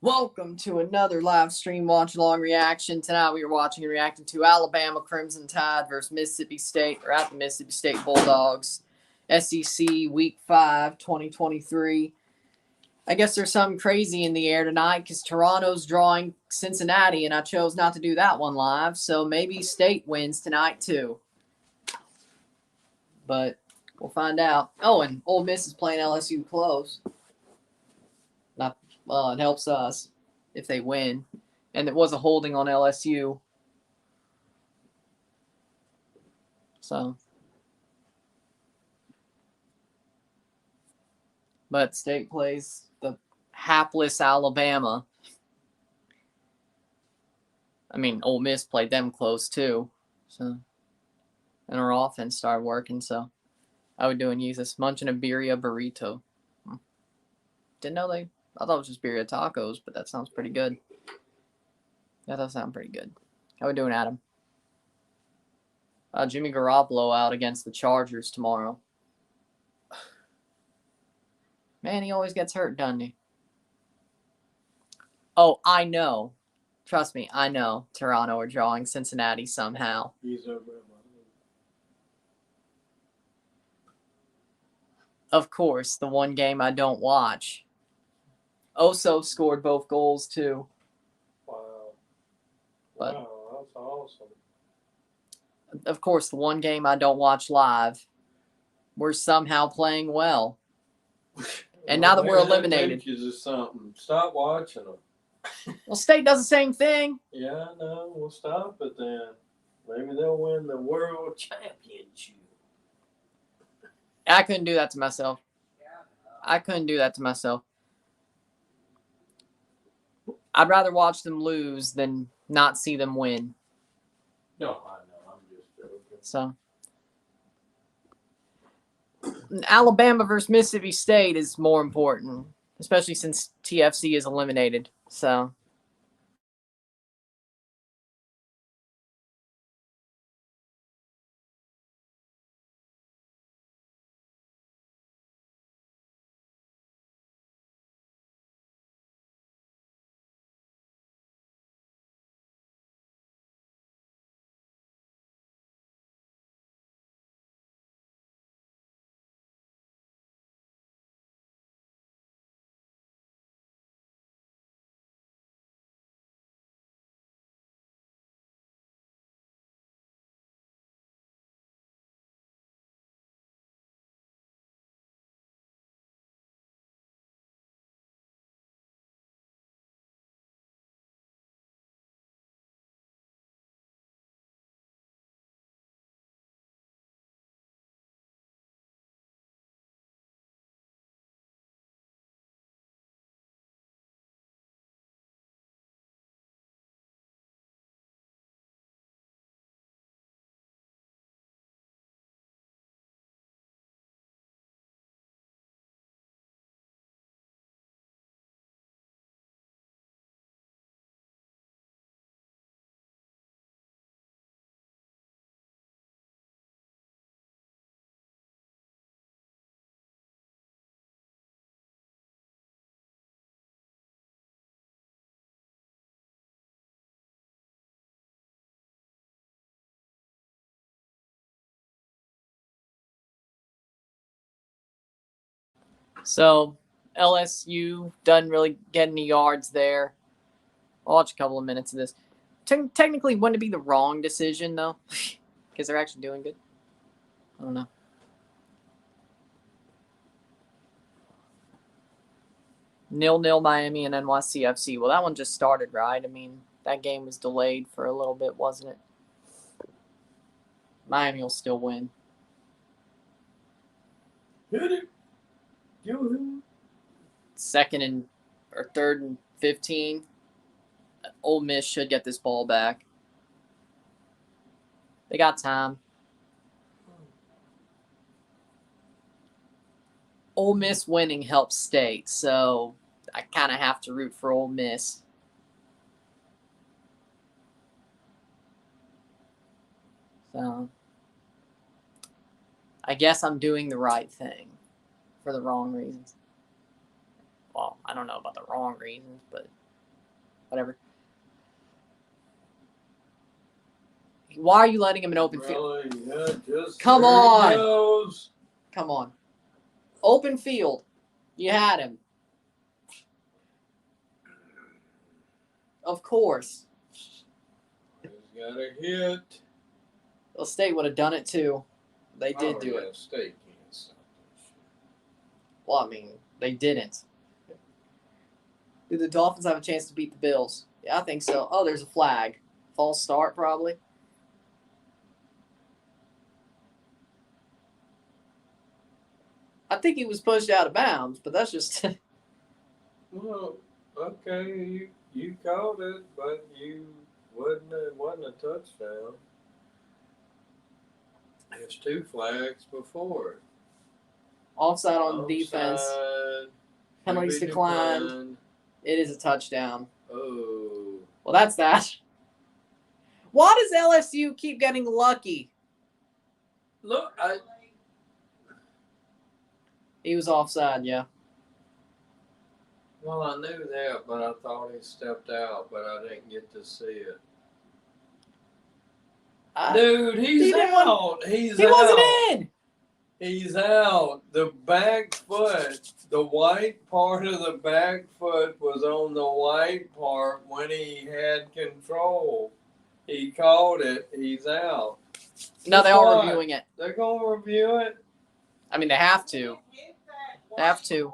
Welcome to another live stream watch-along reaction. Tonight we are watching and reacting to Alabama Crimson Tide versus Mississippi State, or at the Mississippi State Bulldogs. SEC Week 5, 2023. I guess there's something crazy in the air tonight because Toronto's drawing Cincinnati, and I chose not to do that one live, so maybe State wins tonight too. But we'll find out. Oh, and Ole Miss is playing LSU close. Well, it helps us if they win. And it was a holding on LSU. So. But State plays the hapless Alabama. I mean, Ole Miss played them close too. So. And our offense started working. So. I would do in Yeezus munching a birria burrito. Didn't know they... I thought it was just birria tacos, but that sounds pretty good. That does sound pretty good. How we doing, Adam? Jimmy Garoppolo out against the Chargers tomorrow. Man, he always gets hurt, doesn't he? Oh, I know. Trust me, I know. Toronto are drawing Cincinnati somehow. Of course, the one game I don't watch. Oso scored both goals, too. Wow. But, wow, that's awesome. of course, the one game I don't watch live. We're somehow playing well. And now that we're eliminated. Is just something. Stop watching them. Well, State does the same thing. Yeah, I know. We'll stop it then. Maybe they'll win the world championship. I couldn't do that to myself. I couldn't do that to myself. I'd rather watch them lose than not see them win. No, I know. I'm just joking. So, Alabama versus Mississippi State is more important, especially since TFC is eliminated. So, LSU doesn't really get any yards there. I'll watch a couple of minutes of this. Technically, wouldn't it be the wrong decision, though? Because they're actually doing good. I don't know. Nil Miami and NYCFC. Well, that one just started, right? I mean, that game was delayed for a little bit, wasn't it? Miami will still win. Hit it. Yoo-hoo. Third and 15. Ole Miss should get this ball back. They got time. Ole Miss winning helps State, so I kind of have to root for Ole Miss. So I guess I'm doing the right thing for the wrong reasons. Well, I don't know about the wrong reasons, but Whatever. Why are you letting him in open field? Yeah, just Come there he on. goes. Come on. Open field. You had him. Of course. He's got a hit. Well, State would have done it too. They did do it. State can't stop that shit. Well, I mean, they didn't. Do the Dolphins have a chance to beat the Bills? Yeah, I think so. Oh, there's a flag. False start, probably. I think he was pushed out of bounds, but that's just. Well, okay, you called it, but it wasn't a touchdown. There's 2 flags before it. Offside on defense. Penalties declined. Declined. It is a touchdown. Oh. Well, that's that. Why does LSU keep getting lucky? Look, He was offside, yeah. Well, I knew that, but I thought he stepped out, but I didn't get to see it. Dude, he's out. He wasn't in. He's out. The back foot, the white part of the back foot was on the white part when he had control. He called it. He's out. No, they are reviewing it. They're going to review it? I mean, they have to. They have to.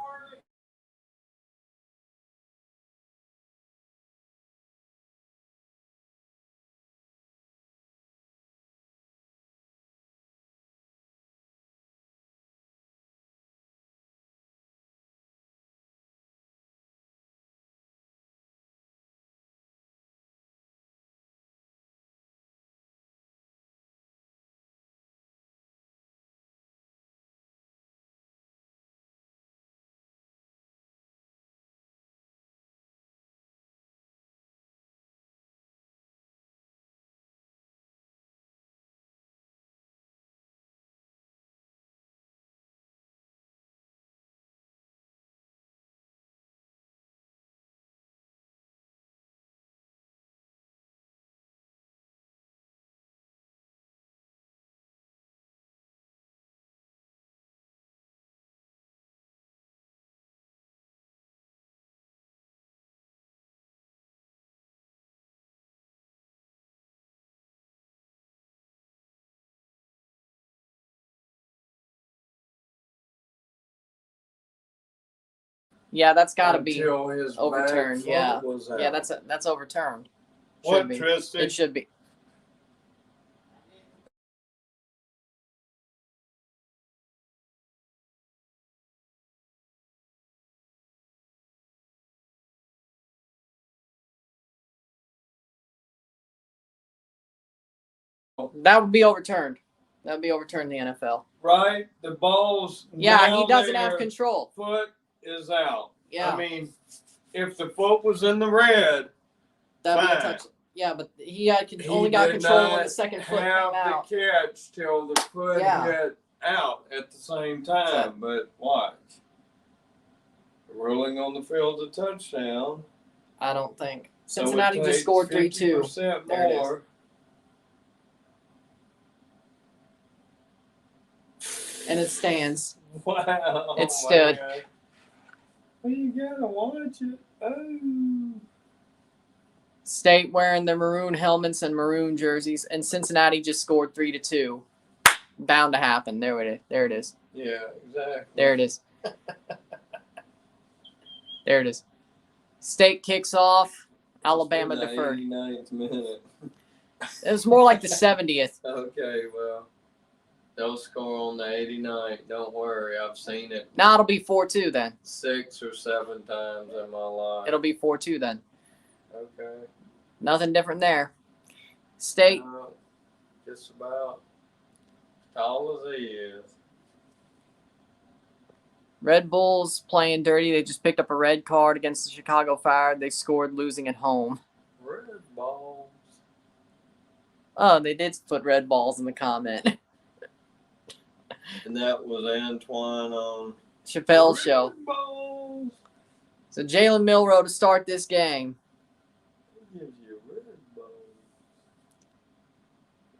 Yeah, that's got to be overturned. Yeah, yeah, that's overturned. What, Tristan? It should be. That would be overturned. That would be overturned in the NFL. Right? The ball's Yeah, he doesn't have control. Foot is out. Yeah. I mean, if the foot was in the red, that'd be a touch. Yeah, but he only got control when the second foot came out. The catch till the foot hit out at the same time. But watch. Rolling on the field a touchdown. I don't think. Cincinnati just scored 3-2. There it is. And it stands. Wow. It stood. Well, you gotta watch it. Oh. State wearing their maroon helmets and maroon jerseys, and Cincinnati just scored 3-2. Bound to happen. There it is. Yeah, exactly. There it is. There it is. State kicks off. Alabama deferred. 89th minute. It was more like the 70th. Okay, well. They'll score on the 89th. Don't worry. I've seen it. Now it'll be 4-2 then. 6 or 7 times in my life. It'll be 4-2 then. Okay. Nothing different there. State. Just about tall as he is. Red Bulls playing dirty. They just picked up a red card against the Chicago Fire. They scored losing at home. Red balls. Oh, they did put red balls in the comment. And that was Antoine on Chappelle's show. Balls. So Jalen Milroe to start this game.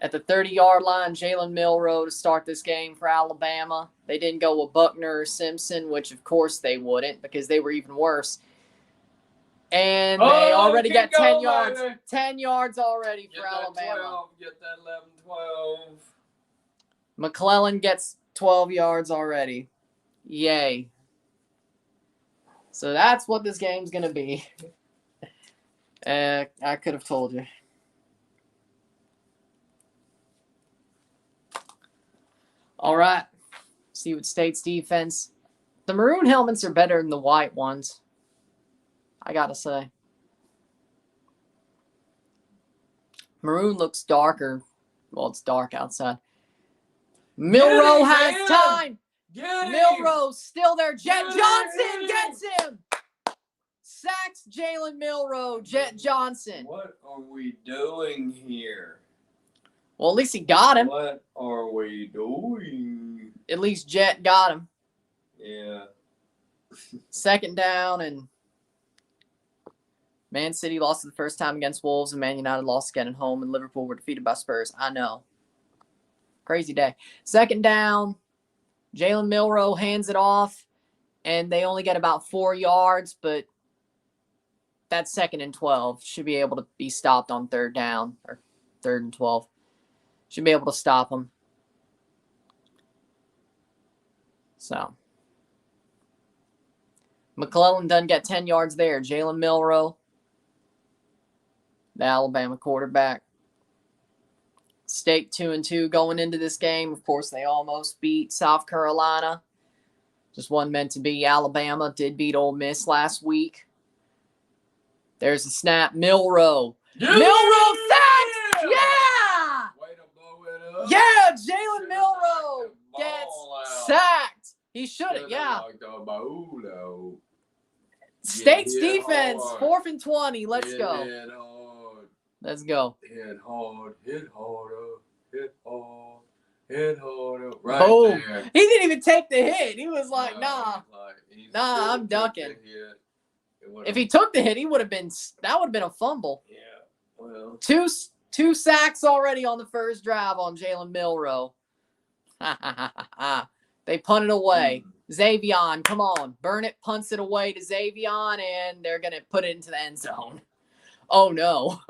At the 30-yard line, Jalen Milroe to start this game for Alabama. They didn't go with Buckner or Simpson, which of course they wouldn't because they were even worse. And they already got 10 yards. Baby. 10 yards already for Get Alabama. That 12, get that 11, 12. McClellan gets 12 yards already. Yay. So that's what this game's going to be. I could have told you. All right. See what State's defense. The maroon helmets are better than the white ones. I got to say. Maroon looks darker. Well, it's dark outside. Milroe has time. Milroe's still there. Jet Johnson gets him. Sacks Jalen Milroe. Jet Johnson. What are we doing here? Well, at least he got him. What are we doing? At least Jet got him. Yeah. Second down, and Man City lost for the first time against Wolves, and Man United lost again at home, and Liverpool were defeated by Spurs. I know. Crazy day. Second down, Jalen Milroe hands it off, and they only get about 4 yards, but that's 2nd and 12. Should be able to be stopped on 3rd down, or 3rd and 12. Should be able to stop them. So, McClellan doesn't get 10 yards there. Jalen Milroe, the Alabama quarterback. State 2-2 going into this game. Of course, they almost beat South Carolina. Just wasn't meant to be. Alabama did beat Ole Miss last week. There's a snap. Milroe. Milroe sacks! Yeah! Way to blow it up. Yeah, Jalen Milroe gets sacked. He should have, yeah. State's defense, 4th and 20. Let's go. Let's go. Hit hard, hit harder, hit hard, hit harder. Right Boom. there. He didn't even take the hit. He was like, nah, I'm ducking. If he took the hit, that would have been a fumble. Yeah, well. Two sacks already on the first drive on Jalen Milroe. They punt it away. Xavion, come on. Burnett punts it away to Xavion, and they're going to put it into the end zone. Oh, no.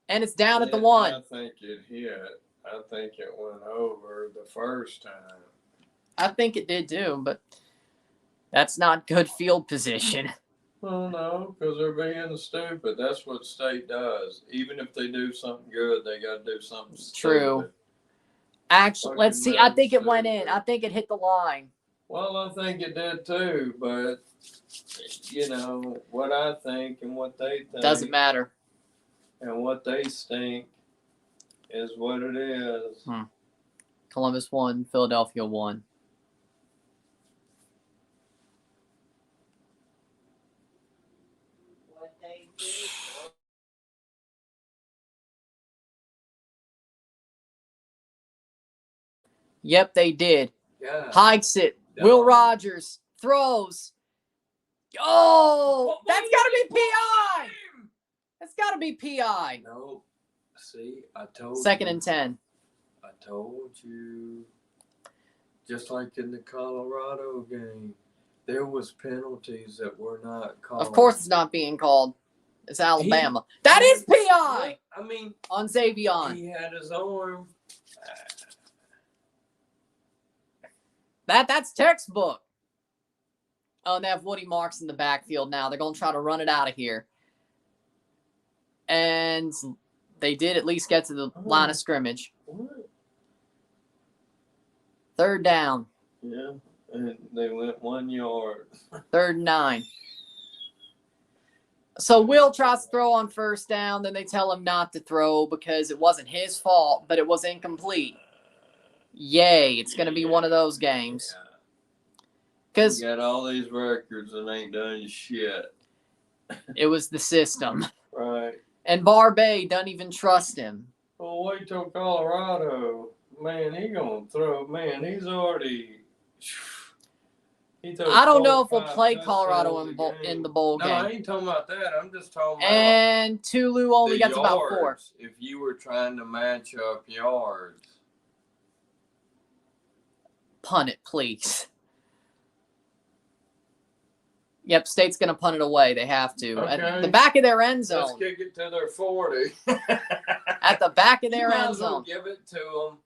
And it's down at the 1. I think it hit. I think it went over the first time. I think it did too, but that's not good field position. Well, no, because they're being stupid. That's what State does. Even if they do something good, they got to do something stupid. True. Actually, let's see. I think it went in. I think it hit the line. Well, I think it did too, but, what I think and what they think. Doesn't matter. And what they stink is what it is. Columbus won. Philadelphia won. What they did. Yep, they did. Yeah. Hikes it. Yeah. Will Rogers throws. Oh, that's got to be PI. That's got to be PI. No. See, I told you. 2nd and 10. I told you. Just like in the Colorado game, there was penalties that were not called. Of course it's not being called. It's Alabama. That is PI. I mean, on Xavion. He had his arm. That's textbook. Oh, and they have Woody Marks in the backfield now. They're going to try to run it out of here. And they did at least get to the line of scrimmage. What? 3rd down. Yeah, and they went 1 yard. 3rd and 9. So Will tries to throw on 1st down. Then they tell him not to throw because it wasn't his fault, but it was incomplete. Yay, it's going to be one of those games. Because got all these records and ain't done shit. It was the system. Right. And Barbay doesn't even trust him. Well, wait till Colorado. Man, he going to throw. Man, he's already. I don't know if we'll play Colorado in the bowl game. No, I ain't talking about that. I'm just talking about. And Tulu only gets about 4. If you were trying to match up yards. Punt it, please. Yep, State's going to punt it away. They have to. Okay. At the back of their end zone. Let's kick it to their 40. At the back of their end as well zone. Give it to them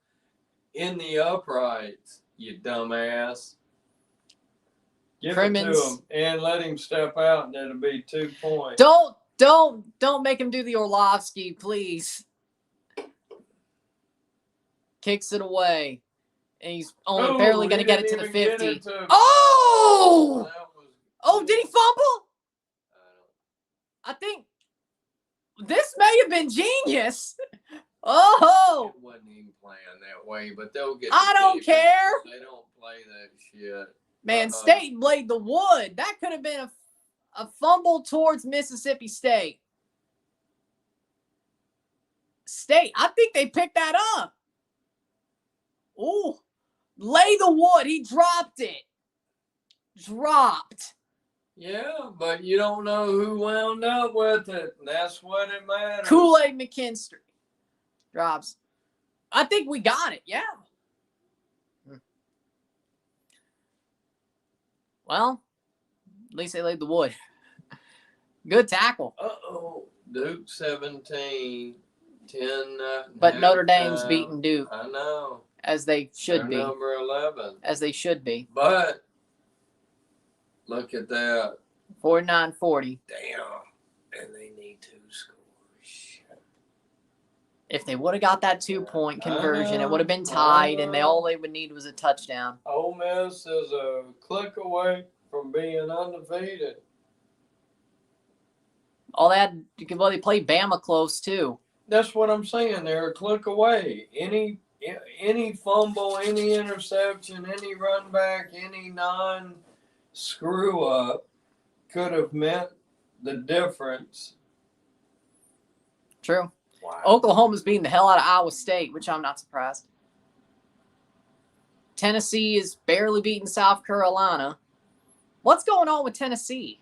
in the uprights, you dumbass. Give Crimmins. it to him and let him step out, and it'll be 2 points. Don't make him do the Orlovsky, please. Kicks it away. And he's only barely going to get it to the 50. Oh! Oh, did he fumble? I think this may have been genius. Oh! It wasn't even playing that way, but they'll get. I don't care. They don't play that shit. Man, State laid the wood. That could have been a fumble towards Mississippi State. State, I think they picked that up. Ooh, lay the wood. He dropped it. Dropped. Yeah, but you don't know who wound up with it. That's what it matters. Kool-Aid McKinstry drops. I think we got it. Yeah. Well, at least they laid the wood. Good tackle. Uh-oh. Duke 17, 10. But Notre Dame's beating Duke. I know. As they should be. Number 11. As they should be. But look at that. 49-40. Damn. And they need 2 scores. If they would have got that 2-point conversion, it would have been tied, and all they would need was a touchdown. Ole Miss is a click away from being undefeated. All they had, well, they played Bama close too. That's what I'm saying. They're a click away. Any fumble, any interception, any run back, any non-screw up could have meant the difference. True. Wow. Oklahoma's beating the hell out of Iowa State, which I'm not surprised. Tennessee is barely beating South Carolina. What's going on with Tennessee?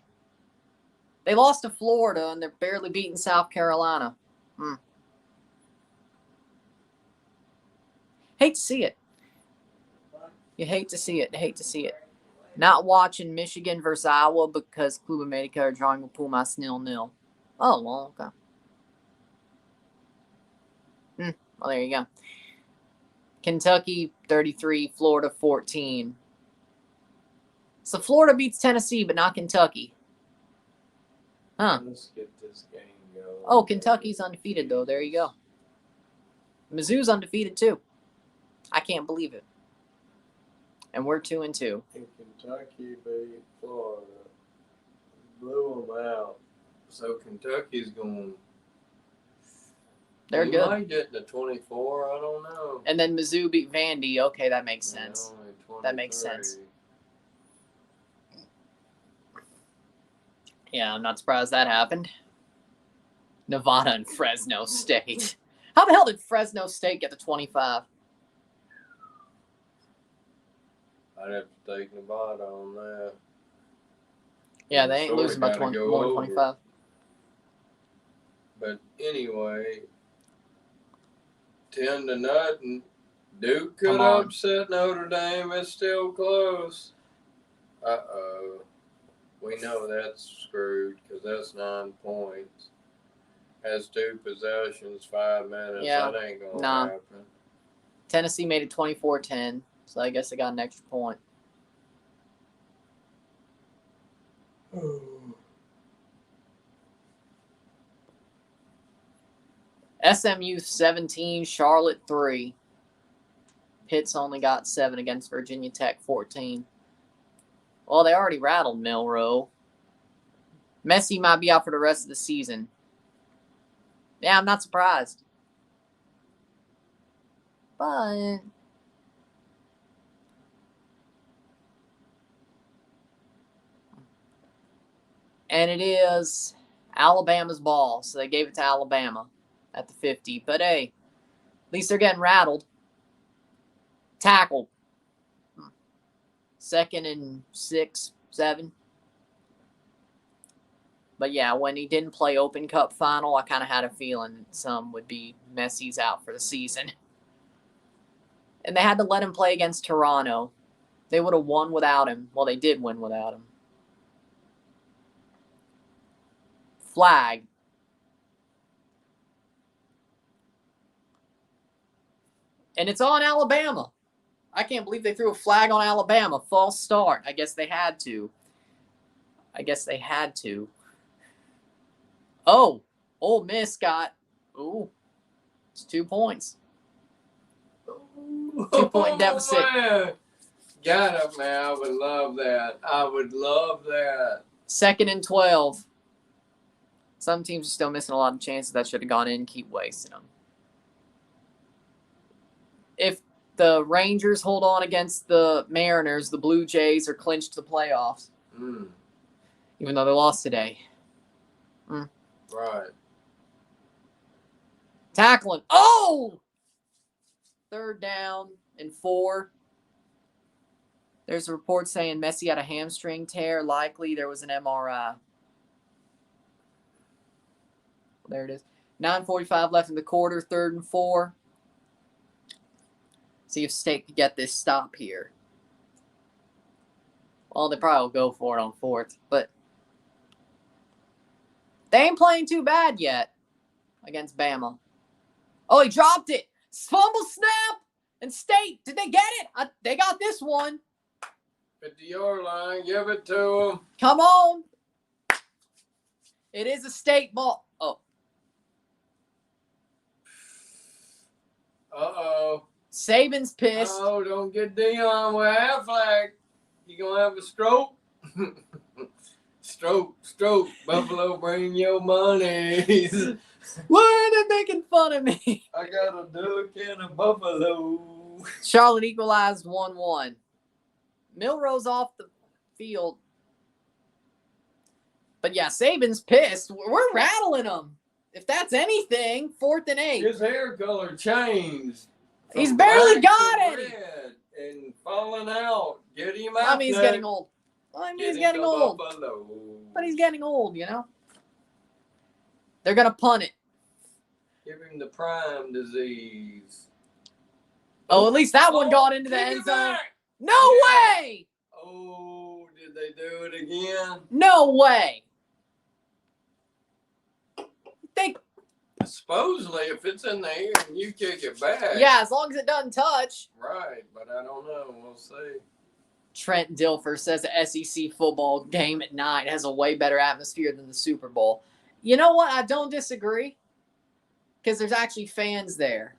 They lost to Florida, and they're barely beating South Carolina. Hate to see it. You hate to see it. Hate to see it. Not watching Michigan versus Iowa because Club America are drawing with Pumas 0-0. Oh, well, okay. Well, there you go. Kentucky 33, Florida 14. So Florida beats Tennessee, but not Kentucky. Huh. Let's get this game going. Oh, Kentucky's undefeated, though. There you go. Mizzou's undefeated, too. I can't believe it. And we're 2-2. And Kentucky beat Florida. Blew them out. So Kentucky's going. They're good. Might get to 24. I don't know. And then Mizzou beat Vandy. Okay, that makes sense. Only That makes sense. Yeah, I'm not surprised that happened. Nevada and Fresno State. How the hell did Fresno State get to 25? I'd have to take Nevada on that. Yeah, they ain't losing by more than 25. But anyway, 10-0. Duke could upset Notre Dame. It's still close. Uh-oh. We know that's screwed because that's 9 points. Has 2 possessions, 5 minutes. Yeah. That ain't going to happen. Tennessee made it 24-10, so I guess they got an extra point. SMU 17, Charlotte 3. Pitt's only got 7 against Virginia Tech 14. Well, they already rattled Milroe. Messi might be out for the rest of the season. Yeah, I'm not surprised. But and it is Alabama's ball, so they gave it to Alabama at the 50. But hey, at least they're getting rattled. Tackled. 2nd and 6, 7. But yeah, when he didn't play Open Cup final, I kind of had a feeling some would be Messi's out for the season. And they had to let him play against Toronto. They would have won without him. Well, they did win without him. Flag. And it's on Alabama. I can't believe they threw a flag on Alabama. False start. I guess they had to. Oh, Ole Miss got, it's 2 points. 2-point deficit. Man. Got it, man. I would love that. 2nd and 12. Some teams are still missing a lot of chances that should have gone in. Keep wasting them. If the Rangers hold on against the Mariners, the Blue Jays are clinched the playoffs. Even though they lost today. Right. Tackling. Oh! 3rd down and 4. There's a report saying Messi had a hamstring tear. Likely there was an MRI. There it is. 9:45 left in the quarter. 3rd and 4. See if State could get this stop here. Well, they probably will go for it on 4th. But they ain't playing too bad yet against Bama. Oh, he dropped it. Fumble snap. And State, did they get it? They got this one. 50-yard line. Give it to them. Come on. It is a State ball. Oh. Uh-oh. Saban's pissed. Oh, don't get Dion with half flag. You gonna have a stroke? Stroke. Buffalo, bring your money. Why are they making fun of me? I got a duck and a buffalo. Charlotte equalized 1-1. Milrose off the field. But yeah, Saban's pissed. We're rattling him. If that's anything, 4th and 8. His hair color changed. He's barely got it. And falling out. Get him out. I mean, he's getting old. He's getting old. Buffalo. But he's getting old, you know? They're going to punt it. Give him the prime disease. Oh, at least that one got into the end zone. No way! Oh, did they do it again? No way. Supposedly, if it's in the air and you kick it back. Yeah, as long as it doesn't touch. Right, but I don't know. We'll see. Trent Dilfer says the SEC football game at night has a way better atmosphere than the Super Bowl. You know what? I don't disagree. Because there's actually fans there.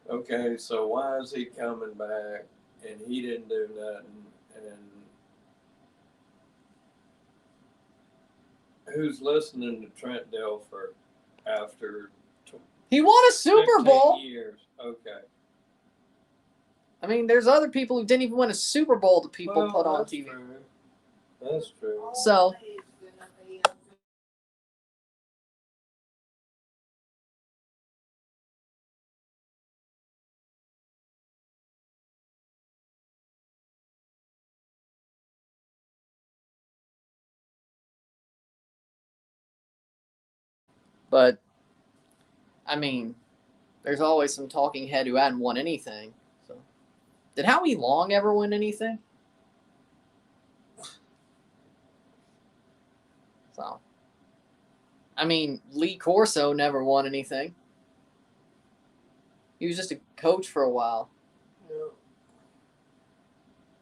Okay, so why is he coming back and he didn't do nothing? And who's listening to Trent Dilfer after he won a Super Bowl. Years? Okay. I mean, there's other people who didn't even win a Super Bowl that people put on TV. True. That's true. So, but, I mean, there's always some talking head who hadn't won anything. So, did Howie Long ever win anything? So, I mean, Lee Corso never won anything. He was just a coach for a while. Yeah.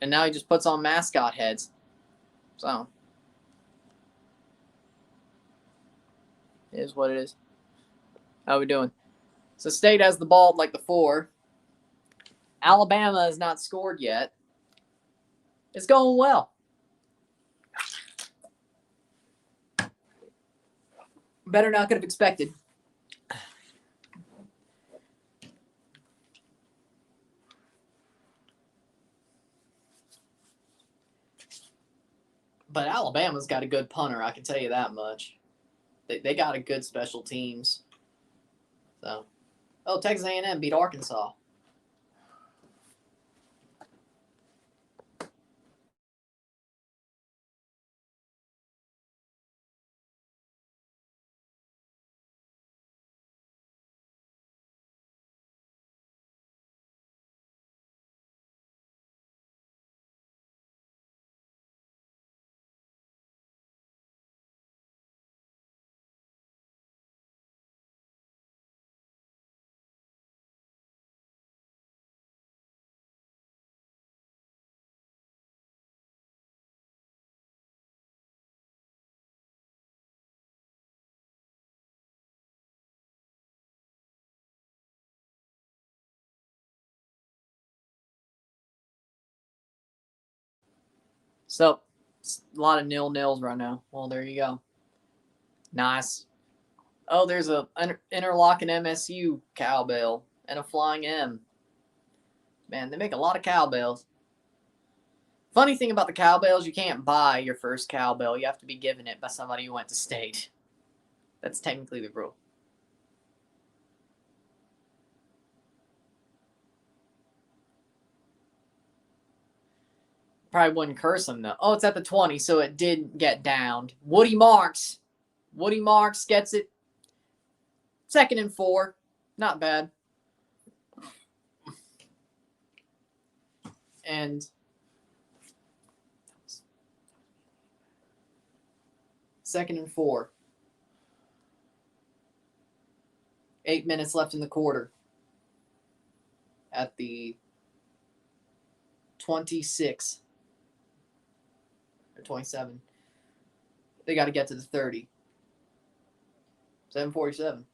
And now he just puts on mascot heads. So, it is what it is. How we doing? So State has the ball at like the 4. Alabama has not scored yet. It's going well. Better not could have expected. But Alabama's got a good punter, I can tell you that much. They got a good special teams. So, Texas A&M beat Arkansas. So, a lot of nil-nils right now. Well, there you go. Nice. Oh, there's a interlocking MSU cowbell and a flying M. Man, they make a lot of cowbells. Funny thing about the cowbells, you can't buy your first cowbell. You have to be given it by somebody who went to state. That's technically the rule. Probably wouldn't curse him, though. Oh, it's at the 20, so it did get downed. Woody Marks. Woody Marks gets it. 2nd and 4. Not bad. And 2nd and 4. 8 minutes left in the quarter. At the 26 or 27. They got to get to the 30. 7:47.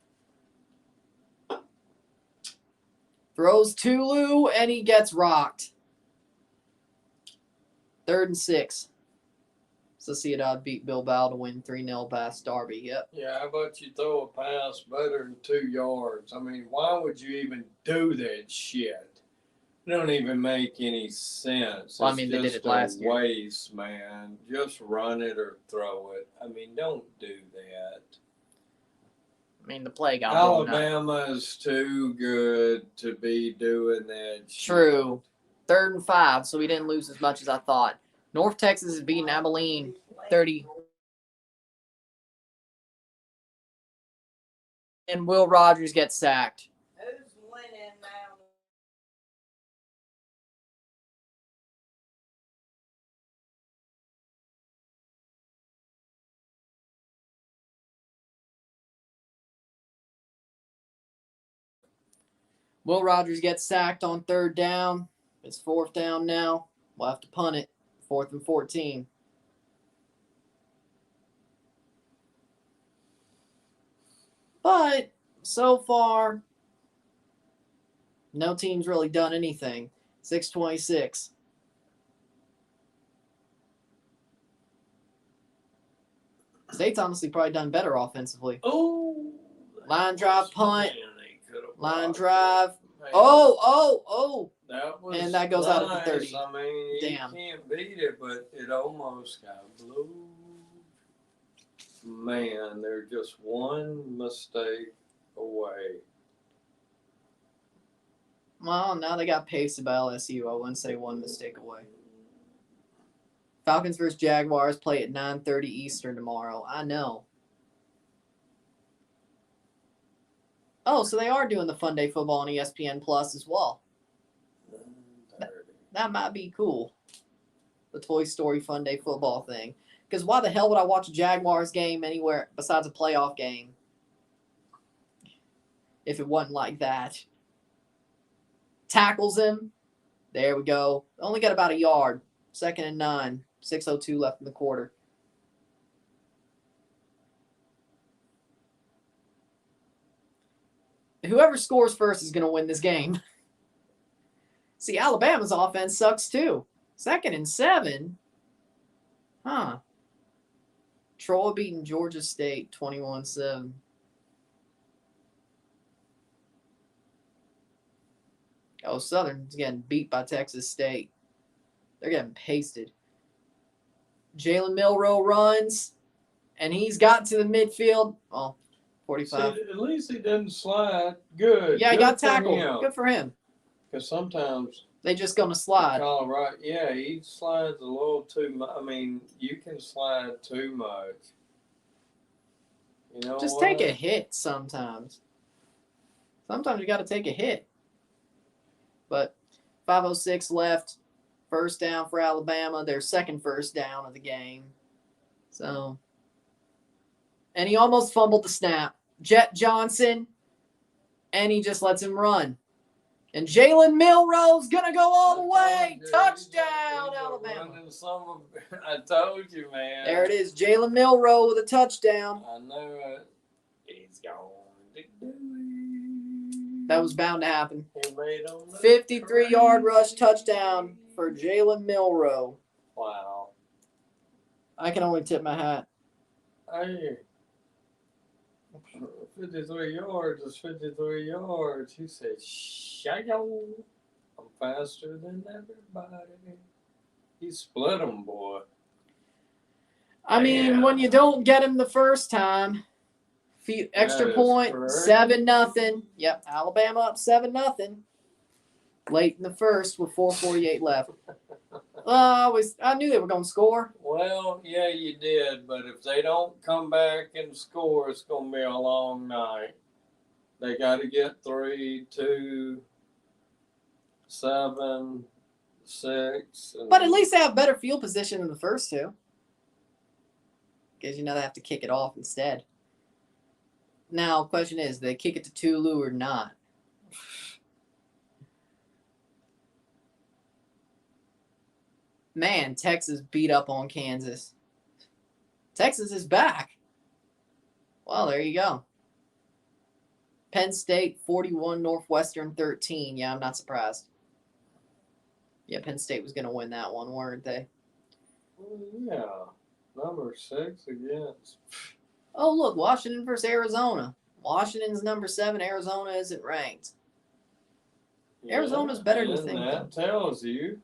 Throws Tulu and he gets rocked. 3rd and 6. Sociedad beat Bilbao to win 3-0 past Derby. Yep. Yeah, how about you throw a pass better than 2 yards? I mean, why would you even do that shit? It don't even make any sense. Well, I mean, they did it last year. Waste, man. Just run it or throw it. I mean, don't do that. I mean, the play got blown up. Alabama is too good to be doing that shit. True. 3rd and 5, so we didn't lose as much as I thought. North Texas is beating Abilene 30. And Will Rogers gets sacked. Who's winning now? Will Rogers gets sacked on 3rd down. It's 4th down now. We'll have to punt it. 4th and 14. But so far, no team's really done anything. 6:26. State's honestly probably done better offensively. Oh. Line drive, punt. Line drive. Man. Oh. That was And that goes nice. out at the 30. I mean, Damn. you can't beat it, but it almost got blue. Man, they're just one mistake away. Well, now they got pasted by LSU. I wouldn't say one mistake away. Falcons versus Jaguars play at 9:30 Eastern tomorrow. I know. Oh, so they are doing the Fun Day Football on ESPN Plus as well. That might be cool. The Toy Story Fun Day Football thing. Because why the hell would I watch a Jaguars game anywhere besides a playoff game if it wasn't like that? Tackles him. There we go. Only got about a yard. 2nd and 9. 6:02 left in the quarter. Whoever scores first is going to win this game. See, Alabama's offense sucks too. 2nd and 7. Huh. Troy beating Georgia State 21-7. Oh, Southern's getting beat by Texas State. They're getting pasted. Jalen Milroe runs, and he's got to the midfield. Oh, 45. See, at least he didn't slide. Good. Yeah, he Good got for tackled. him. Good for him. Because sometimes They just going to slide. Colorado, yeah, he slides a little too much. I mean, you can slide too much. You know Just what? take a hit sometimes. Sometimes you got to take a hit. But 5:06 left. 1st down for Alabama. Their 2nd 1st down of the game. So, and he almost fumbled the snap. Jet Johnson, and he just lets him run. And Jalen Milroe's going to go all the way. Touchdown, Alabama. I told you, man. There it is. Jalen Milroe with a touchdown. I know it. He's going to do it. That was bound to happen. He made him 53-yard rush touchdown for Jalen Milroe. Wow. I can only tip my hat. Hey, 53 yards is 53 yards. He said, Shayo. I'm faster than everybody. He split them, boy. I mean, when you don't get him the first time, extra That is point, correct. 7-0. Yep, Alabama up 7-0. Late in the first with 4:48 left. I knew they were going to score. Well, yeah, you did, but if they don't come back and score, it's going to be a long night. They got to get 3, 2, 7, 6. But at least they have better field position than the first two. Because, they have to kick it off instead. Now, the question is, do they kick it to Tulu or not? Man, Texas beat up on Kansas. Texas is back. Well, there you go. Penn State 41, Northwestern 13. Yeah, I'm not surprised. Yeah, Penn State was going to win that one, weren't they? Yeah, number 6 against. Oh, look, Washington versus Arizona. Washington's number 7. Arizona isn't ranked. Arizona's better than you think. That tells you.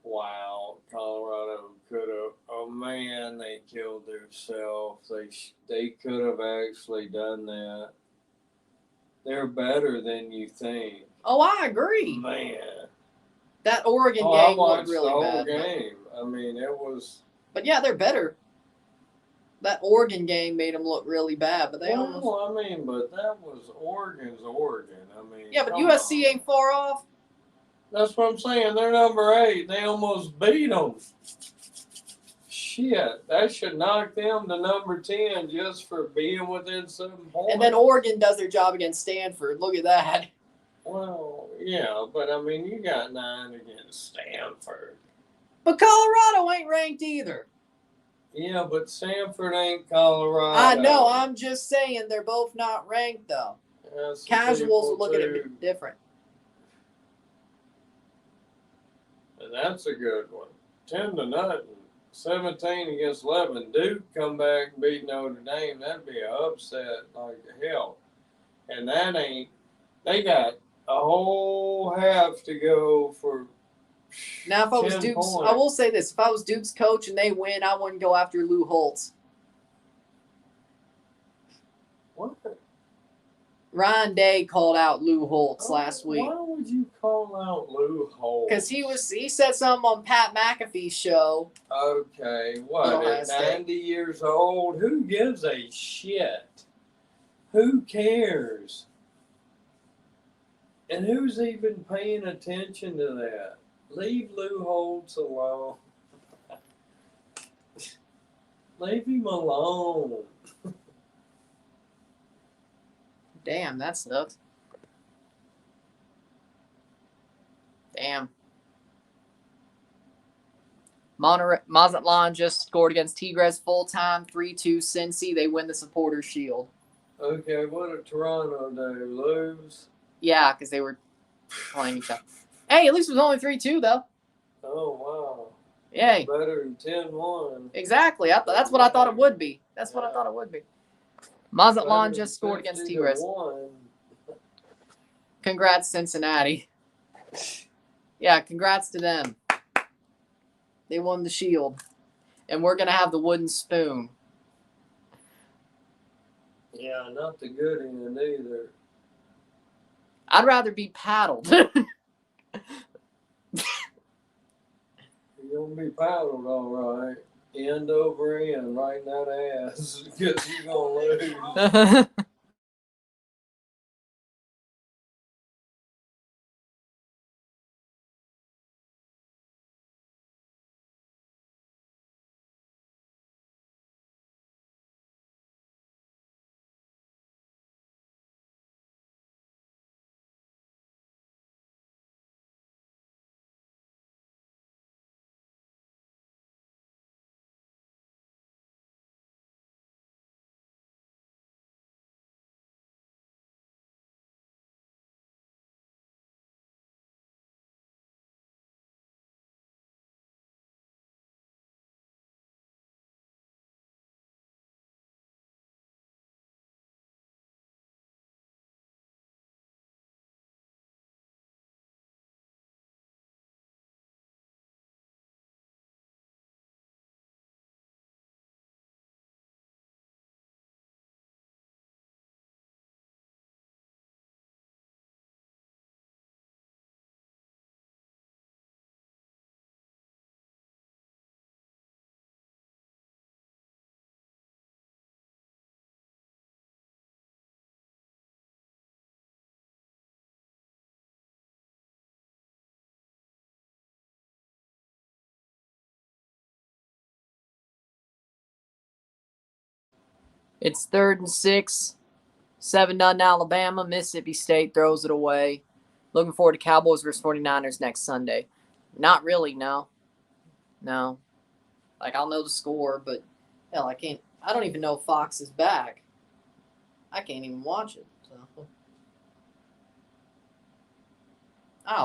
Wow, Colorado could have. Oh man, they killed themselves. They could have actually done that. They're better than you think. Oh, I agree. Man, that Oregon game I looked watched really the whole bad. game. I mean, it was. But yeah, they're better. That Oregon game made them look really bad, but they almost. Well, I mean, but that was Oregon's Oregon. I mean. Yeah, but USC ain't far off. That's what I'm saying. They're number 8. They almost beat them. Shit, that should knock them to number 10 just for being within 7 points. And then Oregon does their job against Stanford. Look at that. Well, yeah, but I mean, you got 9 against Stanford. But Colorado ain't ranked either. Yeah, but Stanford ain't Colorado. I know. I'm just saying they're both not ranked, though. Casuals look at it different. And that's a good one. 10-0. 17 against 11. Duke come back and beat Notre Dame. That'd be an upset like hell. And that ain't. They got a whole half to go for. Now, if I was Duke's, points. I will say this: if I was Duke's coach and they win, I wouldn't go after Lou Holtz. What? Ryan Day called out Lou Holtz last week. Why would you call out Lou Holtz? Because he said something on Pat McAfee's show. Okay, what? At 90 years old, who gives a shit? Who cares? And who's even paying attention to that? Leave Lou Holtz alone. Leave him alone. Damn, that sucks. Damn. Mazatlan just scored against Tigres full-time, 3-2 Cincy. They win the Supporters' Shield. Okay, what did Toronto do? Lose? Yeah, because they were playing each other. Hey, at least it was only 3-2, though. Oh, wow. Yay. Better than 10-1. Exactly. That's what I thought it would be. That's what I thought it would be. Mazatlan just scored against Tigres. Congrats, Cincinnati. Yeah, congrats to them. They won the Shield. And we're going to have the wooden spoon. Yeah, not the good end either. I'd rather be paddled. You're going to be paddled, all right. End over end, right in that ass. Because you're going to lose. It's 3rd and 6. 7-0 Alabama. Mississippi State throws it away. Looking forward to Cowboys versus 49ers next Sunday. Not really, no. No. Like, I'll know the score, but hell, I don't even know if Fox is back. I can't even watch it. So.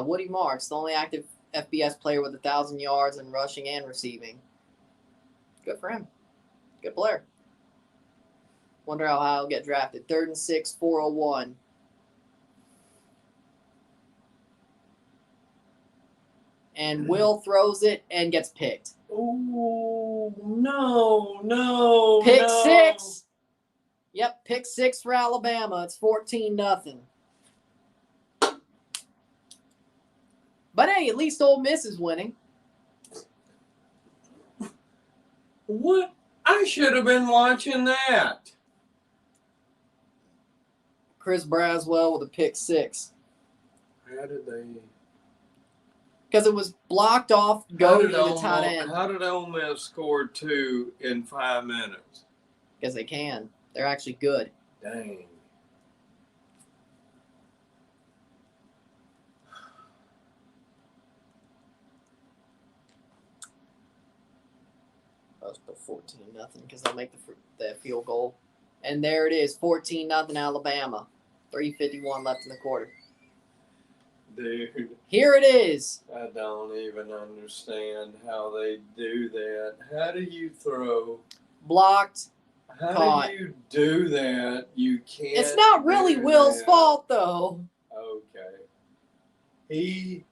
Woody Marks, the only active FBS player with 1,000 yards in rushing and receiving. Good for him. Good player. Wonder how he'll get drafted. 3rd and 6, 401. And Will throws it and gets picked. Oh, no. Pick 6. Yep, pick 6 for Alabama. It's 14-0. But hey, at least Ole Miss is winning. What? I should have been watching that. Chris Braswell with a pick 6. How did they? Because it was blocked off, go to the tight end. How did Ole Miss score 2 in 5 minutes? Because they can. They're actually good. Dang. Let's put 14-0 because they'll make the field goal. And there it is, 14-0 Alabama. 3:51 left in the quarter. Dude. Here it is. I don't even understand how they do that. How do you throw? Blocked. How Caught. do you do that? You can't. It's not really do Will's that. fault, though. Okay.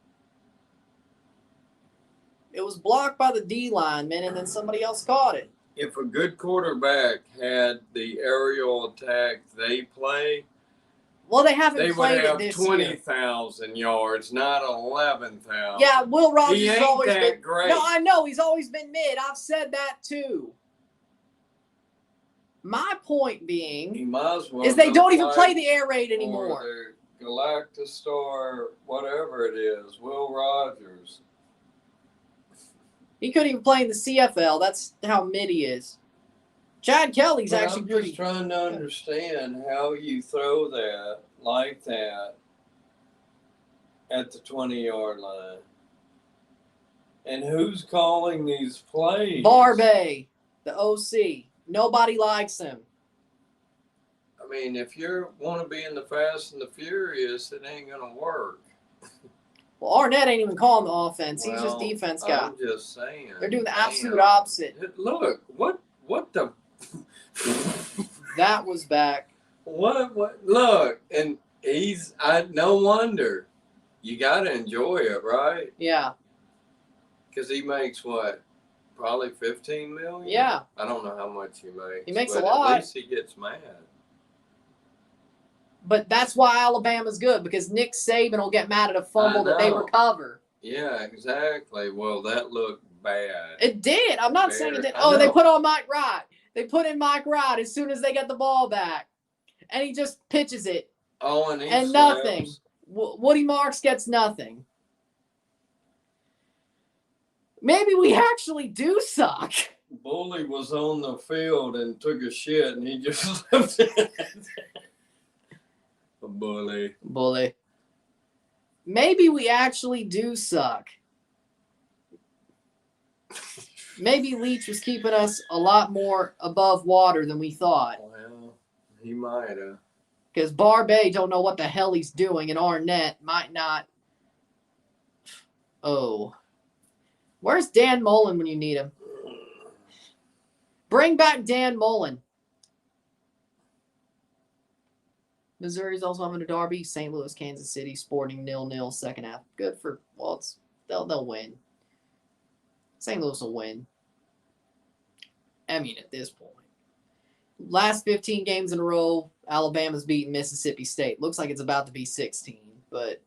It was blocked by the D lineman, and then somebody else caught it. If a good quarterback had the aerial attack they play, Well, they haven't they played would have it this 20,000 yards, not 11,000. Yeah, Will Rogers He has ain't always that been great. No, I know he's always been mid. I've said that too. My point He being might as well is they don't even play like the air raid for anymore. the Galactastar, whatever it is, Will Rogers. He couldn't even play in the CFL. That's how mid he is. Chad Kelly's But actually I'm pretty. just trying to understand how you throw that like that at the 20-yard line. And who's calling these plays? Barbay, the OC. Nobody likes him. I mean, if you want to be in the Fast and the Furious, it ain't going to work. Well, Arnett ain't even calling the offense. He's just Well, defense guy. I'm just saying. They're doing the Damn. absolute opposite. Look, what the... That was back. What, look, and no wonder. You got to enjoy it, right? Yeah. Because he makes what? Probably $15 million? Yeah. I don't know how much he makes. He makes but a lot. At least he gets mad. But that's why Alabama's good, because Nick Saban will get mad at a fumble that they know. recover. Yeah, exactly. Well, that looked bad. It did. I'm not saying it did. I Oh, they know. put on Mike Wright. They put in Mike Wright as soon as they get the ball back. And he just pitches it. Oh, and he And slaps. nothing. Woody Marks gets nothing. Maybe we actually do suck. Bully was on the field and took a shit, and he just left it. A bully. Bully. Maybe we actually do suck. Maybe Leach was keeping us a lot more above water than we thought. Well, he might have. Because Barbay don't know what the hell he's doing, and Arnett might not. Oh. Where's Dan Mullen when you need him? Bring back Dan Mullen. Missouri's also having a derby. St. Louis, Kansas City, Sporting 0-0 second half. Good for, well, they'll win. St. Louis will win. I mean, at this point. Last 15 games in a row, Alabama's beaten Mississippi State. Looks like it's about to be 16, but.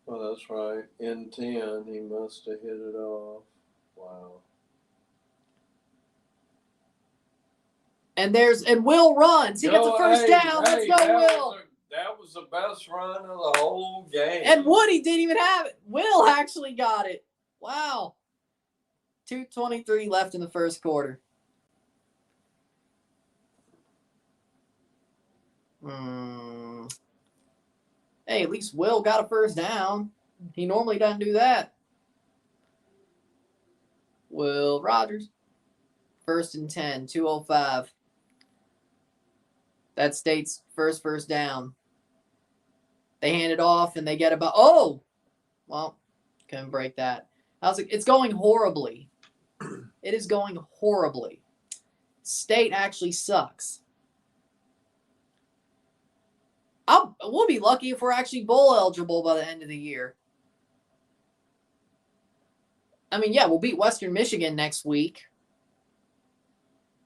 Well, that's right. In 10, he must have hit it off. Wow. And Will runs. He gets a first down. Let's go, Will. That was the best run of the whole game. And Woody didn't even have it. Will actually got it. Wow. 2:23 left in the first quarter. Hey, at least Will got a first down. He normally doesn't do that. Will Rogers. 1st and 10, 2:05. That State's first down. They hand it off and they get about. Oh! Well, couldn't break that. It's going horribly. It is going horribly. State actually sucks. We'll be lucky if we're actually bowl eligible by the end of the year. I mean, yeah, we'll beat Western Michigan next week.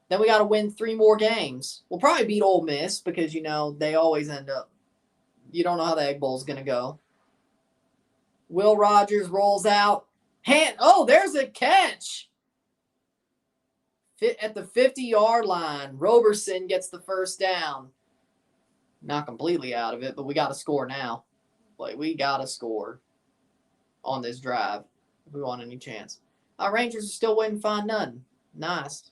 Then we got to win 3 more games. We'll probably beat Ole Miss because, they always end up. You don't know how the Egg Bowl is going to go. Will Rogers rolls out. There's a catch. At the 50-yard line, Roberson gets the first down. Not completely out of it, but we got to score now. We got to score on this drive if we want any chance. Our Rangers are still waiting to find none. Nice.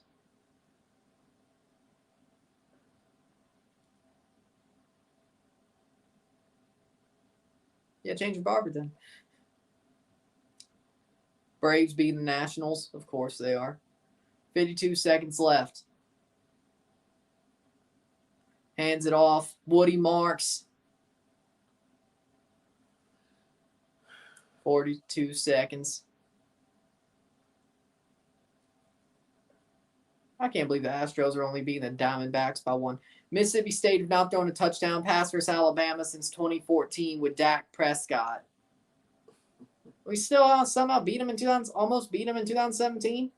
Yeah, change your barber then. Braves beating the Nationals. Of course they are. 52 seconds left. Hands it off. Woody Marks. 42 seconds. I can't believe the Astros are only beating the Diamondbacks by 1. Mississippi State have not thrown a touchdown pass versus Alabama since 2014 with Dak Prescott. We still somehow almost beat them in 2017.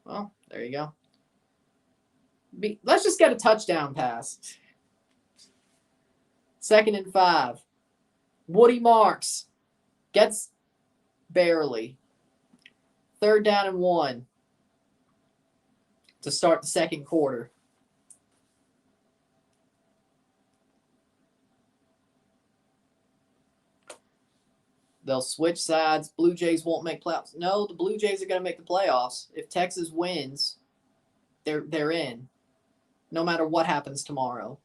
Well, there you go. Let's just get a touchdown pass. 2nd and 5. Woody Marks gets barely. 3rd down and 1 to start the second quarter. They'll switch sides. Blue Jays won't make playoffs. No, the Blue Jays are going to make the playoffs. If Texas wins, they're in. No matter what happens tomorrow.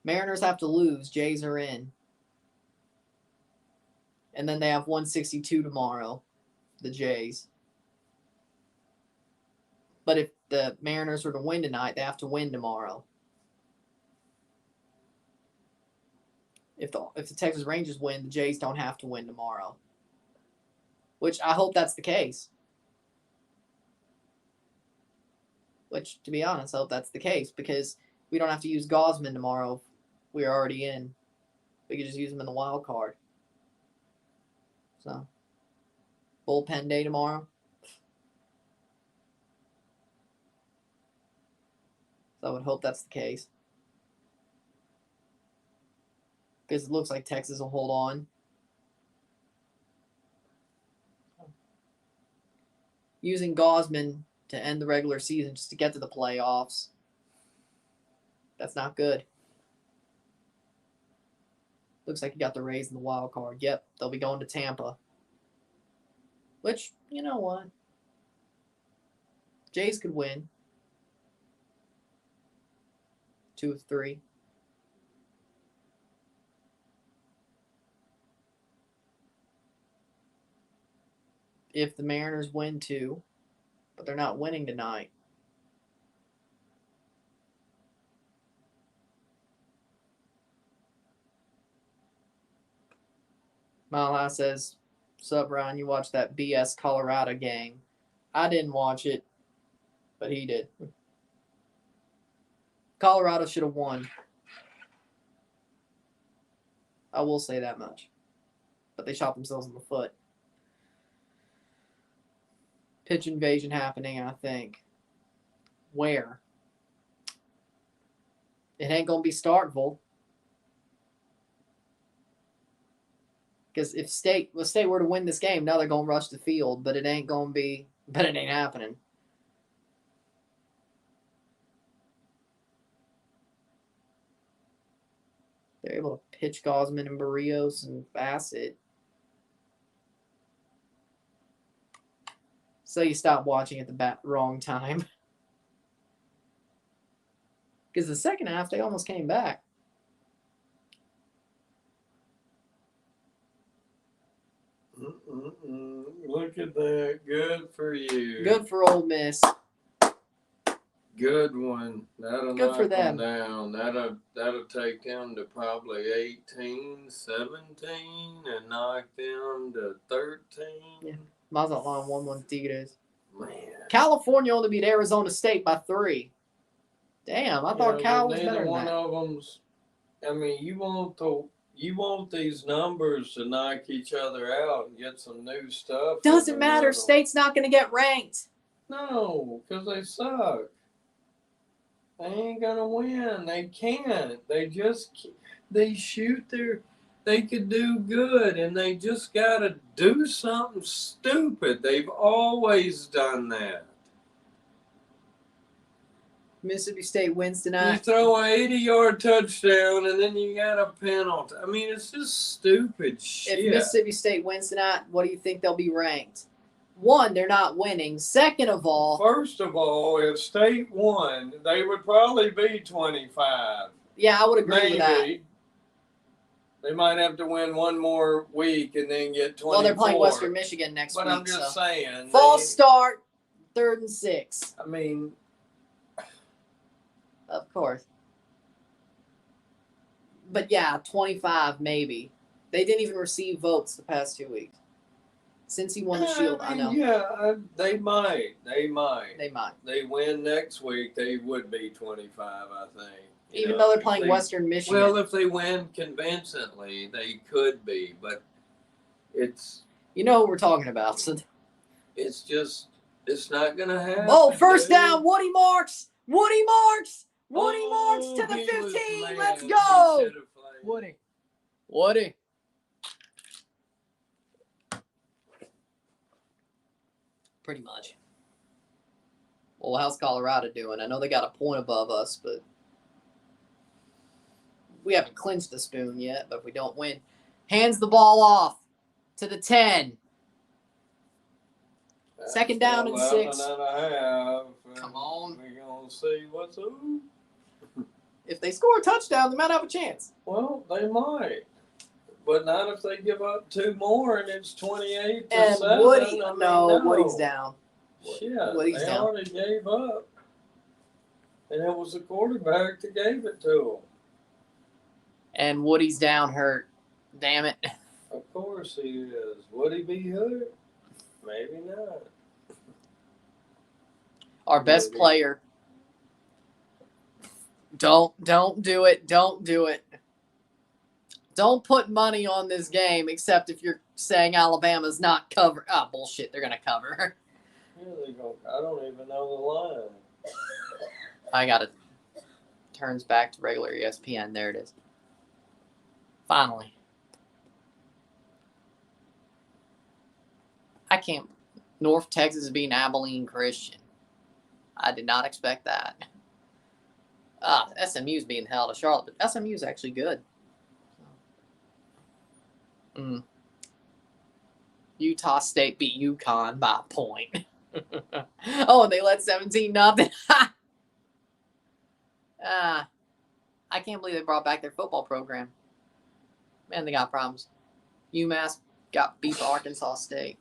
Mariners have to lose. Jays are in. And then they have 162 tomorrow, the Jays. But if the Mariners were to win tonight, they have to win tomorrow. If the Texas Rangers win, the Jays don't have to win tomorrow. Which I hope that's the case. Which, to be honest, I hope that's the case because we don't have to use Gosman tomorrow. We're already in. We could just use him in the wild card. So, bullpen day tomorrow. So I would hope that's the case. Because it looks like Texas will hold on. Using Gosman to end the regular season just to get to the playoffs. That's not good. Looks like you got the Rays in the wild card. Yep, they'll be going to Tampa. Which, you know what? Jays could win. 2 of 3. If the Mariners win 2, but they're not winning tonight. Mile says, "Sup, Ryan, you watched that BS Colorado game." I didn't watch it, but he did. Colorado should have won. I will say that much. But they shot themselves in the foot. Pitch invasion happening, I think. Where? It ain't going to be Starkville. Because if State were to win this game, now they're going to rush the field, but it ain't happening. They're able to pitch Gosman and Barrios and Bassett. So you stop watching at the wrong time. Because the second half, they almost came back. Look at that. Good for you. Good for Ole Miss. Good one. That'll Good knock for them them. down. That'll take them to probably 18, 17, and knock them to 13. Yeah. Watchalong 1-1 Tigres. Man. California only beat Arizona State by 3. Damn, I thought Cal was neither better than one that. of them's. I mean, you want these numbers to knock each other out and get some new stuff. Doesn't matter. State's not going to get ranked. No, because they suck. They ain't gonna win. They can't. They shoot their. They could do good, and they just gotta do something stupid. They've always done that. Mississippi State wins You tonight. throw an 80-yard touchdown, and then you got a penalty. I mean, it's just stupid shit. If Mississippi State wins tonight, what do you think they'll be ranked? One, they're not winning. Second of all, First of all, if State won, they would probably be 25. yeah, I would agree Maybe. with that. They might have to win one more week and then get 24. Well, they're playing Western Michigan next But week. I'm just saying. False start, 3rd and 6. I mean, Of course. But yeah, 25 maybe. They didn't even receive votes the past 2 weeks. Since he won the Shield, I know. Yeah, they might. They might. They might. They win next week, they would be 25, I think. Even though they're playing Western Michigan. Well, if they win convincingly, they could be. But it's you know what we're talking about. So. It's not going to happen. Oh, first dude. down, Woody Marks. Woody Marks. Woody Marks to the he was 15. mad. Let's He go. should have played. Woody. Pretty much. Well, how's Colorado doing? I know they got a point above us, but we haven't clinched the spoon yet. But if we don't win, hands the ball off to the 10. Second down and 6. 11.5. Come on. We're going to see what's up. If they score a touchdown, they might have a chance. Well, they might. But not if they give up 2 more and it's 28 to And 7. Woody, I mean, no, Woody's down. Shit, Woody's they down. already gave up. And it was the quarterback that gave it to him. And Woody's down hurt. Damn it. Of course he is. Would he be hurt? Maybe not. Our best Woody. player. Don't do it. Don't do it. Don't put money on this game except if you're saying Alabama's not covered. Oh, bullshit. They're going to cover. Yeah, they go. I don't even know the line. I got it. Turns back to regular ESPN. There it is. Finally. I can't. North Texas is being Abilene Christian. I did not expect that. SMU's being held to Charlotte, but SMU's actually good. Utah State beat UConn by a point. Oh, and they led 17-0. I can't believe they brought back their football program. Man, they got problems. UMass got beat by Arkansas State.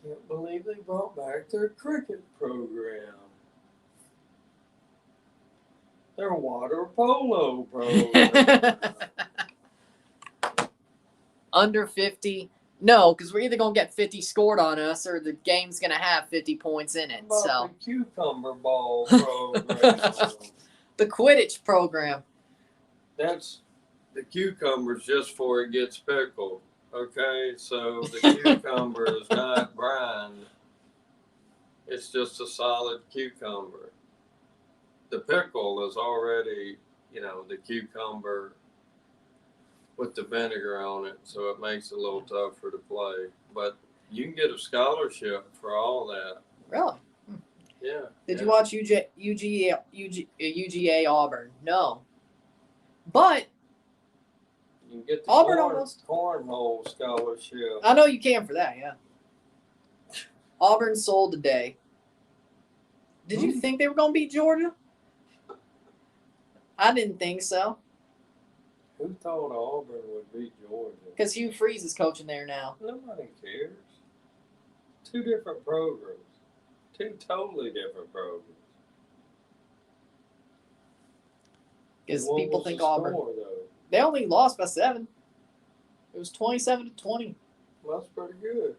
I can't believe they brought back their cricket program. Their water polo program. Under 50. No, because we're either going to get 50 scored on us or the game's going to have 50 points in it. How So about the cucumber ball program? the Quidditch program. That's the cucumber's just before it gets pickled. Okay, so the cucumber is not brined. It's just a solid cucumber. The pickle is already, the cucumber with the vinegar on it, so it makes it a little tougher to play. But you can get a scholarship for all that. Really? Yeah. Did you watch UGA Auburn? No. But You can get the Auburn almost. cornhole scholarship. I know you can for that, yeah. Auburn sold today. Did you think they were going to beat Georgia? I didn't think so. Who thought Auburn would beat Georgia? Because Hugh Freeze is coaching there now. Nobody cares. Two different programs. Two totally different programs. Because What people was think the Auburn. score, though? They only lost by 7. It was 27-20. Well, that's pretty good.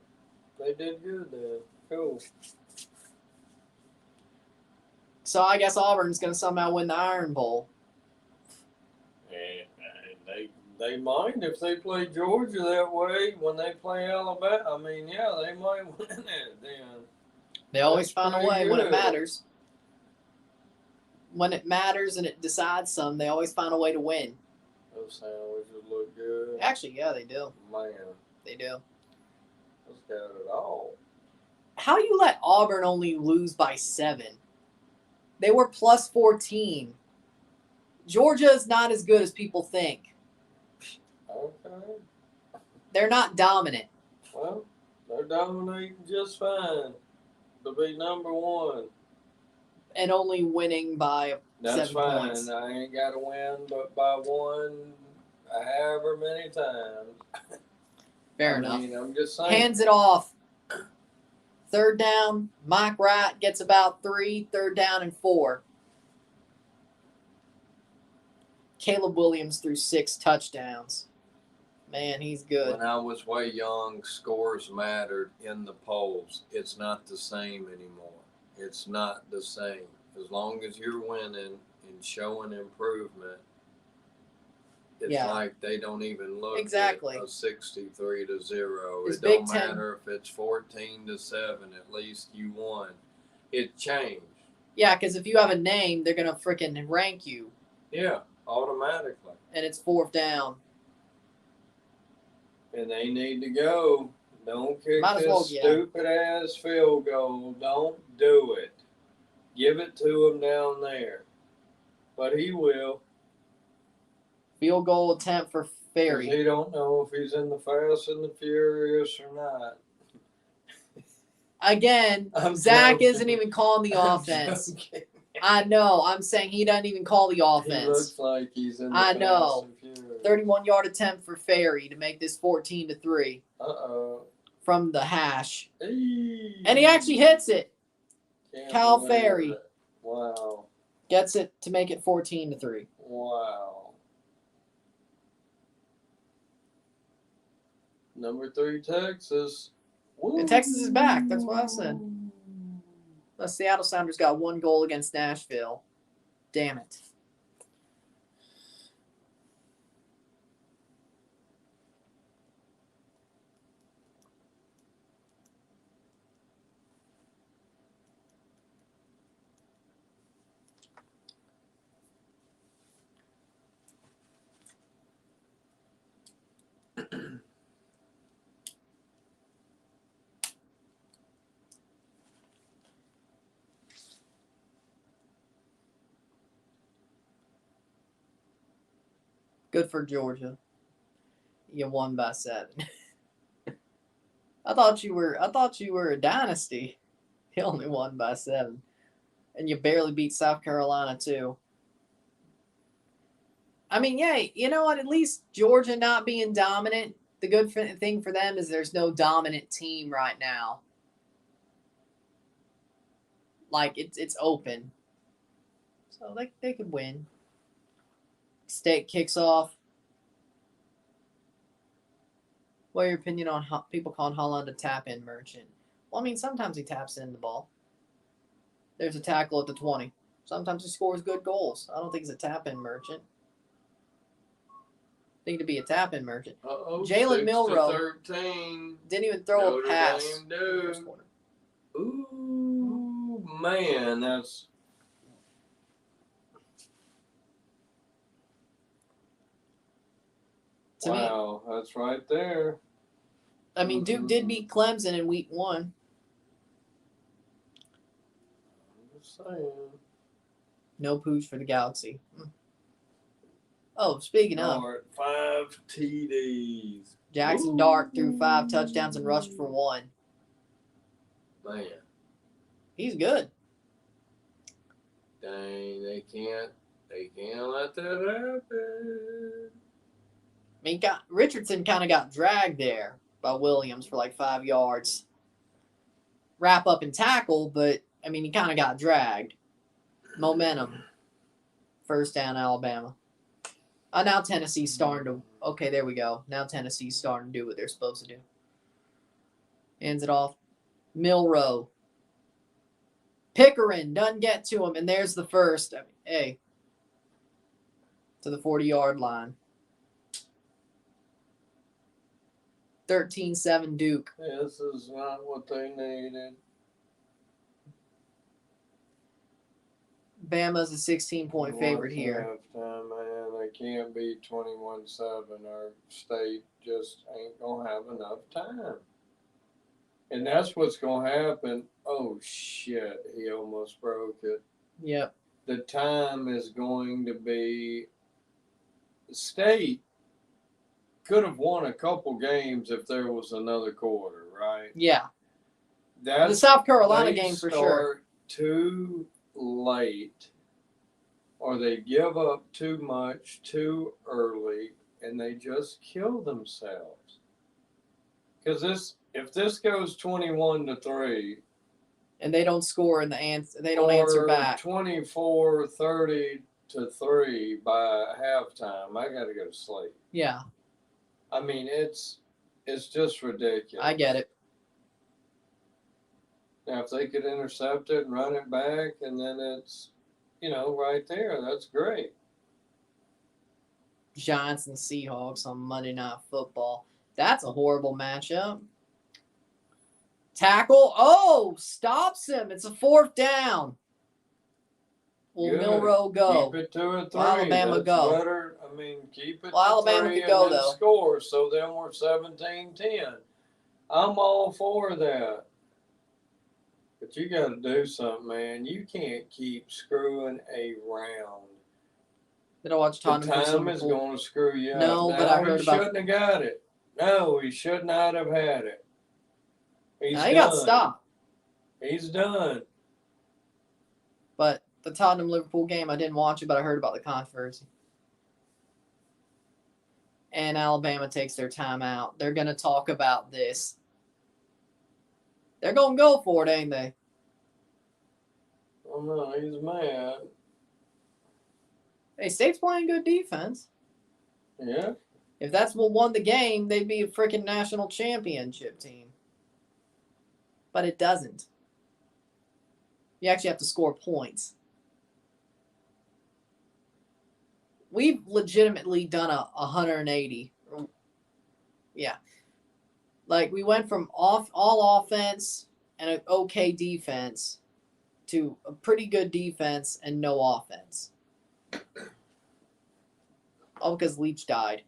They did good then. Cool. So I guess Auburn's going to somehow win the Iron Bowl. And they might if they play Georgia that way when they play Alabama. I mean, yeah, they might win it then. They always That's find a pretty way when it good. matters. When it matters and it decides some, they always find a way to win. Those sandwiches look good. Actually, yeah, they do. Man, They do. that's got it all. How you let Auburn only lose by 7? They were plus 14. Georgia is not as good as people think. Okay. They're not dominant. Well, they're dominating just fine to be number one. And only winning by That's 7 fine. points. I ain't got to win but by one, however many times. Fair I enough. mean, I'm just saying. Hands it off. 3rd down. Mike Wright gets about 3. 3rd down and 4. Caleb Williams threw 6 touchdowns. Man, he's good. When I was way young, scores mattered in the polls. It's not the same anymore. It's not the same. As long as you're winning and showing improvement, it's Yeah. like they don't even look Exactly. at a 63-0. It's It don't Big Ten. matter if it's 14-7. At least you won. It changed. Yeah, because if you have a name, they're going to freaking rank you. Yeah, automatically. And it's 4th down. And they need to go. Don't kick Might as this well, yeah. stupid ass field goal. Don't do it. Give it to him down there. But he will. Field goal attempt for 'Cause Ferry. he don't know if he's in the Fast and the Furious or not. Again, I'm Zach joking. isn't even calling the I'm offense. joking. I know. I'm saying he doesn't even call the He offense. looks like he's in the I Fast know. and Furious. 31-yard attempt for Ferry to make this 14-3 Uh-oh. from the hash. Hey. And he actually hits it. Can't Cal believe Ferry. it. Wow. Gets it to make it 14-3. Wow. Number 3, Texas. And Texas is back. That's what I said. The Seattle Sounders got 1 goal against Nashville. Damn it. Good for Georgia. You won by 7. I thought you were a dynasty. You only won by 7. And you barely beat South Carolina too. I mean, yeah, you know what? At least Georgia not being dominant. The good thing for them is there's no dominant team right now. Like it's open. So they could win. State kicks off. What are your opinion on people calling Holland a tap-in merchant? Well, I mean, sometimes he taps in the ball. There's a tackle at the 20. Sometimes he scores good goals. I don't think he's a tap-in merchant. I think to be a tap-in merchant. Jalen Milroe 13. didn't even throw Notre a pass. Dame dude. Ooh, man, that's... To me, wow, that's right there. I mean, Duke did beat Clemson in week 1. I'm just saying. No pooch for the Galaxy. Oh, speaking of, Dart, 5 TDs. Jackson Ooh. Dart threw 5 touchdowns and rushed for 1. Man, He's good. Dang, they can't let that happen. I mean, Richardson kind of got dragged there by Williams for like 5 yards. Wrap up and tackle, but I mean, he kind of got dragged. Momentum. First down, Alabama. Now Tennessee's starting to. Okay, there we go. Now Tennessee's starting to do what they're supposed to do. Ends it off. Milrow. Pickering doesn't get to him, and there's the first. I mean, hey, to the 40-yard line. 13-7 Duke. This is not what they needed. Bama's a 16-point favorite here. Halftime, man. They can't beat 21-7. Our state just ain't going to have enough time. And that's what's going to happen. Oh, shit. He almost broke it. Yep. The time is going to be state could have won a couple games if there was another quarter, right? Yeah. That's the South Carolina game for sure. Start too late, or they give up too much too early, and they just kill themselves. Because if this goes 21-3, and they don't score in the answer, they don't answer back. 24-30 to 3 by halftime, I got to go to sleep. Yeah. I mean, it's just ridiculous. I get it. Now, if they could intercept it and run it back, and then it's, right there, that's great. Giants and Seahawks on Monday Night Football. That's a horrible matchup. Tackle. Oh, stops him. It's a 4th down. Will Good. Milrow go? Keep it to a 3. Will Alabama That's go? Better. I mean, keep it Well, to Alabama 3 could go, and then though. score. So then we're 17-10. I'm all for that. But you got to do something, man. You can't keep screwing around. Did I watch The Tottenham? time is going to screw you up. No, but I heard he about. shouldn't have got it. No, he should not have had it. He got stopped. He's done. But the Tottenham Liverpool game, I didn't watch it, but I heard about the controversy. And Alabama takes their timeout. They're going to talk about this. They're going to go for it, ain't they? Oh, no, he's mad. Hey, State's playing good defense. Yeah. If that's what won the game, they'd be a freaking national championship team. But it doesn't. You actually have to score points. We've legitimately done a 180. Yeah. Like, we went from all offense and an okay defense to a pretty good defense and no offense. All because Leach died.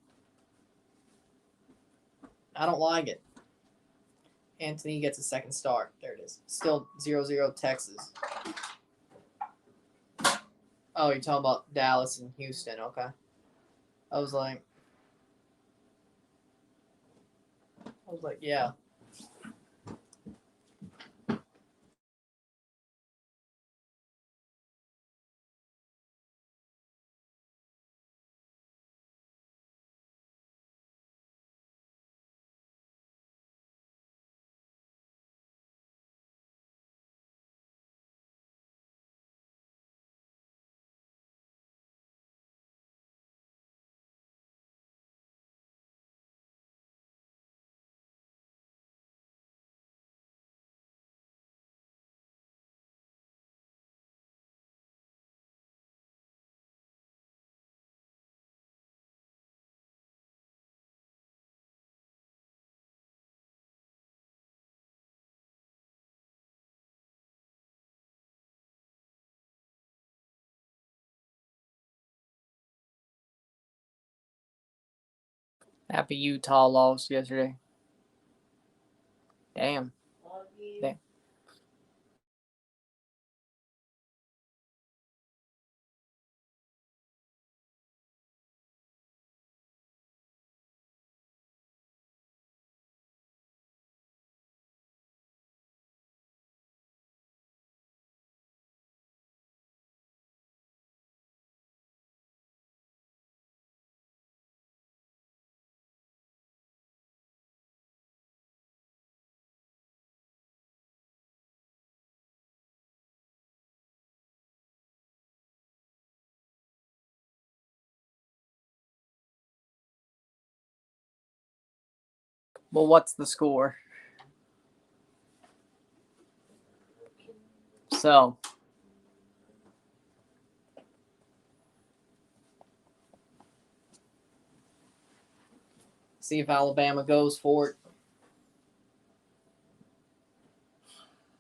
I don't like it. Anthony gets a second start. There it is. Still 0-0 Texas. Oh, you're talking about Dallas and Houston. Okay. I was like, yeah. Happy Utah lost yesterday. Damn. Damn. Well, what's the score? So, see if Alabama goes for it.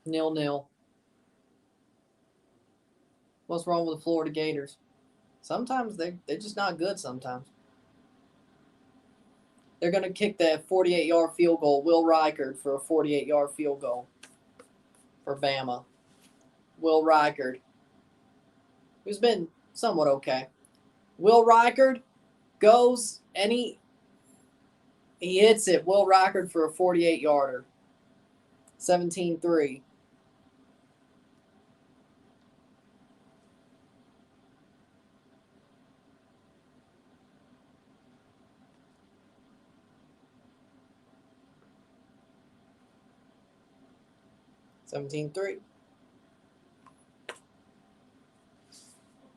0-0. What's wrong with the Florida Gators? Sometimes they're just not good sometimes. They're going to kick that 48-yard field goal. Will Reichard for a 48-yard field goal for Bama. Will Reichard, who's been somewhat okay. Will Reichard goes and he hits it. Will Reichard for a 48-yarder. 17-3.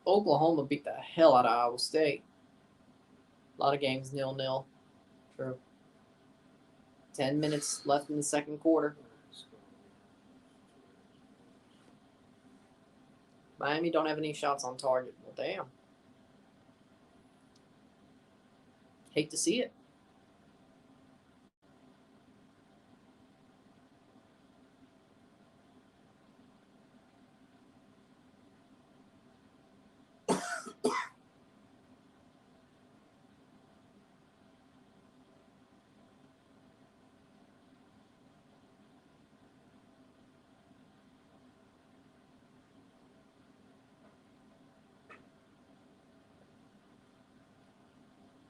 Oklahoma beat the hell out of Iowa State. A lot of games 0-0. True. 10 minutes left in the second quarter. Miami don't have any shots on target. Well, damn. Hate to see it.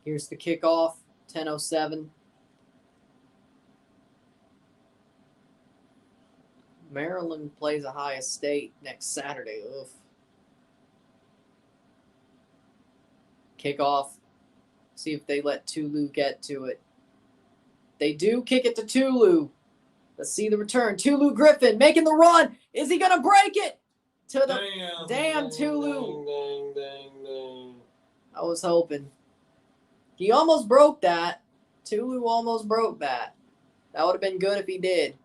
Here's the kickoff, 10:07. Maryland plays Ohio State next Saturday. Oof. Kickoff. See if they let Tulu get to it. They do kick it to Tulu. Let's see the return. Tulu Griffin making the run. Is he going to break it? To the damn Tulu. Dang. I was hoping. He almost broke that. Tulu almost broke that. That would have been good if he did.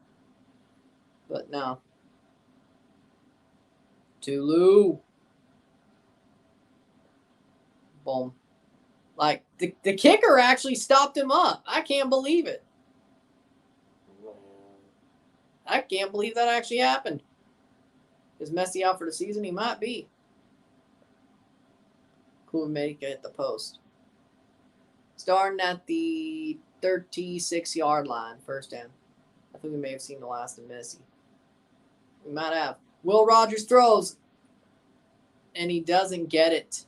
But no. Tulu. Boom. Like, the kicker actually stopped him up. I can't believe it. I can't believe that actually happened. Is Messi out for the season? He might be. Kulameka at the post. Starting at the 36-yard line, first down. I think we may have seen the last of Messi. We might have. Will Rogers throws, and he doesn't get it.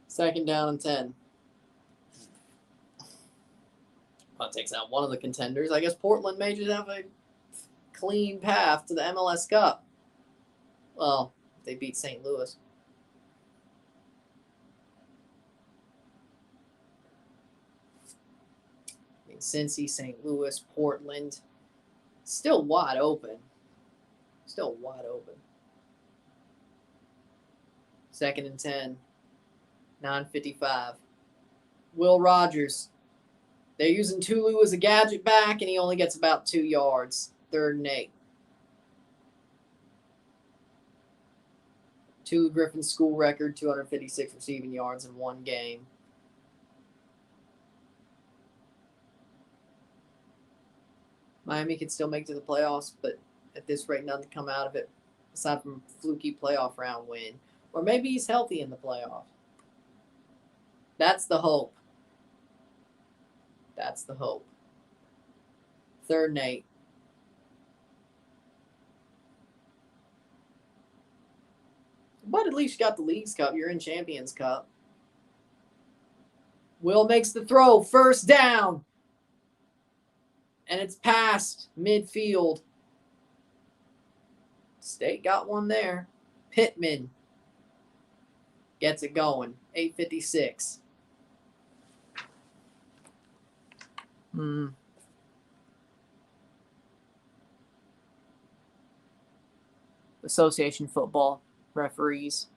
Second down and 10. That takes out one of the contenders. I guess Portland may just have a clean path to the MLS Cup. Well, they beat St. Louis. I mean, Cincy, St. Louis, Portland. Still wide open. Second and 10. 9:55. Will Rogers. They're using Tulu as a gadget back, and he only gets about 2 yards. 3rd and 8. Tulu Griffin's school record, 256 receiving yards in one game. Miami could still make it to the playoffs, but at this rate, nothing come out of it aside from a fluky playoff round win. Or maybe he's healthy in the playoffs. That's the hope. 3rd and 8. But at least you got the Leagues Cup. You're in Champions Cup. Will makes the throw. First down. And it's past midfield. State got one there. Pittman gets it going. 8:56. Association football referees.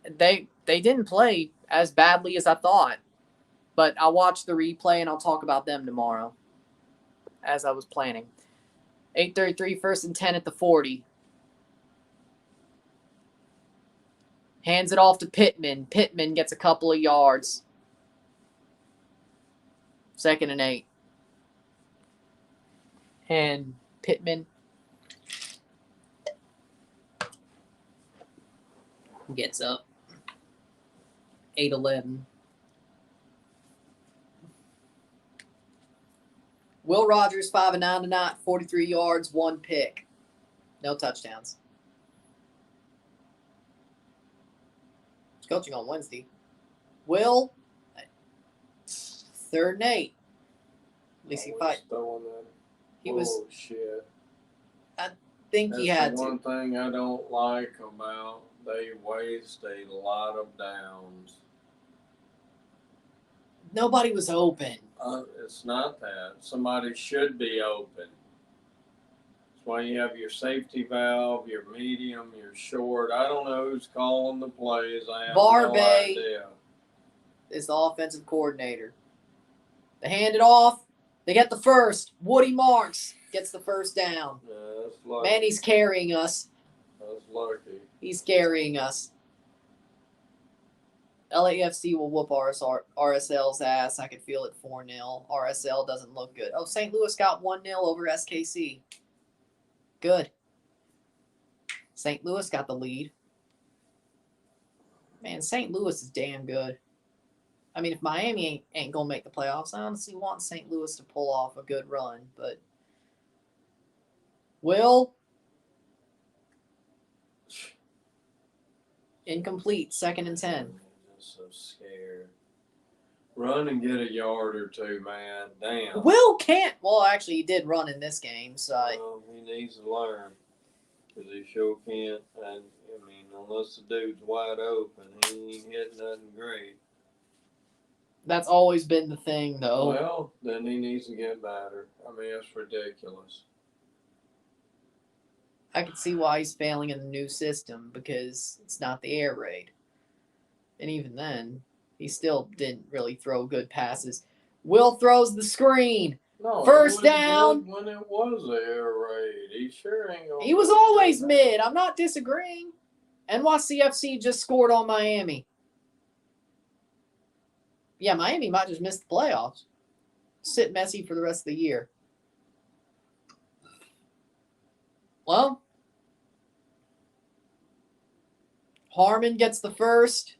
They didn't play as badly as I thought. But I'll watch the replay and I'll talk about them tomorrow, as I was planning. 8:33, 1st and 10 at the 40. Hands it off to Pittman. Pittman gets a couple of yards. 2nd and 8. And Pittman gets up. 8-11. Will Rogers, 5 of 9 tonight, 43 yards, 1 pick. No touchdowns. He's coaching on Wednesday. Will, 3rd and 8. At least he fight. He was. Oh, shit. I think he had That's the to. one thing I don't like about they waste a lot of downs. Nobody was open. It's not that. Somebody should be open. That's why you have your safety valve, your medium, your short. I don't know who's calling the plays. I have Barbe no idea. is the offensive coordinator. They hand it off. They get the first. Woody Marks gets the first down. Yeah, that's lucky. Man, he's carrying us. That's lucky. He's carrying us. LAFC will whoop RSL's ass. I could feel it 4-0. RSL doesn't look good. Oh, St. Louis got 1-0 over SKC. Good. St. Louis got the lead. Man, St. Louis is damn good. I mean, if Miami ain't going to make the playoffs, I honestly want St. Louis to pull off a good run. But Will, incomplete, 2nd and 10. I'm just so scared. Run and get a yard or two, man. Damn. Will can't. Well, actually, he did run in this game, so Well, he needs to learn. Because he sure can't. And, I mean, unless the dude's wide open, he ain't hitting nothing great. that's always been the thing, though. Well, then he needs to get better. I mean, it's ridiculous. I can see why he's failing in the new system because it's not the air raid. And even then, he still didn't really throw good passes. Will throws the screen. No, First he was down. good when it was the air raid. He sure ain't gonna. He was always mid. I'm not disagreeing. NYCFC just scored on Miami. Yeah, Miami might just miss the playoffs. Sit messy for the rest of the year. Well, Harmon gets the first.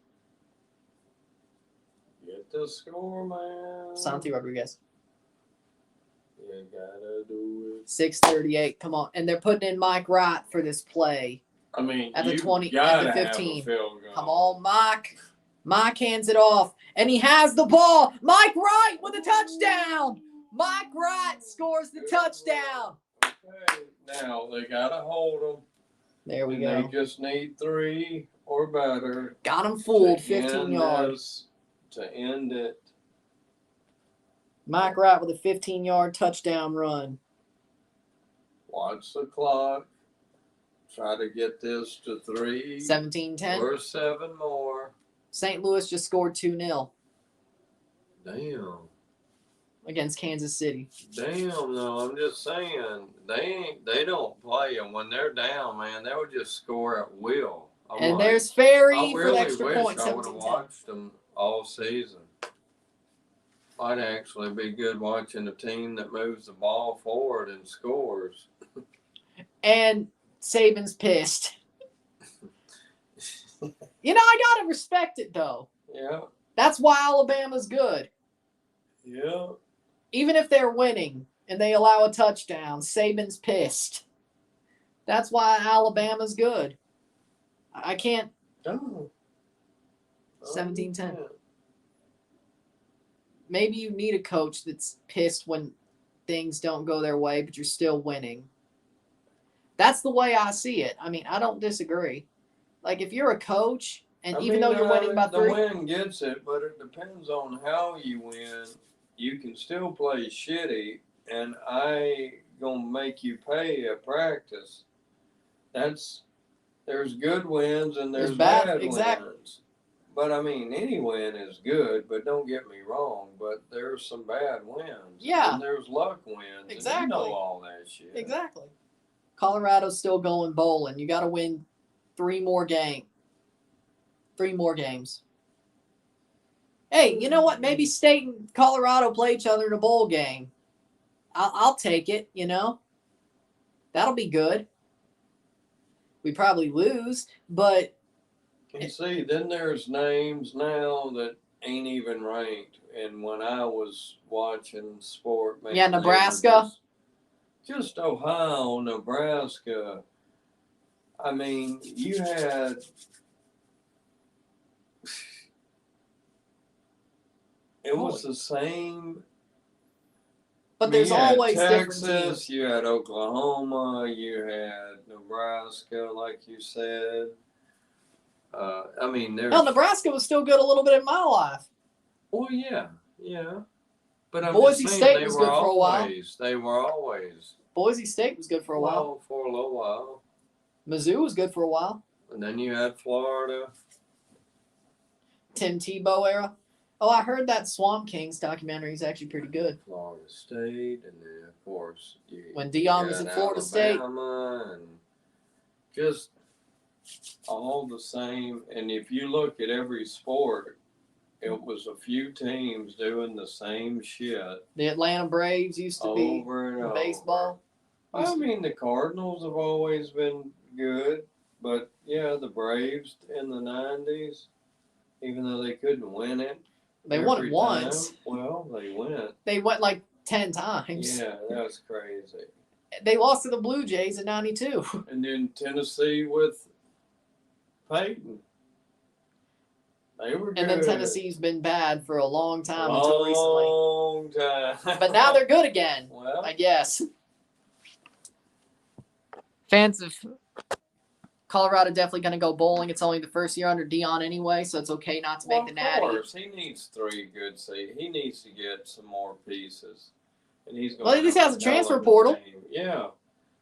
Get the score, man. Santi Rodriguez. You gotta do it. 6:38. Come on. And they're putting in Mike Wright for this play. I mean, At the you 20, at gotta the have a 15. field goal. Come on, Mike. Mike hands it off. And he has the ball. Mike Wright with a touchdown. Mike Wright scores the touchdown. Okay, now they gotta hold them. There we They go. just need 3 or better. Got him fooled. to 15 end yards. To end it. Mike Wright with a 15-yard touchdown run. Watch the clock. Try to get this to 3 17-10. or 7 more. St. Louis just scored 2-0 Damn. against Kansas City. Damn, no, I'm just saying they don't play, and when they're down, man, they would just score at will. And there's Ferry I for really the extra wish point. I would have 17-10. watched them all season. Might actually be good watching a team that moves the ball forward and scores. And Saban's pissed. You know, I got to respect it, though. Yeah, That's why Alabama's good. yeah. Even if they're winning and they allow a touchdown, Saban's pissed. That's why Alabama's good. I can't. Oh. 17-10. Maybe you need a coach that's pissed when things don't go their way, but you're still winning. That's the way I see it. I mean, I don't disagree. Like, if you're a coach, and even though you're winning by 3... The win gets it, but it depends on how you win. You can still play shitty, and I gonna make you pay at practice. There's good wins and there's bad exactly. wins. But I mean, any win is good. But don't get me wrong. But there's some bad wins. Yeah. And there's luck wins. Exactly. And you know all that shit. Exactly. Colorado's still going bowling. You got to win 3 more games. Hey, you know what? Maybe State and Colorado play each other in a bowl game. I'll take it, you know. That'll be good. We probably lose, but... You see, then there's names now that ain't even ranked. And when I was watching sport... Yeah, Nebraska. Just Ohio, Nebraska. I mean, you had... It was the same... But there's always Texas, different teams. You had Oklahoma, you had Nebraska, like you said. I mean, there's... Well, Nebraska was still good a little bit in my life. Well, yeah. But I'm Boise just saying State they was were good for a while. They were always. Boise State was good for a while. Well, for a little while. Mizzou was good for a while. And then you had Florida. Tim Tebow era. Oh, I heard that Swamp Kings documentary is actually pretty good. Florida State, and then, of course, when Dion was in Florida State. And just all the same. And if you look at every sport, it was a few teams doing the same shit. The Atlanta Braves used to be over and over. Baseball. I mean, the Cardinals have always been good, but yeah, the Braves in the 90s, even though they couldn't win it. They won it once. Time, well, they went. They went like 10 times. Yeah, that was crazy. They lost to the Blue Jays in 92. And then Tennessee with Peyton. They were good. And then Tennessee's been bad for a long time until recently. Long time. But now they're good again, well, I guess. Fans of Colorado definitely going to go bowling. It's only the first year under Dion anyway, so it's okay not to make the natty. Of course, he needs 3 good seats. He needs to get some more pieces. And he's going Well, at least he has a transfer portal. Yeah,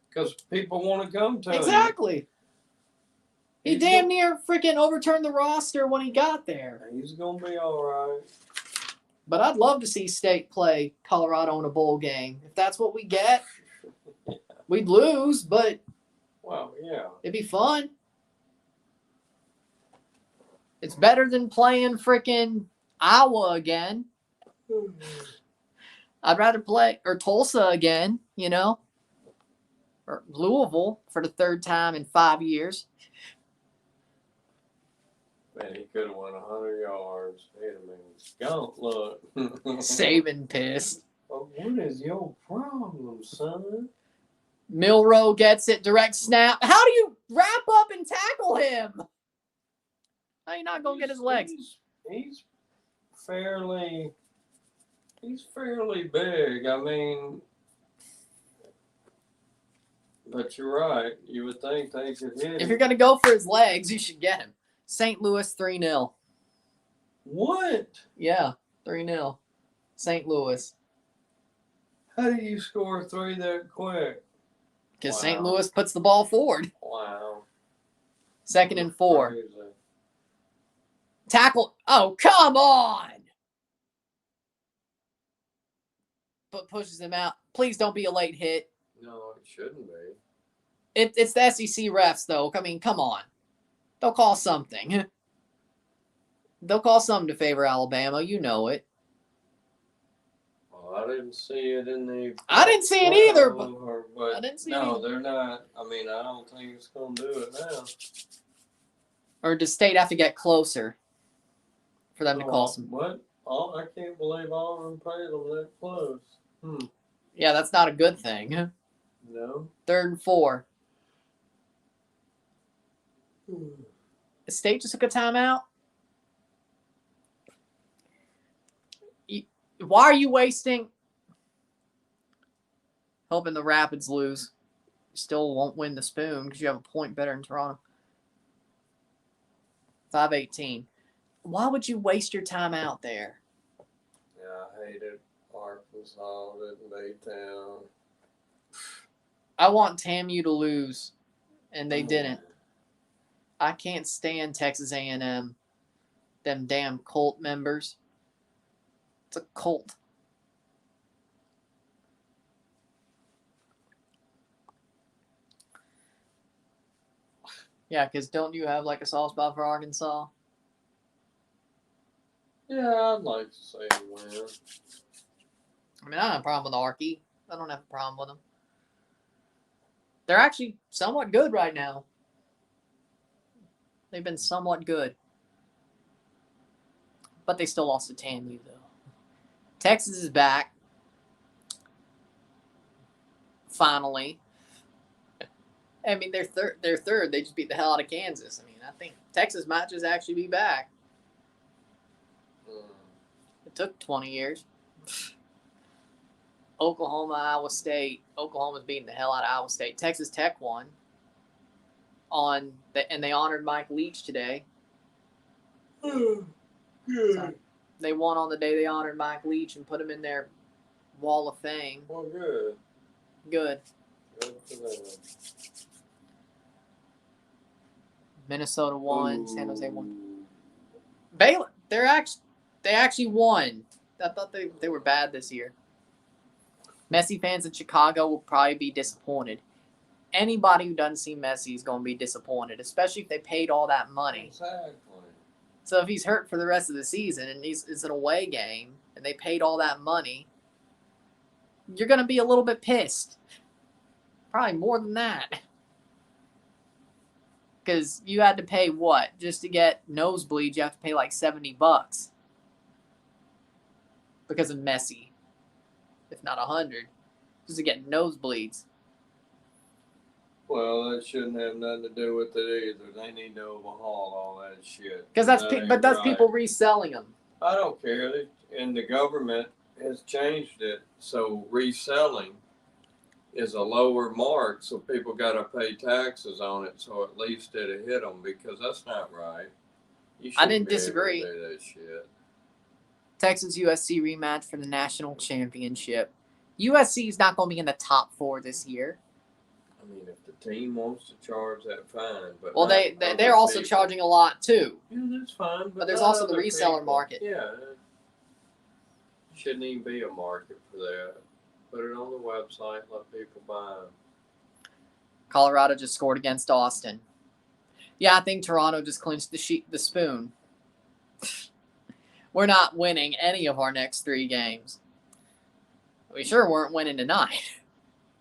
because people want to come to him. Exactly. He damn near freaking overturned the roster when he got there. He's going to be all right. But I'd love to see State play Colorado in a bowl game. If that's what we get, we'd lose, but well, yeah, it'd be fun. It's better than playing freaking Iowa again. I'd rather play or Tulsa again, you know, or Louisville for the 3rd time in 5 years. Man, he could have won 100 yards. Wait a minute. Don't look. Saban pissed. Well, what is your problem, son? Milroe gets it, direct snap. How do you wrap up and tackle him? How you not going to get his legs? He's fairly big. I mean, but you're right. You would think they could hit him. If you're going to go for his legs, you should get him. St. Louis 3-0. What? Yeah, 3-0. St. Louis. How do you score 3 that quick? Because St. Louis puts the ball forward. Wow. 2nd and 4. Crazy. Tackle. Oh, come on. But pushes him out. Please don't be a late hit. No, it shouldn't be. It's the SEC refs, though. I mean, come on. They'll call something. They'll call something to favor Alabama. You know it. Well, I didn't see it in the... I didn't see it either. But I didn't see it no, either. they're not. I mean, I don't think it's going to do it now. Or does State have to get closer for them to call some? What? Oh, I can't believe Auburn played them that close. Yeah, that's not a good thing. No. 3rd and 4. The State just took a timeout. Why are you wasting? Hoping the Rapids lose. You still won't win the Spoon because you have a point better than Toronto. 5-18. Why would you waste your time out there? Yeah, I hated Arkansas, Baytown. I want TAMU to lose, and they didn't. I can't stand Texas A&M. Them damn cult members. It's a cult. Yeah, because don't you have like a soft spot for Arkansas? Yeah, I'd like to say a win. I mean, I don't have a problem with Arky. I don't have a problem with them. They're actually somewhat good right now. They've been somewhat good. But they still lost to TAMU, though. Texas is back. Finally. I mean, they're third. They just beat the hell out of Kansas. I mean, I think Texas might just actually be back. It took 20 years. Oklahoma, Iowa State. Oklahoma's beating the hell out of Iowa State. Texas Tech won. And they honored Mike Leach today. Good. So they won on the day they honored Mike Leach and put him in their Wall of Fame. Well, good. Good. Good for them. Minnesota won. San Jose won. Baylor. They actually won. I thought they were bad this year. Messi fans in Chicago will probably be disappointed. Anybody who doesn't see Messi is going to be disappointed, especially if they paid all that money. Exactly. So if he's hurt for the rest of the season and it's an away game and they paid all that money, you're going to be a little bit pissed. Probably more than that. Because you had to pay what? Just to get nosebleeds, you have to pay like $70 because of Messi, if not 100, just to get nosebleeds. Well, that shouldn't have nothing to do with it either. They need to overhaul all that shit. Because that's people reselling them. I don't care. And the government has changed it so reselling is a lower mark, so people got to pay taxes on it. So at least it'll hit them because that's not right. I didn't disagree. Do that shit. Texas USC rematch for the national championship. USC is not going to be in the top 4 this year. I mean, if the team wants to charge that fine, but well, they're also charging a lot too. Yeah, that's fine. But there's also the reseller market. Yeah, shouldn't even be a market for that. Put it on the website, let people buy them. Colorado just scored against Austin. Yeah, I think Toronto just clinched the spoon. We're not winning any of our next 3 games. We sure weren't winning tonight.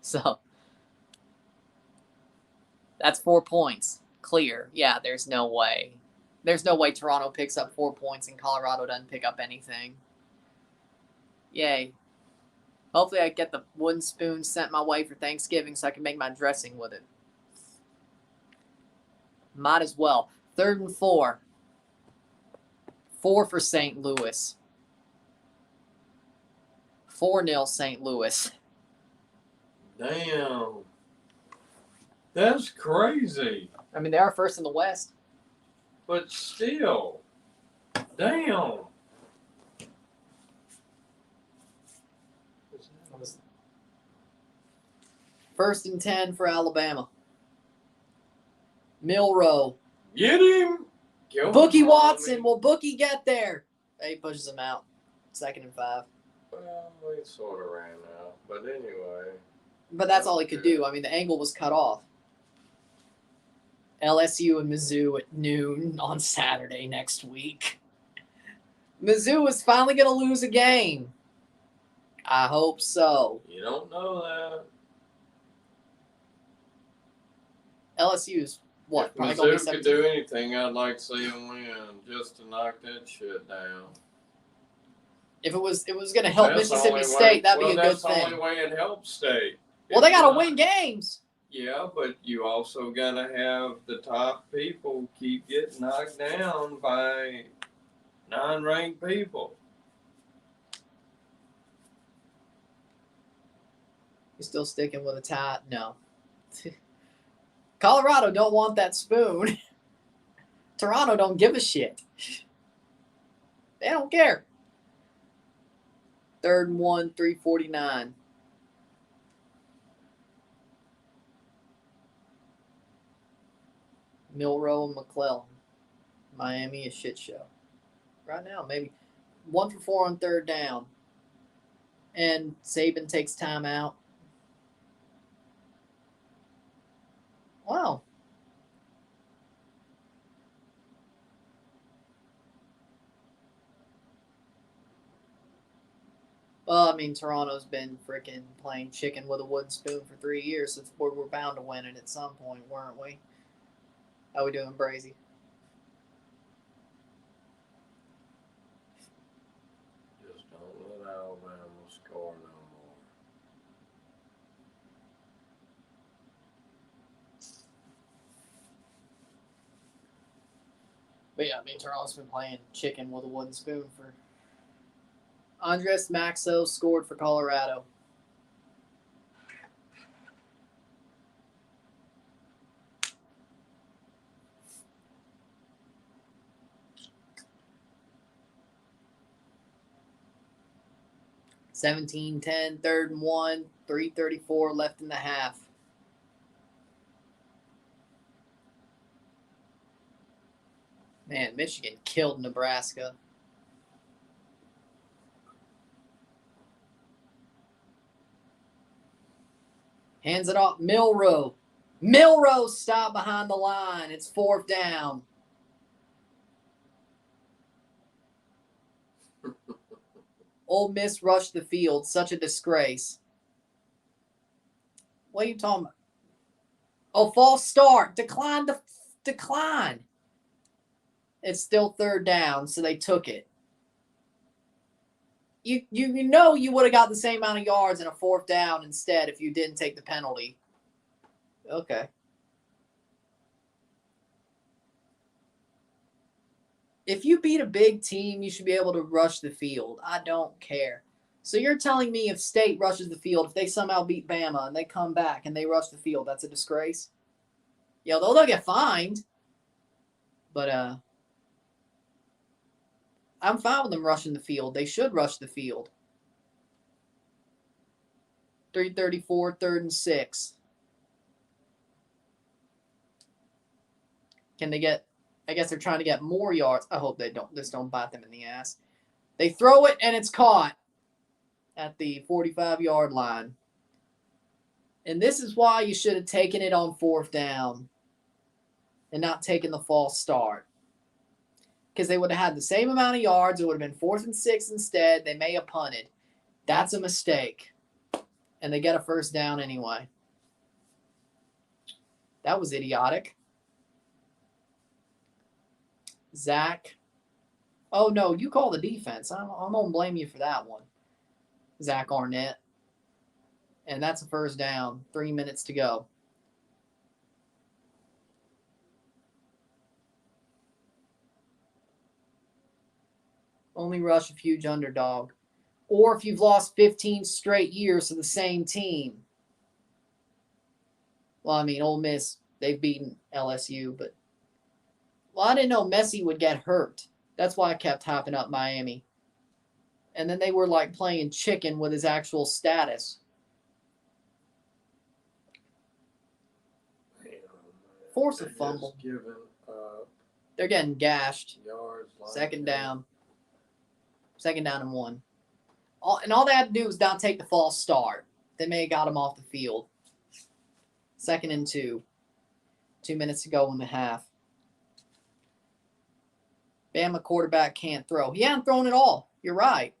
So that's 4 points. Clear. Yeah, there's no way. There's no way Toronto picks up 4 points and Colorado doesn't pick up anything. Yay. Hopefully I get the wooden spoon sent my way for Thanksgiving so I can make my dressing with it. Might as well. 3rd and 4. 4 for St. Louis. 4-0 St. Louis. Damn. That's crazy. I mean, they are first in the West. But still. Damn. 1st and 10 for Alabama. Milrow. Get him. Bookie Watson. Will Bookie get there? He pushes him out. 2nd and 5. Well, he sort of ran out. But anyway. But that's all he could do. I mean, the angle was cut off. LSU and Mizzou at noon on Saturday next week. Mizzou is finally going to lose a game. I hope so. You don't know that. LSU's what? If Probably going to be Mizzou could 17. do anything, I'd like to see them win just to knock that shit down. If it was going to help That's the Mississippi only State, way- that'd be a good That's thing. the only way it helps State. Well, they If got to not- win games. Yeah, but you also got to have the top people keep getting knocked down by non-ranked people. You still sticking with a tie? No. Colorado don't want that spoon. Toronto don't give a shit. They don't care. 3rd and 1, 3:49. Milrow and McClellan. Miami a shit show. right now, maybe 1 for 4 on third down. And Saban takes time out. Wow. Well, I mean, Toronto's been freaking playing chicken with a wooden spoon for 3 years, so we're bound to win it at some point, weren't we? How we doing, Brazy? Just don't let Alabama score no more. But yeah, I mean, Toronto's been playing chicken with a wooden spoon for. Andres Maxo scored for Colorado. (17-10), 3rd and 1, 3:34 left in the half. Man, Michigan killed Nebraska. Hands it off. Milroe. Milroe stopped behind the line. It's 4th down. Ole Miss rushed the field. Such a disgrace. What are you talking about? Oh, false start. Decline. It's still 3rd down, so they took it. You know you would have got the same amount of yards in a 4th down instead if you didn't take the penalty. Okay. If you beat a big team, you should be able to rush the field. I don't care. So you're telling me if State rushes the field, if they somehow beat Bama and they come back and they rush the field, that's a disgrace? Yeah, they'll get fined. But I'm fine with them rushing the field. They should rush the field. 3:34, 3rd and 6. Can they get? I guess they're trying to get more yards. I hope they don't. This don't bite them in the ass. They throw it and it's caught at the 45-yard line. And this is why you should have taken it on 4th down and not taken the false start. Because they would have had the same amount of yards. It would have been 4th and 6 instead. They may have punted. That's a mistake. And they get a 1st down anyway. That was idiotic. Zach. Oh, no, you call the defense. I'm going to blame you for that one. Zach Arnett. And that's a 1st down. 3 minutes to go. Only rush a huge underdog. Or if you've lost 15 straight years to the same team. Well, I mean, Ole Miss, they've beaten LSU, but well, I didn't know Messi would get hurt. That's why I kept hyping up Miami. And then they were like playing chicken with his actual status. Force a fumble. They're getting gashed. Second down. 2nd down and 1. All they had to do was not take the false start. They may have got him off the field. 2nd and 2. 2 minutes to go in the half. Bama quarterback can't throw. He hadn't thrown at all. You're right.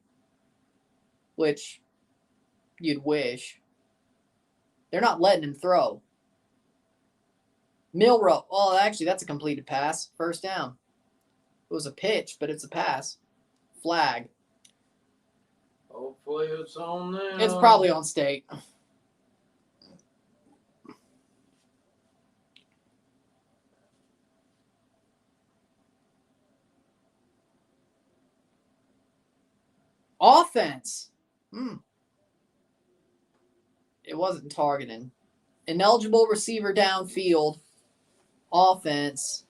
Which you'd wish. They're not letting him throw. Milroe. Oh, actually, that's a completed pass. 1st down. It was a pitch, but it's a pass. Flag. Hopefully it's on them. It's probably on State. Offense. It wasn't targeting. Ineligible receiver downfield. Offense.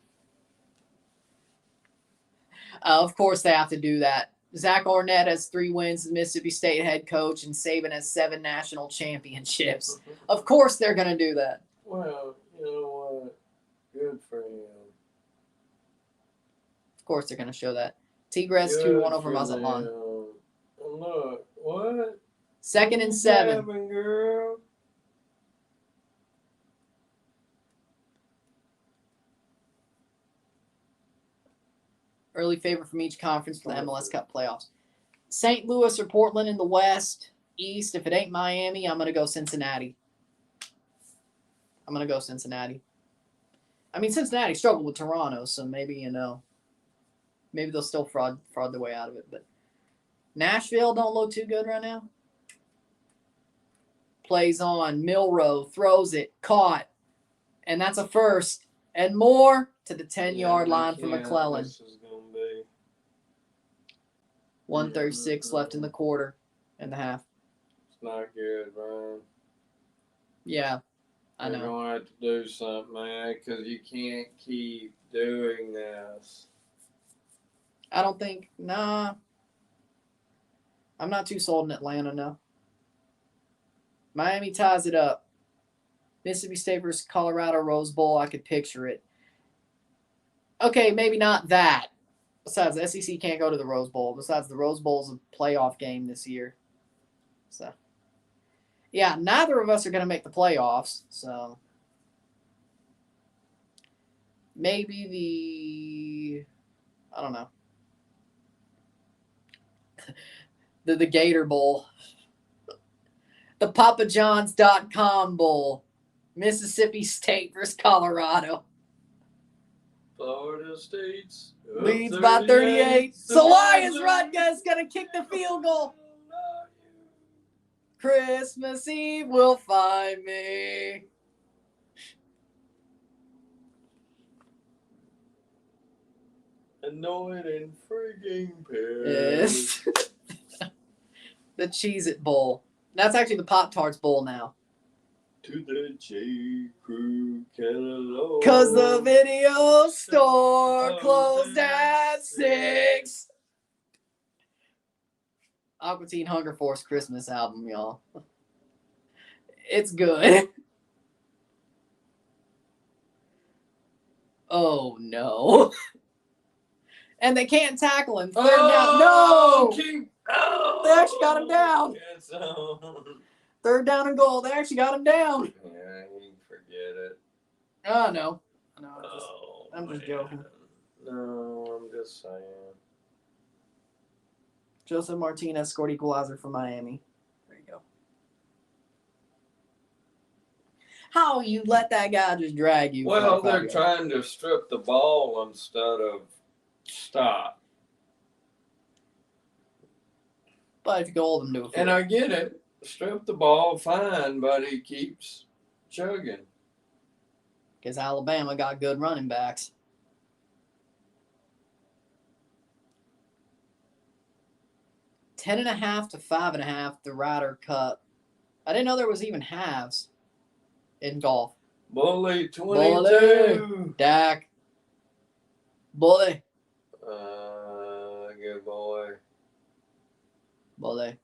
Of course they have to do that. Zach Arnett has 3 wins as Mississippi State head coach, and Saban has 7 national championships. Of course they're going to do that. Well, you know what? Good for him. Of course they're going to show that. Tigres 2-1 over Good for Mazatlan. them. Look, what? 2nd and 7. Happened, girl? Early favorite from each conference for the MLS Cup playoffs. St. Louis or Portland in the West. East, if it ain't Miami, I'm going to go Cincinnati. I mean, Cincinnati struggled with Toronto, so maybe, maybe they'll still fraud their way out of it. But Nashville don't look too good right now. Plays on. Milrow throws it. Caught. And that's a first. And more to the 10-yard line for McClellan. This is going to be 1:36 left in the quarter and the half. It's not good, Brian. Yeah, I know. You're going to have to do something, man, because you can't keep doing this. I don't think, I'm not too sold in Atlanta, no. Miami ties it up. Mississippi State versus Colorado Rose Bowl, I could picture it. Okay, maybe not that. Besides, the SEC can't go to the Rose Bowl. Besides, the Rose Bowl's a playoff game this year. So, yeah, neither of us are going to make the playoffs. So, maybe I don't know. the Gator Bowl. The PapaJohns.com Bowl. Mississippi State versus Colorado. Florida State's Leads by 38. Elias Rodgers going to kick the field goal. Christmas Eve will find me. Anointed freaking Paris. Yes. The Cheez-It Bowl. That's actually the Pop-Tarts Bowl now. To the J. Crew catalog. Because the video store closed at 6. Aqua Teen Hunger Force Christmas album, y'all. It's good. Oh, no. And they can't tackle him. Third down. No! They actually got him down. Third down and goal. They actually got him down. Yeah, you forget it. Oh, no. I'm just man. joking. No, I'm just saying. Joseph Martinez scored equalizer for Miami. There you go. How you let that guy just drag you? Well, they're trying to strip the ball instead of stop. But if you can hold him to it. And I get it. Strip the ball, fine, but he keeps chugging. Because Alabama got good running backs. $10.5 to $5.5, the Ryder Cup. I didn't know there was even halves in golf. Bully 22. Bully. Dak. Bully. Good boy. Bully.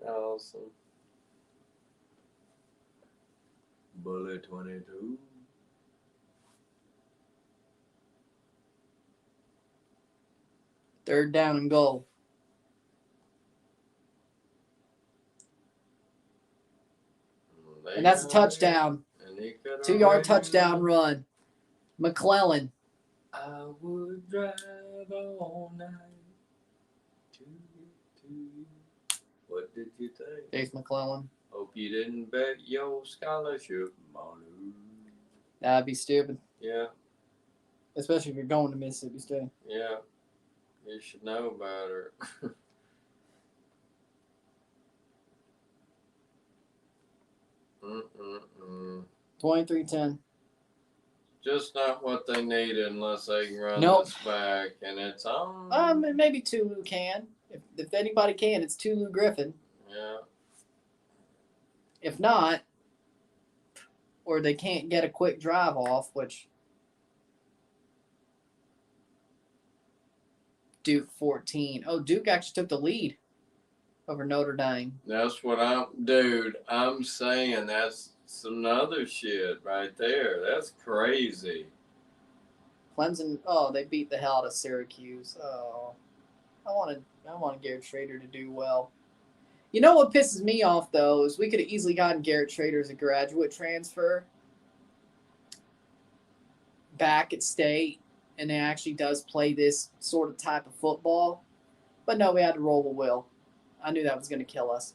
Awesome. Bully 22. Third down and goal. And that's a touchdown. 2-yard touchdown run. McClellan. I would drive all night to get to you. What did you think? Chase McClellan. Hope you didn't bet your scholarship money. That'd be stupid. Yeah, Especially if you're going to Mississippi State. yeah. You should know better. 23-10. Just not what they need unless they can run Nope. this back, and it's on. Maybe Tulu can. If anybody can, it's Tulu Griffin. Yeah. If not, or they can't get a quick drive off, which Duke 14. Oh, Duke actually took the lead over Notre Dame. That's what I'm saying. That's some other shit right there. That's crazy. Clemson, they beat the hell out of Syracuse. Oh, I wanted Garrett Schrader to do well. You know what pisses me off, though, is we could have easily gotten Garrett Schrader as a graduate transfer back at State, and he actually does play this sort of type of football. But no, we had to roll with Will. I knew that was going to kill us.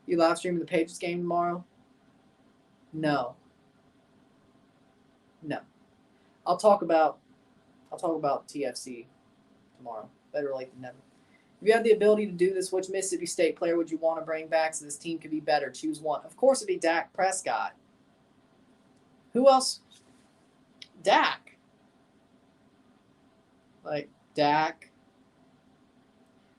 You live streaming the Patriots game tomorrow? No. I'll talk about TFC tomorrow. Better late than never. If you had the ability to do this, which Mississippi State player would you want to bring back so this team could be better? Choose one. Of course, it'd be Dak Prescott. Who else? Dak. Like, Dak.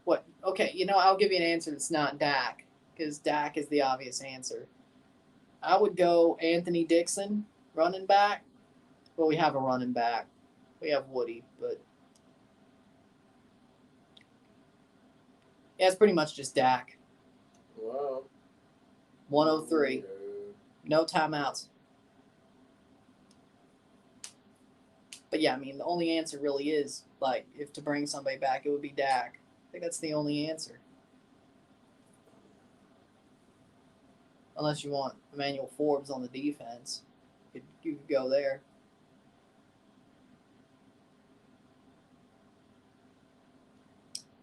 What? Okay, I'll give you an answer that's not Dak, because Dak is the obvious answer. I would go Anthony Dixon, running back. Well, we have a running back. We have Woody, but yeah, it's pretty much just Dak. Wow. 103. No timeouts. But yeah, I mean, the only answer really is, like, if to bring somebody back, it would be Dak. I think that's the only answer. Unless you want Emmanuel Forbes on the defense. You could go there.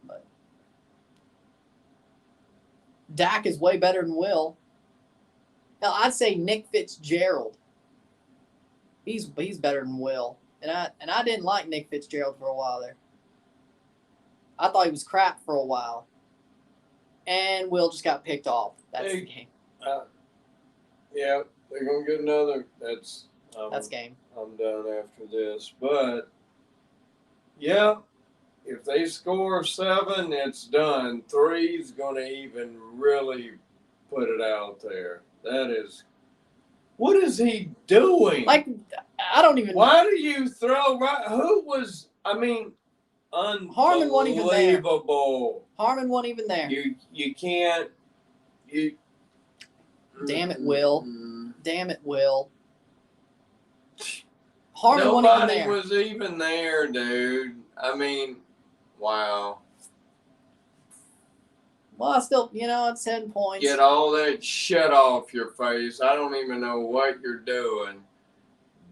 But Dak is way better than Will. Hell, I'd say Nick Fitzgerald. He's better than Will. And I didn't like Nick Fitzgerald for a while there. I thought he was crap for a while. And Will just got picked off. That's the game. Yeah, they're going to get another. That's game. I'm done after this. But, yeah, if they score 7, it's done. 3's going to even really put it out there. That is. What is he doing? Like, I don't even. Why do you throw right? Who was? I mean, unbelievable. Harmon wasn't even there. Harmon wasn't even there. You can't. Damn it, Will. Damn it, Will. Harmon wasn't even there. Nobody was even there, dude. I mean, wow. Well, I still, it's 10 points. Get all that shit off your face. I don't even know what you're doing.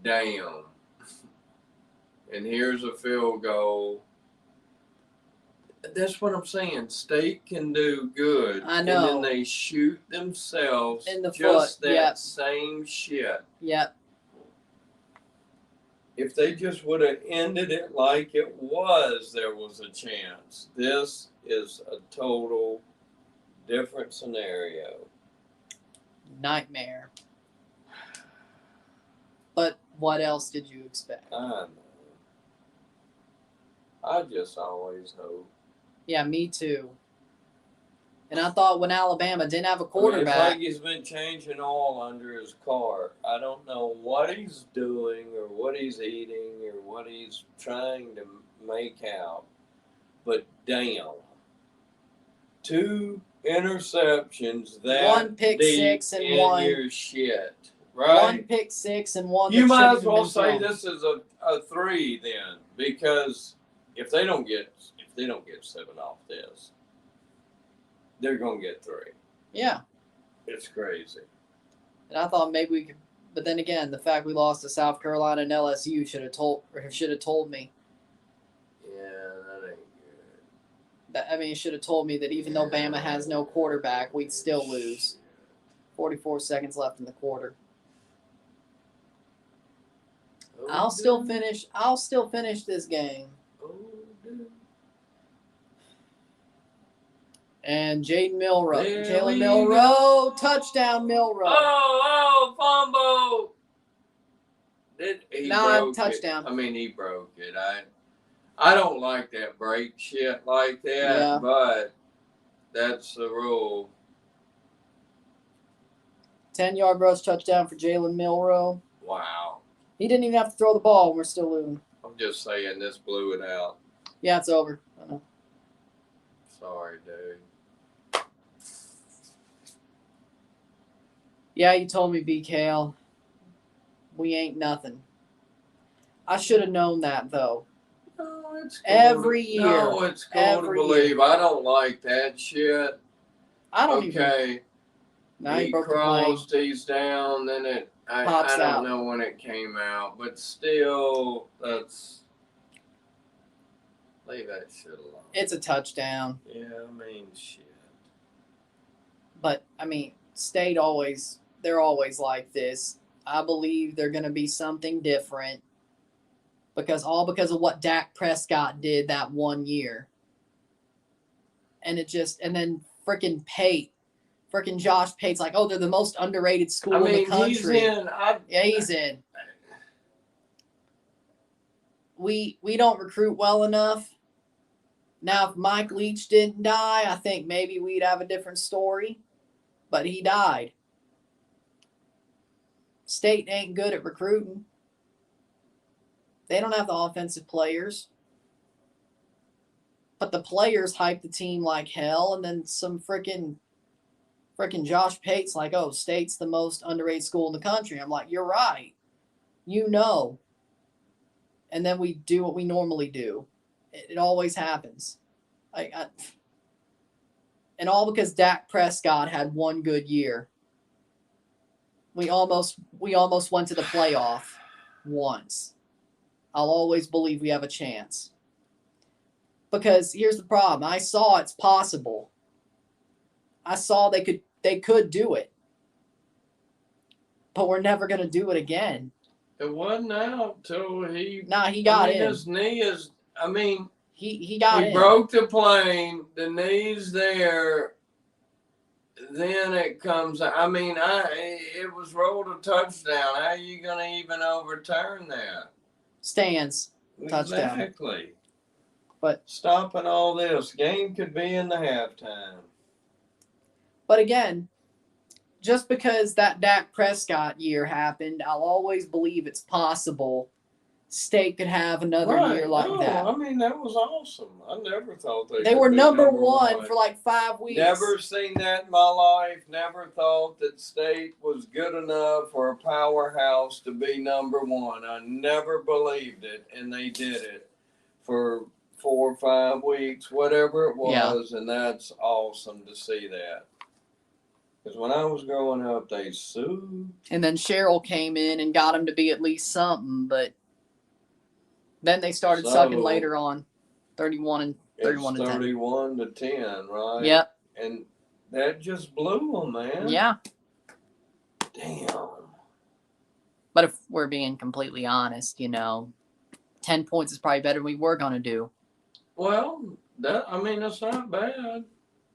Damn. And here's a field goal. That's what I'm saying. State can do good. I know. And then they shoot themselves in the just foot. that same shit. Yep. If they just would have ended it like it was, there was a chance. This is a total different scenario. Nightmare. But what else did you expect? I know. I just always hope. Yeah, me too. And I thought when Alabama didn't have a quarterback. It's like he's been changing oil under his car. I don't know what he's doing or what he's eating or what he's trying to make out. But damn. 2 interceptions, that one pick deep six and in one. Your shit, right? 1 pick 6 and 1. You might as well say this is a 3 then, because if they don't get 7 off this, they're gonna get 3. Yeah. It's crazy. And I thought maybe we could, but then again, the fact we lost to South Carolina and LSU should have told me. Yeah, that ain't good. It should have told me that even though Bama has no quarterback, we'd still lose. 44 seconds left in the quarter. Oh, I'll still finish this game. Oh, dude. And Jalen we Milroe, go. touchdown Milroe. Fumble! He broke touchdown. it. He broke it. I don't like that break shit like that, Yeah. but that's the rule. 10-yard rush touchdown for Jalen Milroe. Wow. He didn't even have to throw the ball, and we're still losing. I'm just saying this blew it out. Yeah, it's over. I know. Sorry, dude. Yeah, you told me, BKL. We ain't nothing. I should have known that, though. No, it's cool. Every year. No, it's cool Every to believe. year. I don't like that shit. I don't even. Okay. Now he He broke the plane. crossed, he's down, then it Pops I don't out. know when it came out, but still that's leave that shit alone. It's a touchdown. Yeah, I mean shit. But I mean, State they're always like this. I believe they're gonna be something different. Because of what Dak Prescott did that one year. And then freaking Josh Pate's like, oh, they're the most underrated school in the country. He's in. We don't recruit well enough. Now, if Mike Leach didn't die, I think maybe we'd have a different story. But he died. State ain't good at recruiting. They don't have the offensive players. But the players hype the team like hell, and then some freaking Josh Pate's like, oh, State's the most underrated school in the country. I'm like, you're right. You know. And then we do what we normally do. It always happens. And all because Dak Prescott had one good year. We almost went to the playoff once. I'll always believe we have a chance. Because here's the problem. I saw it's possible. I saw they could do it. But we're never going to do it again. It wasn't out till he got in. His knee is he got in. He broke the plane, the knee's there, then it comes it was rolled a touchdown. How are you going to even overturn that? Stands. Touchdown. Exactly. But stopping all this, game could be in the halftime. But again, just because that Dak Prescott year happened, I'll always believe it's possible State could have another year like that. I mean, that was awesome. I never thought they were number one for like 5 weeks. Never seen that in my life. Never thought that State was good enough for a powerhouse to be number one. I never believed it, and they did it for 4 or 5 weeks, whatever it was, and that's awesome to see that. Because when I was growing up, they sued. And then Cheryl came in and got them to be at least something, but then they started sucking later on, 31 to 10. 31 to 10, right? Yep. And that just blew them, man. Yeah. Damn. But if we're being completely honest, 10 points is probably better than we were going to do. Well, that's not bad.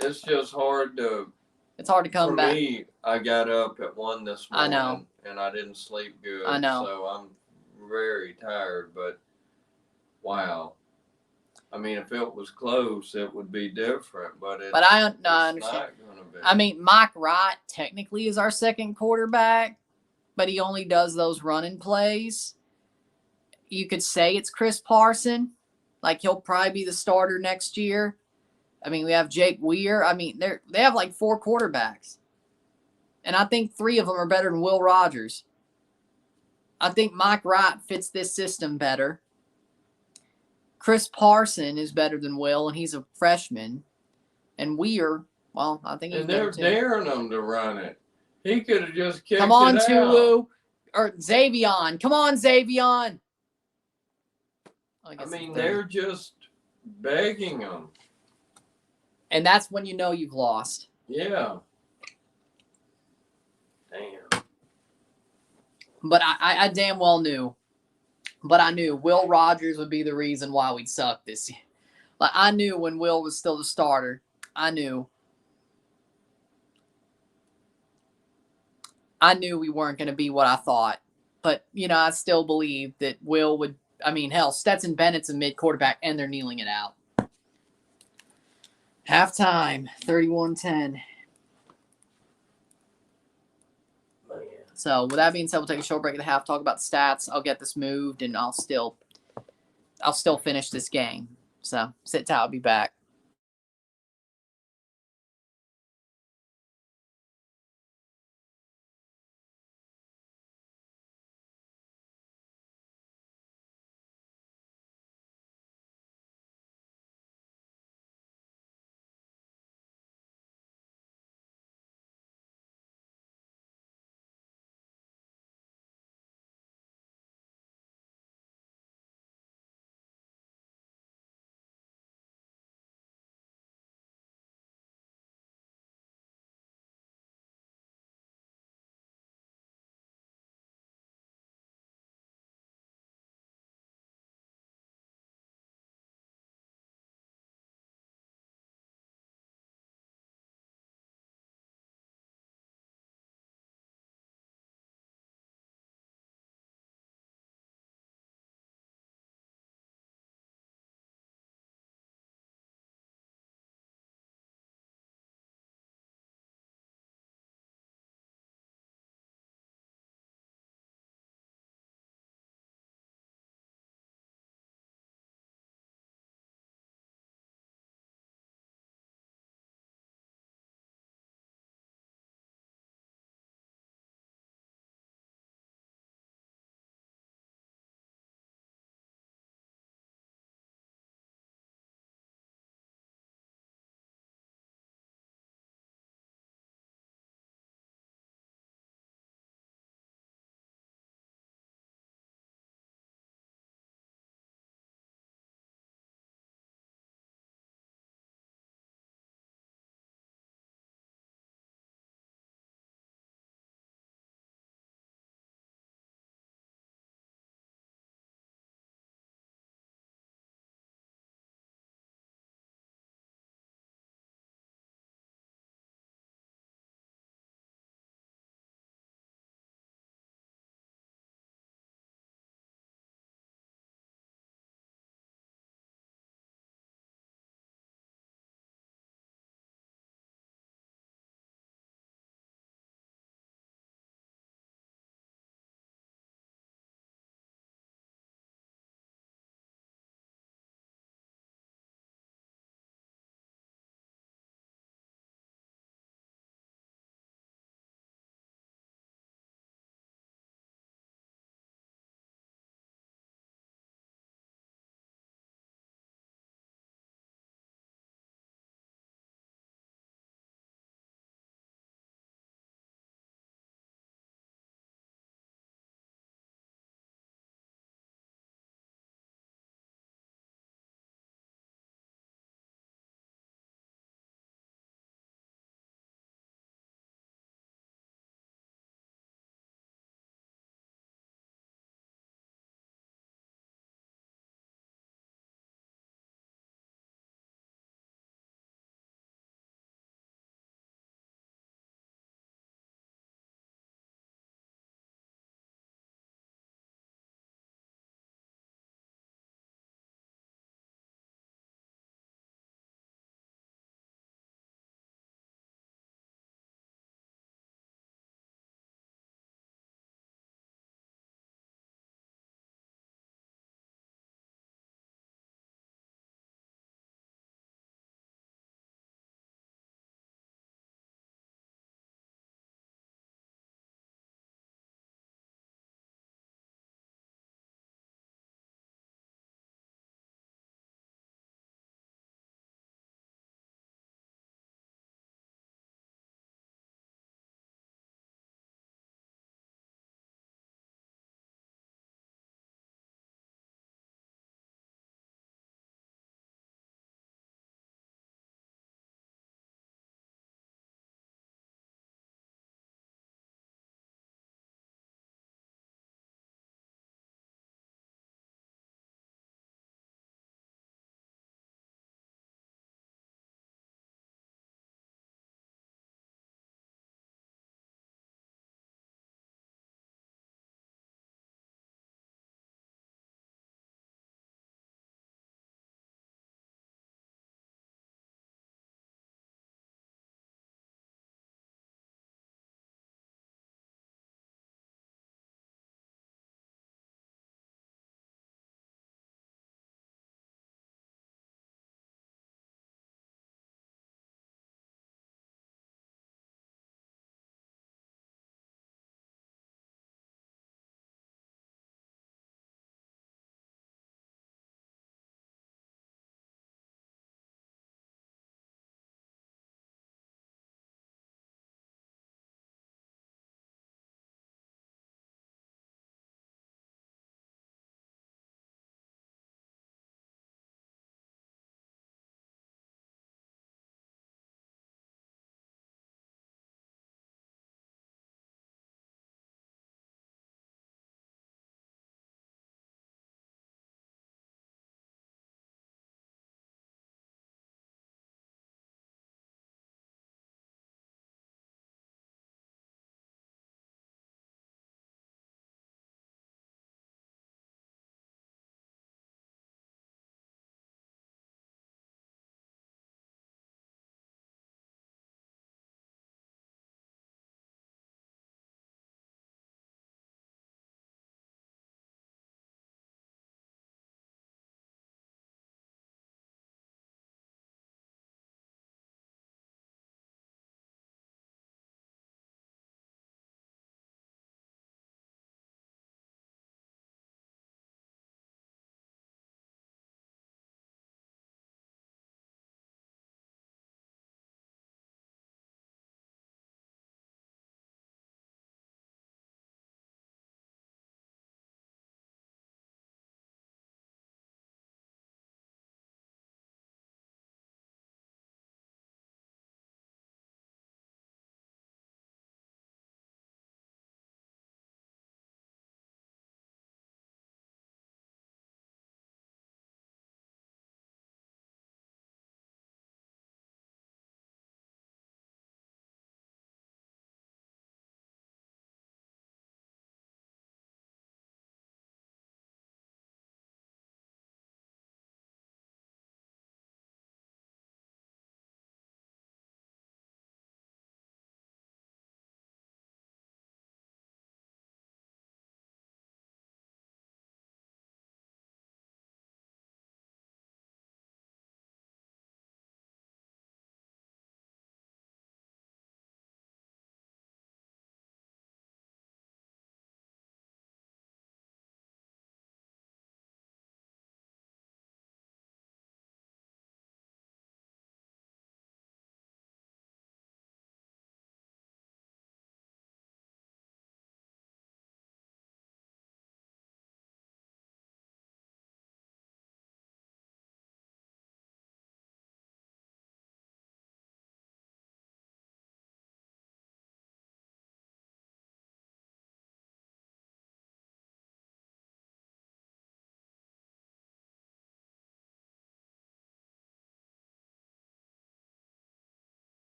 It's just hard to... It's hard to come back. For me, I got up at 1 this morning. I know. And I didn't sleep good. I know. So I'm very tired, but wow. I mean, if it was close, it would be different, but I understand. Not gonna be. I mean, Mike Wright technically is our second quarterback, but he only does those running plays. You could say it's Chris Parson. Like, he'll probably be the starter next year. I mean, we have Jake Weir. I mean, they have like 4 quarterbacks. And I think 3 of them are better than Will Rogers. I think Mike Wright fits this system better. Chris Parson is better than Will, and he's a freshman. And Weir, well, I think he's better too. And they're daring him to run it. He could have just kicked Come on, it out. Tulu. Or Xavion. Come on, Xavion. I mean, they're just begging him. And that's when you know you've lost. Yeah. Damn. But I damn well knew. But I knew Will Rogers would be the reason why we'd suck this year. Like, I knew when Will was still the starter. I knew we weren't going to be what I thought. But, I still believe that Will would. I mean, hell, Stetson Bennett's a mid-quarterback, and they're kneeling it out. Halftime, 31-10. So, with that being said, we'll take a short break at the half, talk about the stats. I'll get this moved, and I'll still finish this game. So, sit tight. I'll be back.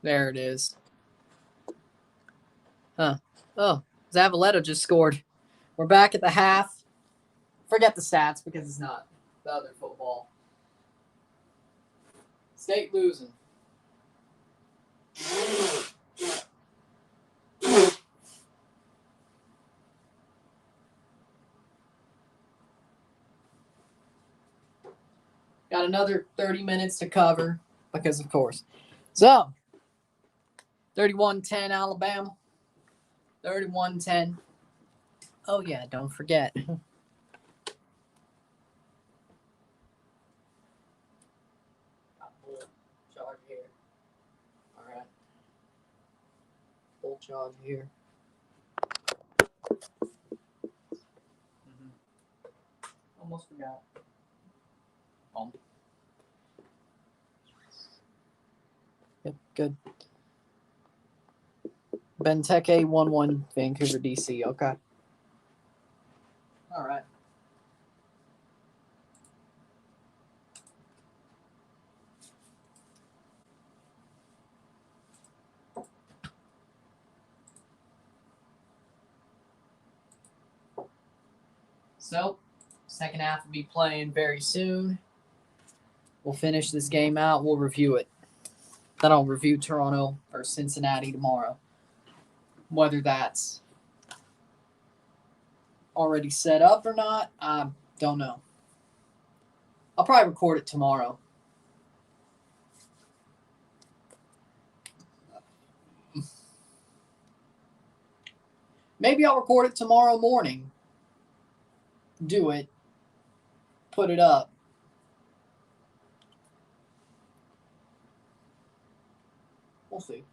There it is. Huh. Oh, Zavaleta just scored. We're back at the half. Forget the stats because it's not the other football. State losing. Got another 30 minutes to cover because, of course. So, 31-10 Alabama. 31-10. Oh, yeah, don't forget. Full charge here. All right. Full charge here. Almost forgot. Yep, good. Benteke 1-1 Vancouver DC. Okay. All right. So, second half will be playing very soon. We'll finish this game out. We'll review it. Then I'll review Toronto or Cincinnati tomorrow. Whether that's already set up or not, I don't know. I'll probably record it tomorrow. Maybe I'll record it tomorrow morning. Do it. Put it up. We'll see.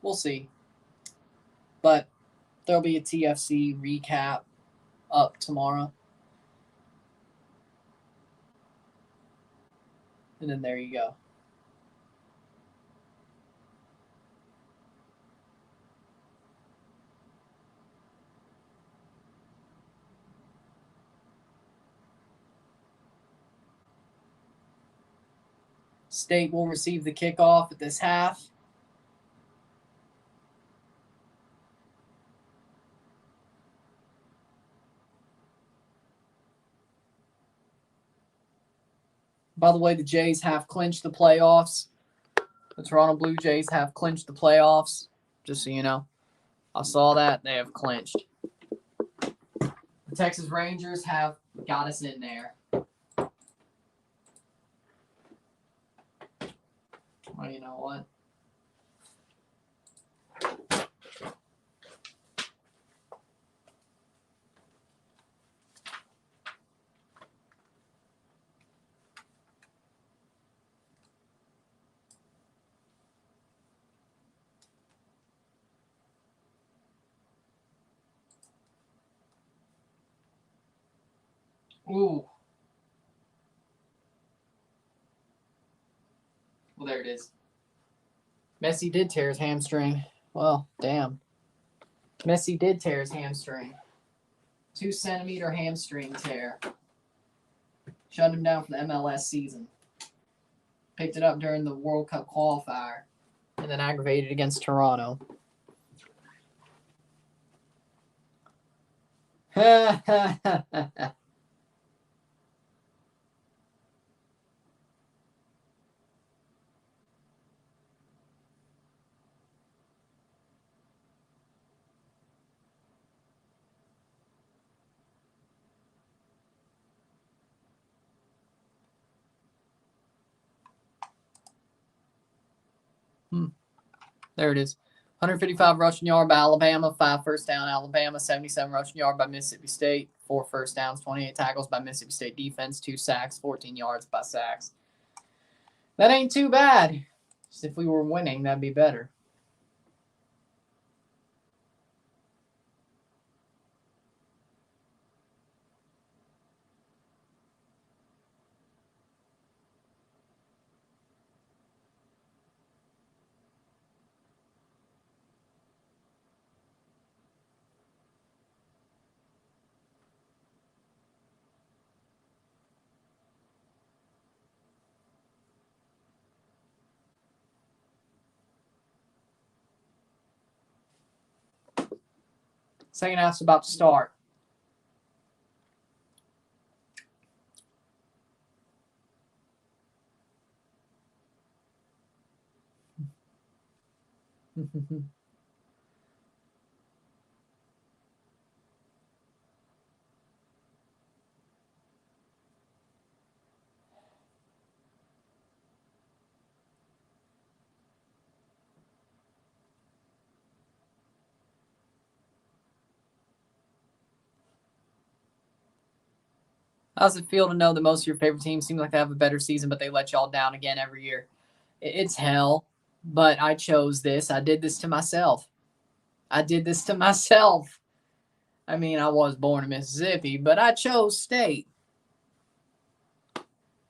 We'll see. But there'll be a TFC recap up tomorrow. And then there you go. State will receive the kickoff at this half. By the way, the Jays have clinched the playoffs. The Toronto Blue Jays have clinched the playoffs. Just so you know. I saw that. They have clinched. The Texas Rangers have got us in there. Well, you know what? Ooh. Well, there it is. Messi did tear his hamstring. Well, damn. Messi did tear his hamstring. 2-centimeter hamstring tear. Shut him down for the MLS season. Picked it up during the World Cup qualifier. And then aggravated against Toronto. There it is. 155 rushing yard by Alabama, 5 first down Alabama, 77 rushing yard by Mississippi State, 4 first downs, 28 tackles by Mississippi State defense, 2 sacks, 14 yards by sacks. That ain't too bad. Just if we were winning, that'd be better. Second half's about to start. How does it feel to know that most of your favorite teams seem like they have a better season, but they let y'all down again every year? It's hell, but I chose this. I did this to myself. I did this to myself. I mean, I was born in Mississippi, but I chose state.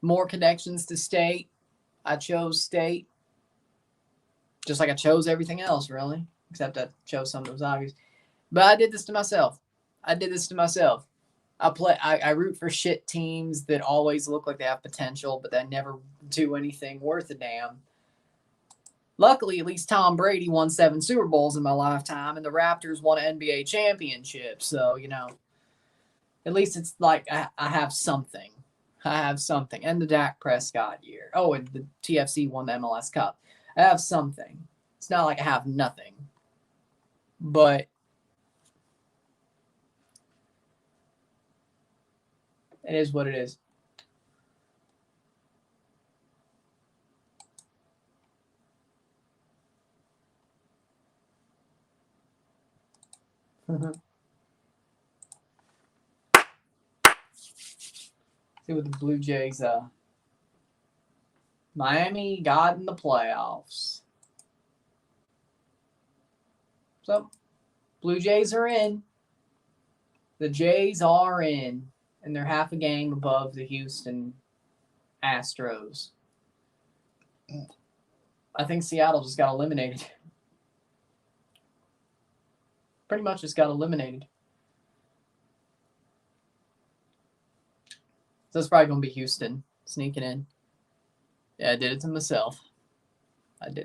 More connections to state. I chose state. Just like I chose everything else, really. Except I chose something that was obvious. But I did this to myself. I root for shit teams that always look like they have potential, but that never do anything worth a damn. Luckily, at least Tom Brady won 7 Super Bowls in my lifetime, and the Raptors won an NBA championship. So, at least it's like I have something. And the Dak Prescott year. Oh, and the TFC won the MLS Cup. I have something. It's not like I have nothing. But it is what it is. See what the Blue Jays Miami got in the playoffs. So, Blue Jays are in. The Jays are in. And they're half a game above the Houston Astros. I think Seattle just got eliminated. Pretty much just got eliminated. So it's probably going to be Houston sneaking in. Yeah, I did it to myself. But,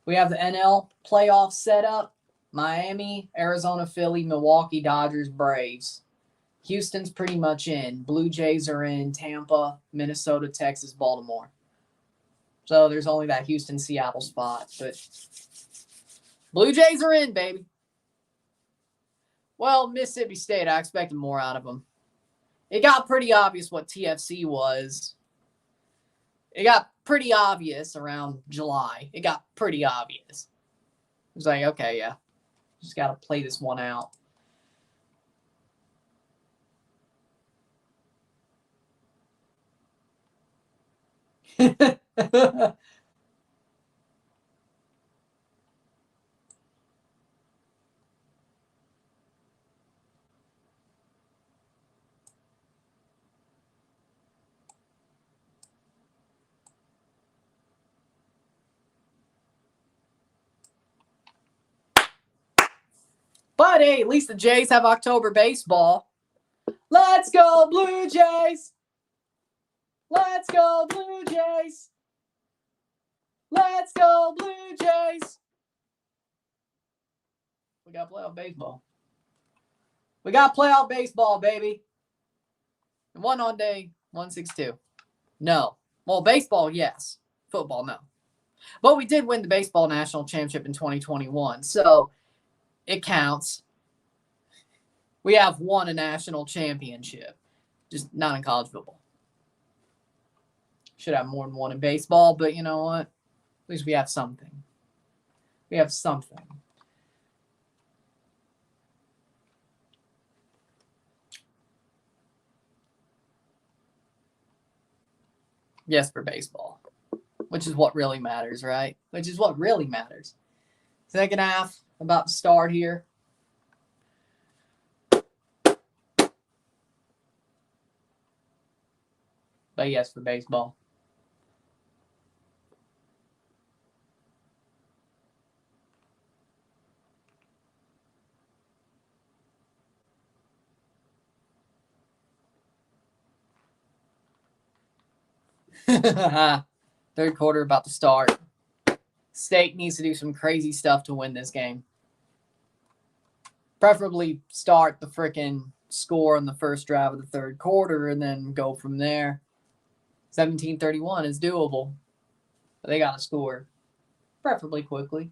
we have the NL playoff set up. Miami, Arizona, Philly, Milwaukee, Dodgers, Braves. Houston's pretty much in. Blue Jays are in. Tampa, Minnesota, Texas, Baltimore. So there's only that Houston-Seattle spot. But Blue Jays are in, baby. Well, Mississippi State, I expected more out of them. It got pretty obvious what TFC was. It got pretty obvious around July. It got pretty obvious. It was like, okay, yeah. Just got to play this one out. But hey, at least the Jays have October baseball. Let's go, Blue Jays! Let's go, Blue Jays! Let's go, Blue Jays! We got playoff baseball. We got playoff baseball, baby. And one on day 162. No. Well, baseball, yes. Football, no. But we did win the baseball national championship in 2021, so it counts. We have won a national championship, just not in college football. Should have more than one in baseball, but you know what? At least we have something. We have something. Yes, for baseball, which is what really matters, right? Which is what really matters. Second half about to start here. But yes, for baseball. Third quarter about to start. State needs to do some crazy stuff to win this game. Preferably start the frickin' score on the first drive of the third quarter and then go from there. 17-31 is doable. But they got to score. Preferably quickly.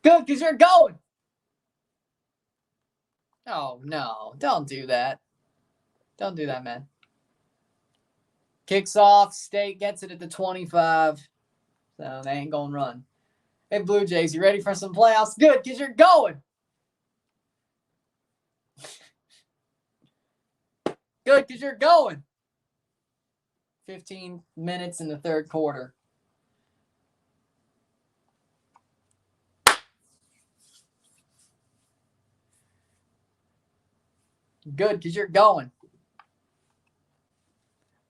Good, because you're going. Oh, no. Don't do that. Don't do that, man. Kicks off. State gets it at the 25. So they ain't going to run. Hey, Blue Jays, you ready for some playoffs? Good, because you're going. Good, because you're going. 15 minutes in the third quarter. Good, because you're going.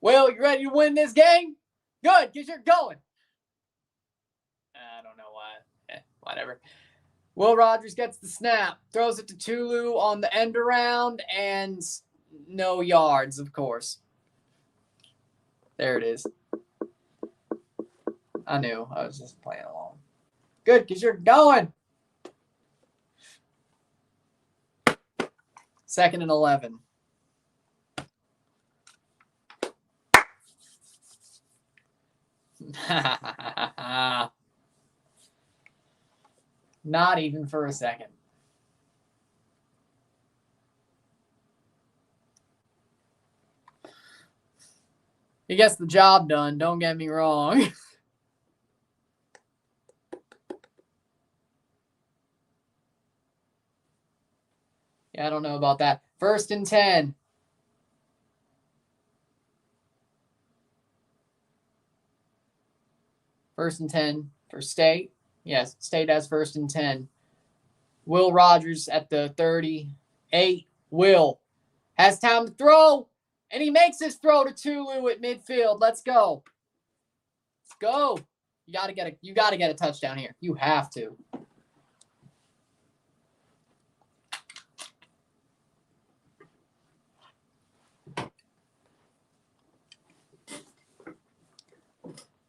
Will, you ready to win this game? Good, because you're going. I don't know why. Whatever. Will Rogers gets the snap, throws it to Tulu on the end around, and no yards, of course. There it is. I knew. I was just playing along. Good, because you're going. 2nd and 11. Not even for a second. He gets the job done, don't get me wrong. Yeah, I don't know about that. 1st and 10. First and 10 for State. Yes, State has 1st and 10. Will Rogers at the 38. Will has time to throw, and he makes his throw to Tulu at midfield. Let's go. Let's go. You gotta get a touchdown here. You have to.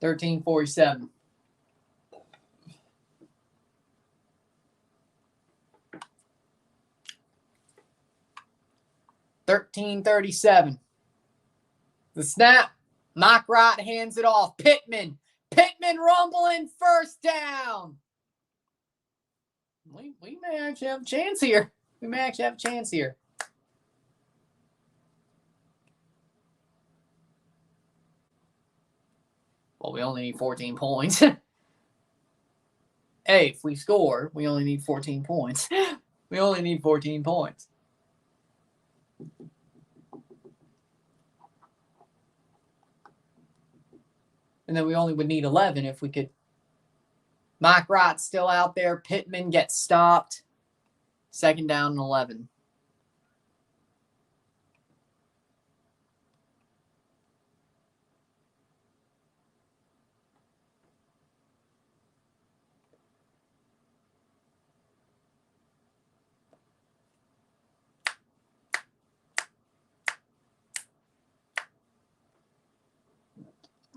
$13.47. $13.37. The snap. Mike Wright hands it off. Pittman rumbling 1st down. We may actually have a chance here. Well, we only need 14 points. Hey, if we score, we only need 14 points. We only need 14 points. And then we only would need 11 if we could. Mike Wright's still out there. Pittman gets stopped. 2nd down and 11.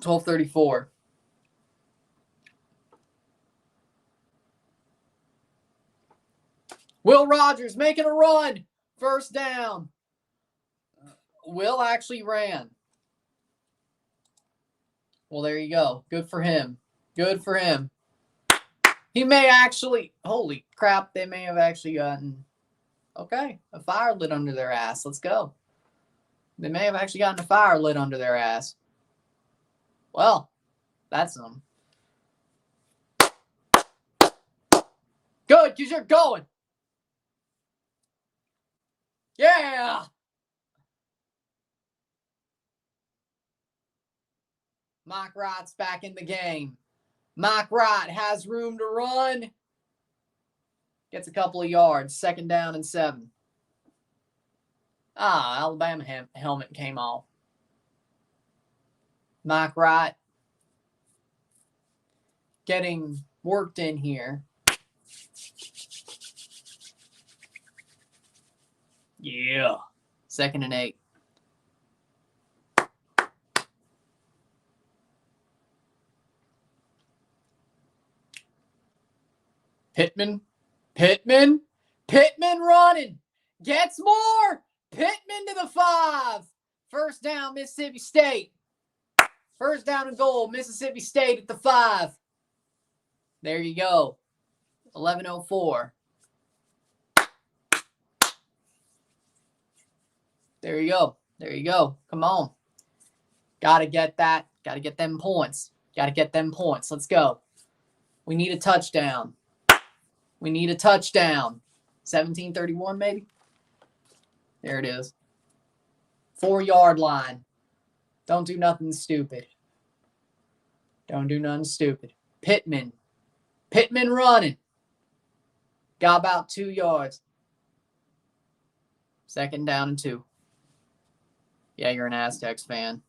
$12.34. Will Rogers making a run. 1st down. Will actually ran. Well, there you go. Good for him. He may actually, holy crap, they may have actually gotten, okay, a fire lit under their ass. Let's go. They may have actually gotten a fire lit under their ass. Well, that's them. Good, because you're going. Yeah. Mike Wright's back in the game. Mike Wright has room to run. Gets a couple of yards. 2nd down and 7. Alabama helmet came off. Mike Wright getting worked in here. Yeah. 2nd and 8. Pittman running. Gets more. Pittman to the 5. 1st down, Mississippi State. 1st down and goal, Mississippi State at the 5. There you go. 11:04. There you go. There you go. Come on. Gotta get that. Gotta get them points. Gotta get them points. Let's go. We need a touchdown. We need a touchdown. 17:31 maybe? There it is. 4-yard line. Don't do nothing stupid. Don't do nothing stupid. Pittman running. Got about 2 yards. 2nd down and 2. Yeah, you're an Aztecs fan.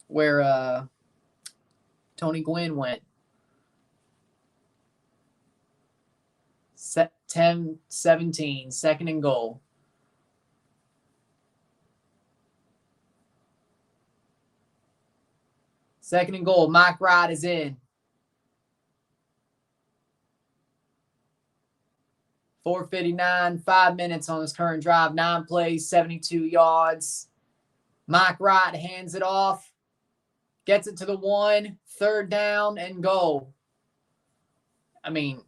Where Tony Gwynn went. 10-17, 2nd and goal. Second and goal. Mike Wright is in. 4:59, 5 minutes on his current drive. 9 plays, 72 yards. Mike Wright hands it off. Gets it to the 1. 3rd down and goal. I mean,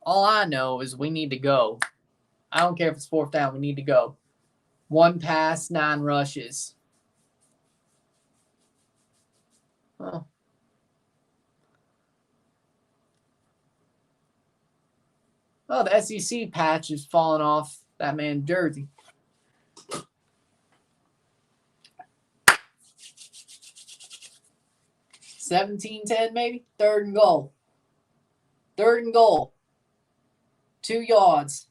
all I know is we need to go. I don't care if it's 4th down. We need to go. 1 pass, 9 rushes. Oh. Oh, the SEC patch is falling off that man's jersey. $17-10 maybe? 3rd and goal. 3rd and goal. 2 yards.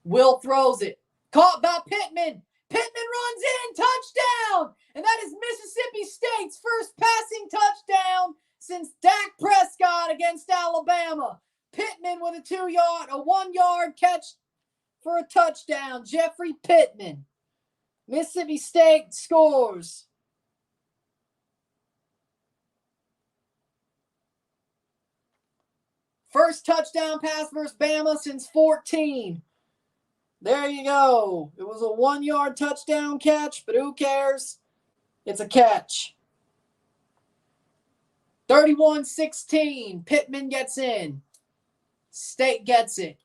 Will throws it. Caught by Pittman. Pittman runs in. Touchdown. And that is Mississippi State's first passing touchdown since Dak Prescott against Alabama. Pittman with a 1-yard catch for a touchdown. Jeffrey Pittman. Mississippi State scores. First touchdown pass versus Bama since 14. There you go. It was a 1-yard touchdown catch, but who cares? It's a catch. 31-16. Pittman gets in. State gets it.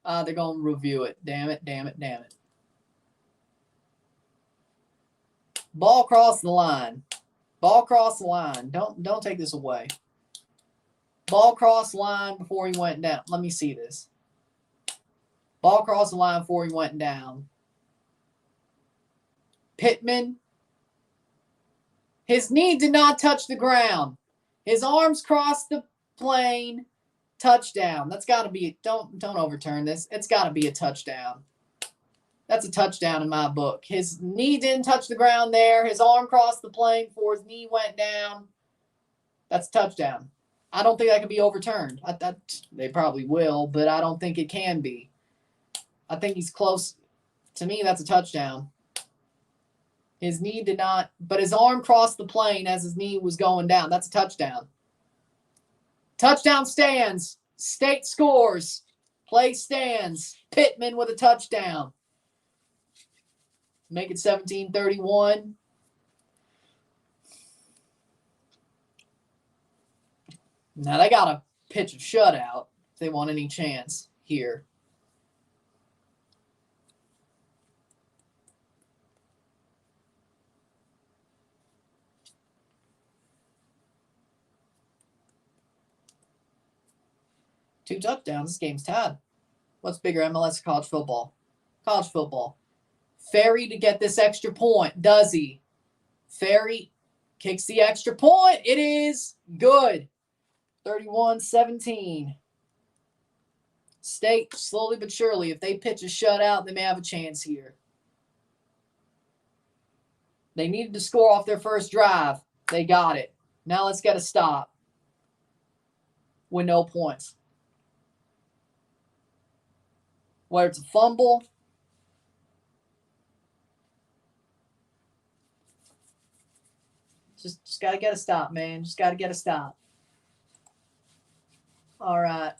They're going to review it. Damn it. Ball crossed the line. Don't take this away. Ball crossed the line before he went down. Let me see this. Ball crossed the line before he went down. Pittman. His knee did not touch the ground. His arms crossed the plane. Touchdown. That's got to be. Don't overturn this. It's got to be a touchdown. That's a touchdown in my book. His knee didn't touch the ground there. His arm crossed the plane before his knee went down. That's a touchdown. I don't think that can be overturned. They probably will, but I don't think it can be. I think he's close. To me, that's a touchdown. His knee did not, but his arm crossed the plane as his knee was going down. That's a touchdown. Touchdown stands. State scores. Play stands. Pittman with a touchdown. Make it 17-31. Now they got to pitch a shutout if they want any chance here. Two touchdowns. This game's tied. What's bigger, MLS or college football? College football. Ferry to get this extra point. Does he? Ferry kicks the extra point. It is good. 31-17. State, slowly but surely, if they pitch a shutout, they may have a chance here. They needed to score off their first drive. They got it. Now let's get a stop with no points. Whether it's a fumble, just got to get a stop, man. Just got to get a stop. All right.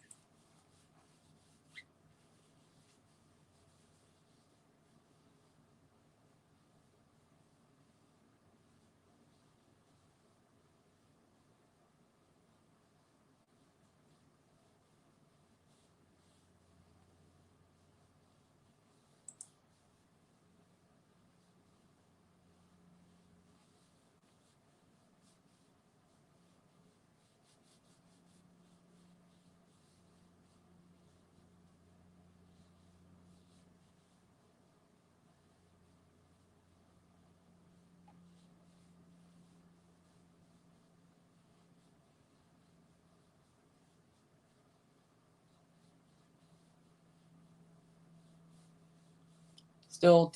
Still,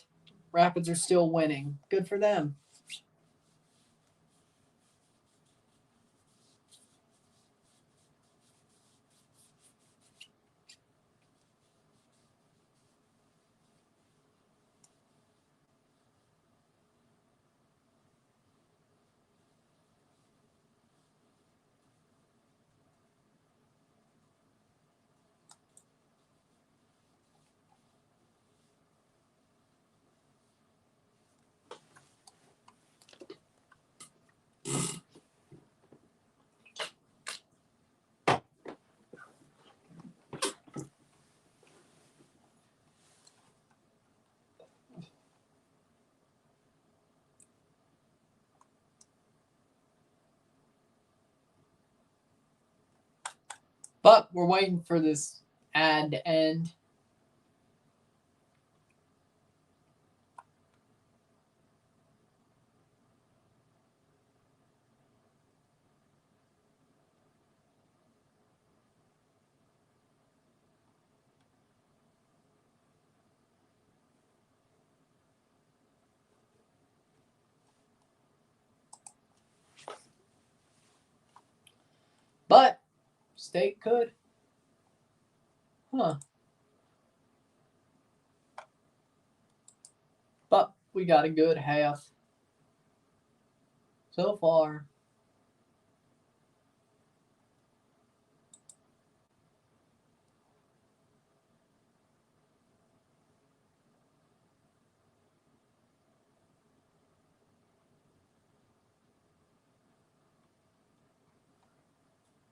Rapids are still winning. Good for them. But we're waiting for this ad to end. But State could. Huh. But we got a good half so far.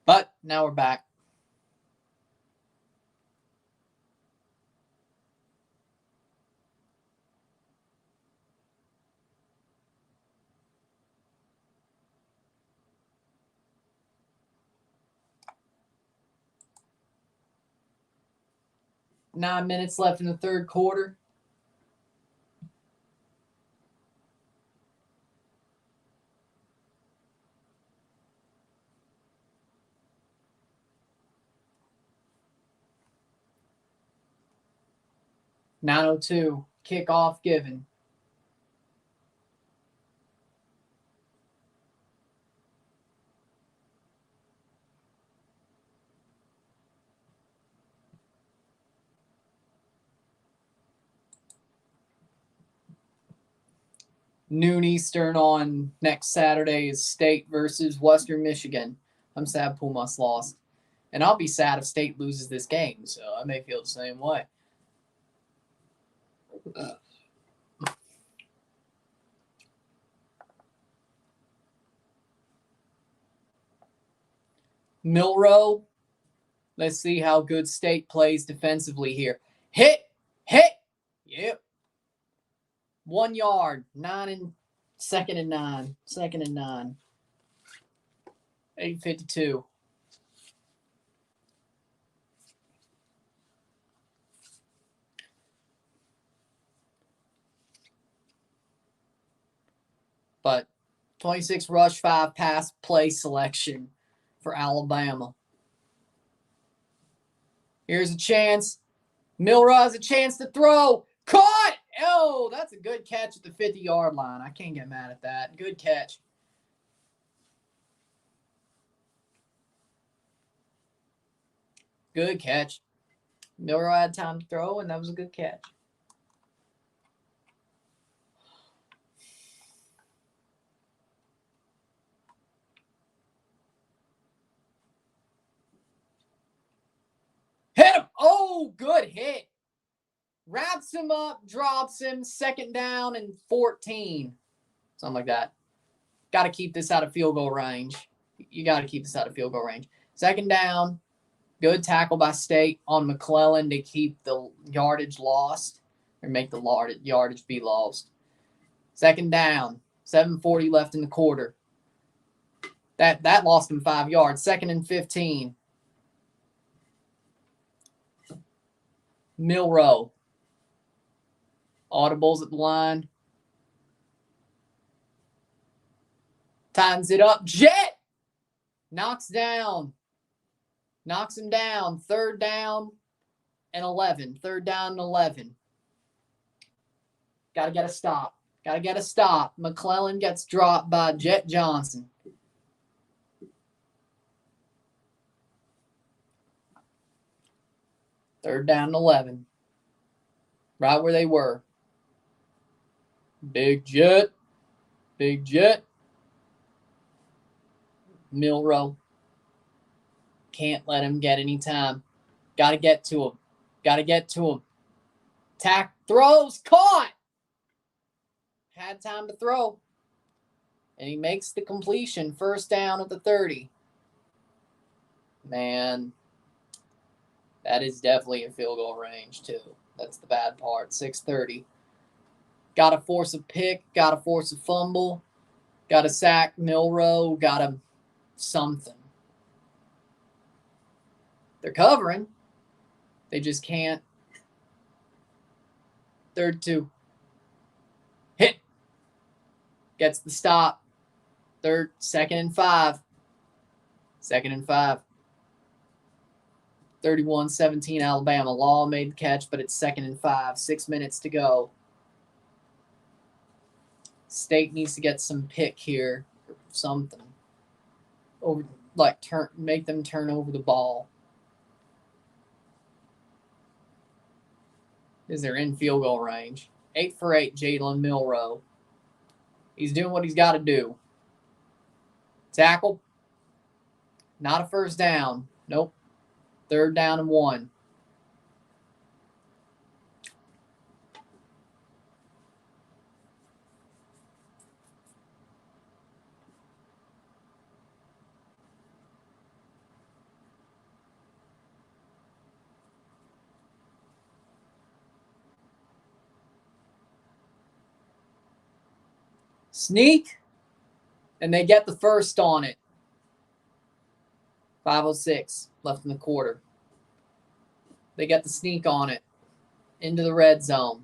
But now we're back. Nine minutes left in the third quarter. .902 kickoff given. Noon Eastern on next Saturday is State versus Western Michigan. I'm sad Pumas lost. And I'll be sad if State loses this game, so I may feel the same way. Milrow, let's see how good State plays defensively here. Hit! Yep. 1 yard, 2nd and 9. 8:52. But 26 rush, 5 pass play selection for Alabama. Here's a chance. Milrow has a chance to throw. Caught! Oh, that's a good catch at the 50-yard line. I can't get mad at that. Good catch. Good catch. Milrow had time to throw, and that was a good catch. Hit him! Oh, good hit. Wraps him up, drops him, 2nd down and 14. Something like that. Got to keep this out of field goal range. You got to keep this out of field goal range. 2nd down. Good tackle by State on McClellan to keep the yardage lost or make the yardage be lost. 2nd down. 7:40 left in the quarter. That lost him 5 yards. 2nd and 15. Milrow. Audibles at the line. Tightens it up. Jet! Knocks down. Knocks him down. 3rd down and 11. 3rd down and 11. Got to get a stop. Got to get a stop. McClellan gets dropped by Jet Johnson. Third down and 11. Right where they were. Big Jet. Big Jet. Milrow. Can't let him get any time. Got to get to him. Got to get to him. Tack throws. Caught. Had time to throw. And he makes the completion. 1st down at the 30. Man, that is definitely a field goal range, too. That's the bad part. 6:30. Got to force a pick. Got to force a fumble. Got to sack Milrow. Got to something. They're covering. They just can't. 3rd 2. Hit. Gets the stop. 2nd and 5. 2nd and 5. 31-17 Alabama. Law made the catch, but it's 2nd and 5. 6 minutes to go. State needs to get some pick here or something. Over, make them turn over the ball. Because they're in field goal range. 8 for 8, Jalen Milrow. He's doing what he's got to do. Tackle. Not a 1st down. Nope. 3rd down and 1. Sneak, and they get the 1st on it. 5:06 left in the quarter. They get the sneak on it into the red zone.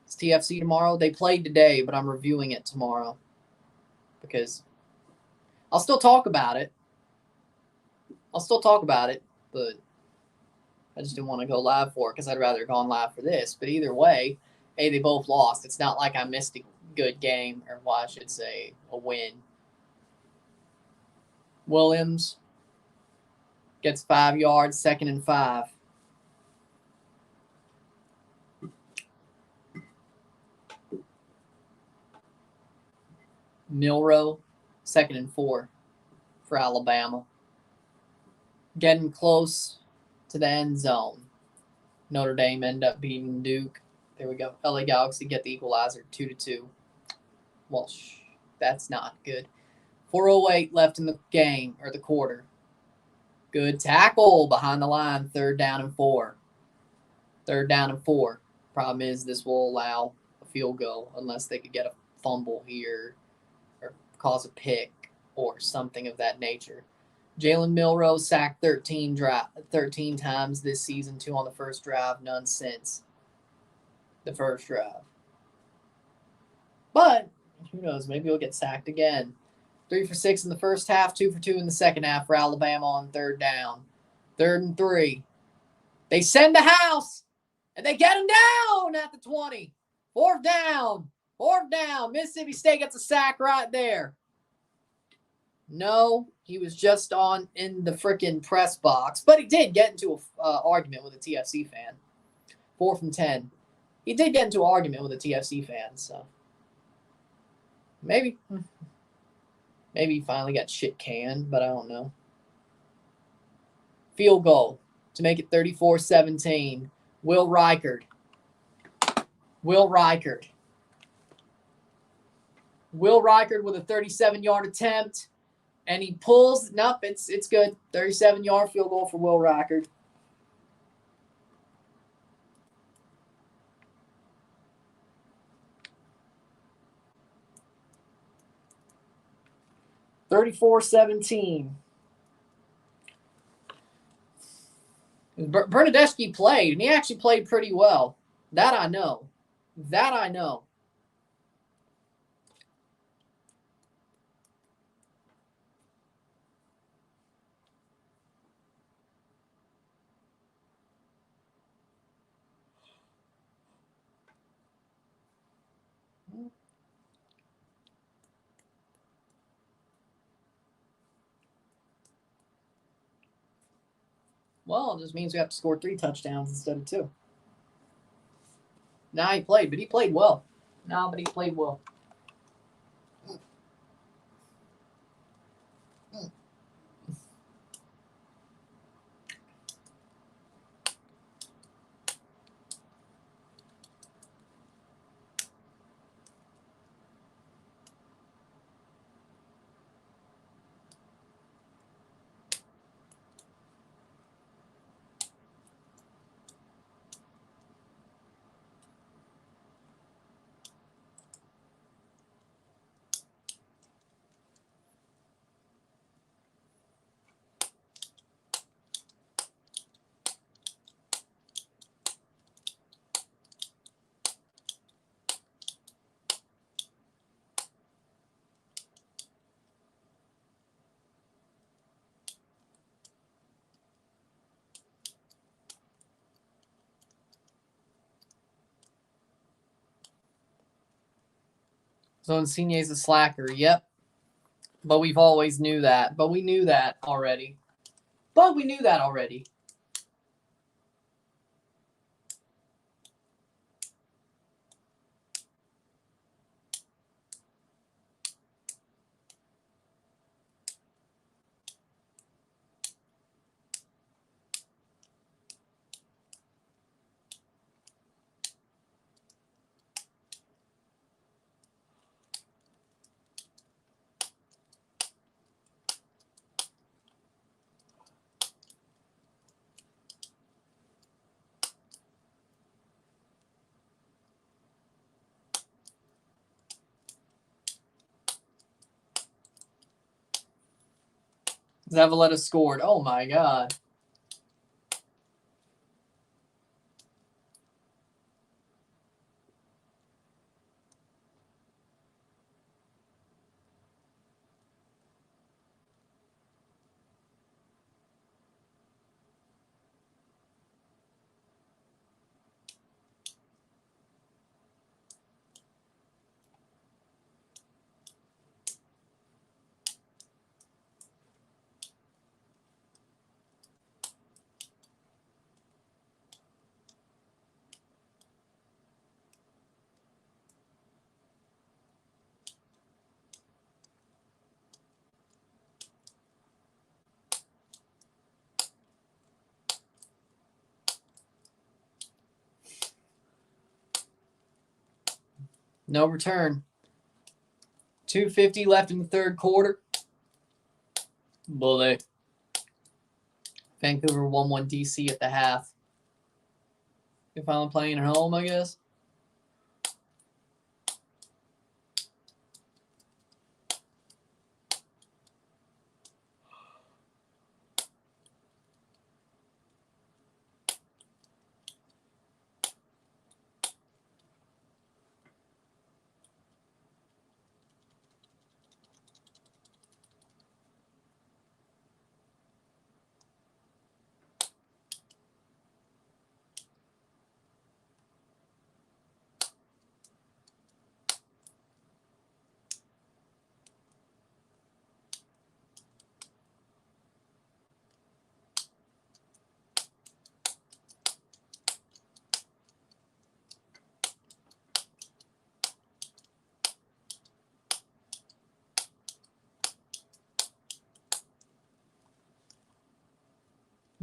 It's TFC tomorrow. They played today, but I'm reviewing it tomorrow because I'll still talk about it. But I just didn't want to go live for it because I'd rather go on live for this. But either way, hey, they both lost. It's not like I missed a good game, or well, I should say a win. Williams gets 5 yards, 2nd and 5. Milrow, 2nd and 4 for Alabama. Getting close to the end zone. Notre Dame end up beating Duke. There we go. LA Galaxy get the equalizer, 2-2. Well, that's not good. 4:08 left in the game, or the quarter. Good tackle behind the line, 3rd down and 4. 3rd down and 4. Problem is this will allow a field goal unless they could get a fumble here or cause a pick or something of that nature. Jalen Milrow sacked 13 times this season, 2 on the first drive, none since the first drive. But who knows? Maybe he'll get sacked again. 3 for 6 in the first half, 2 for 2 in the second half for Alabama on third down. 3rd and 3. They send the house, and they get him down at the 20. 4th down. 4th down. Mississippi State gets a sack right there. No, he was just in the freaking press box. But he did get into an argument with a TFC fan. 4th and 10. He did get into an argument with a TFC fan, so maybe he finally got shit canned, but I don't know. Field goal to make it 34-17. Will Reichard. Will Reichard with a 37-yard attempt. And he pulls. Nope, it's good. 37-yard field goal for Will Reichard. (34-17). Bernadeschi played, and he actually played pretty well. That I know. Well, it just means we have to score 3 touchdowns instead of 2. He played, but he played well. So Insigne's a slacker. Yep. But we've always knew that. But we knew that already. Zavaleta scored. Oh my God. No return. 2:50 left in the third quarter. Bully. Vancouver 1-1 DC at the half. They're finally playing at home, I guess.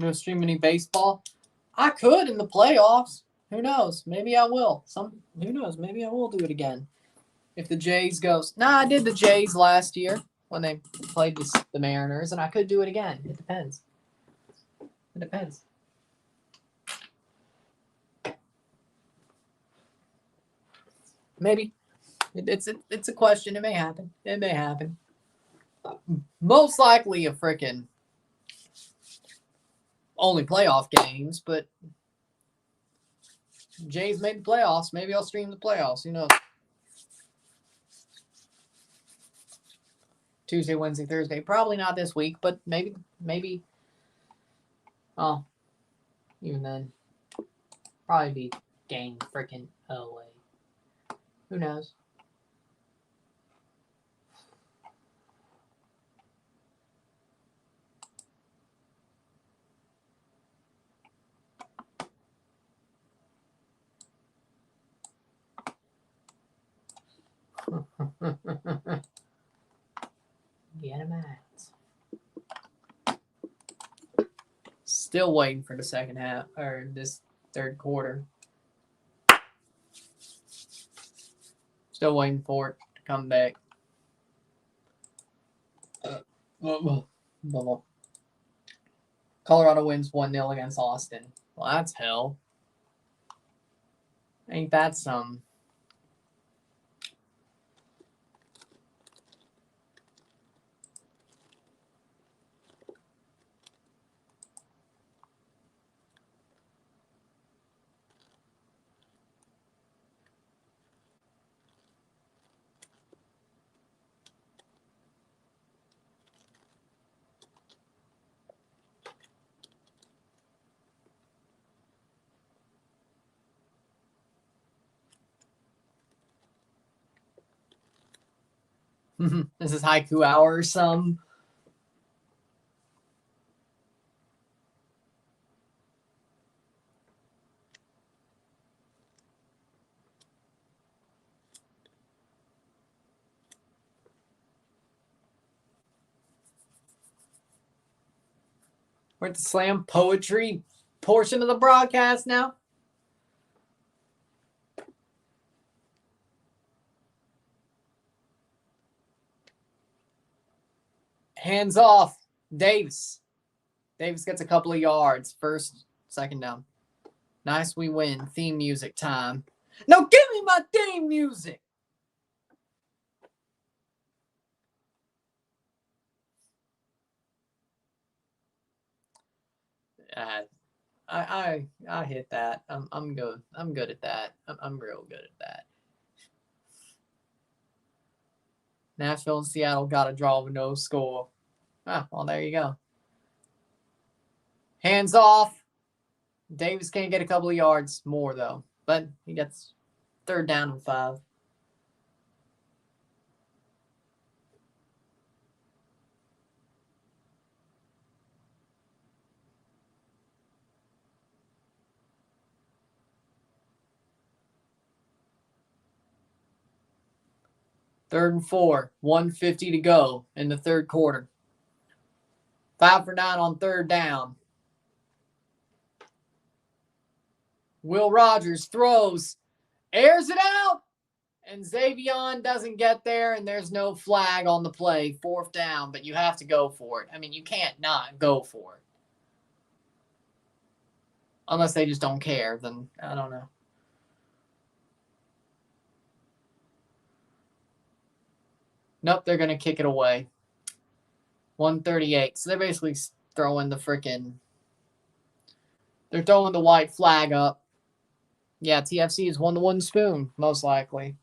No stream any baseball. I could in the playoffs. Who knows? Maybe I will. Who knows? Maybe I will do it again. If the Jays goes. Nah, I did the Jays last year when they played the Mariners, and I could do it again. It depends. It depends. Maybe. It's a question. It may happen. It may happen. Most likely a freaking only playoff games, but Jays made the playoffs. Maybe I'll stream the playoffs. Who knows? Tuesday, Wednesday, Thursday. Probably not this week, but maybe. Oh, even then, probably be game freaking away. Who knows? Get him out. Still waiting for the second half or this third quarter. Still waiting for it to come back. Colorado wins 1-0 against Austin. Well, that's hell. Ain't that some? This is haiku hour or some. We're at the slam poetry portion of the broadcast now. Hands off. Davis. Davis gets a couple of yards. First, second down. Nice, we win. Theme music time. No, give me my theme music. I hit that. I'm good. I'm good at that. I'm real good at that. Nashville and Seattle got a draw with no score. Ah, well, there you go. Hands off. Davis can't get a couple of yards more, though. But he gets third down and 5. Third and 4. 1:50 to go in the third quarter. 5 for 9 on third down. Will Rogers throws, airs it out, and Xavion doesn't get there, and there's no flag on the play. 4th down, but you have to go for it. I mean, you can't not go for it. Unless they just don't care, then I don't know. Nope, they're going to kick it away. 138. So they're basically throwing the freaking... They're throwing the white flag up. Yeah, TFC is 1-1 spoon, most likely.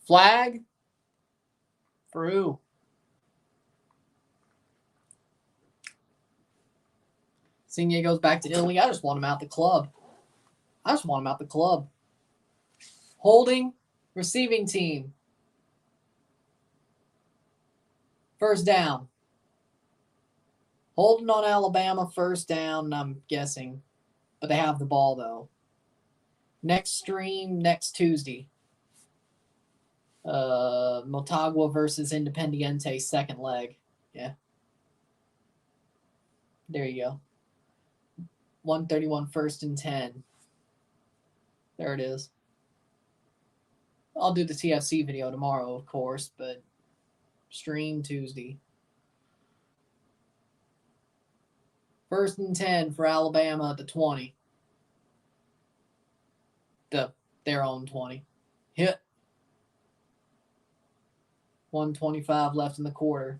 Flag? For who? Insigne goes back to Italy. I just want him out the club. Holding, receiving team. First down. Holding on Alabama, first down, I'm guessing. But they have the ball, though. Next stream, next Tuesday. Motagua versus Independiente, second leg. Yeah. There you go. 131, first and 10. There it is. I'll do the TFC video tomorrow, of course, but stream Tuesday. First and 10 for Alabama at the 20. Their own 20. Hit. 1:25 left in the quarter.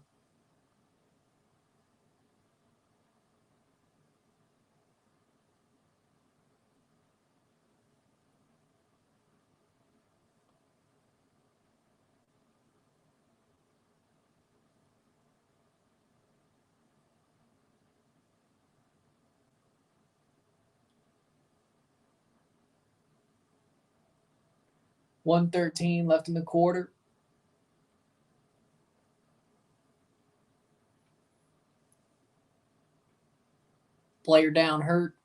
$1:13 left in the quarter. Player down hurt.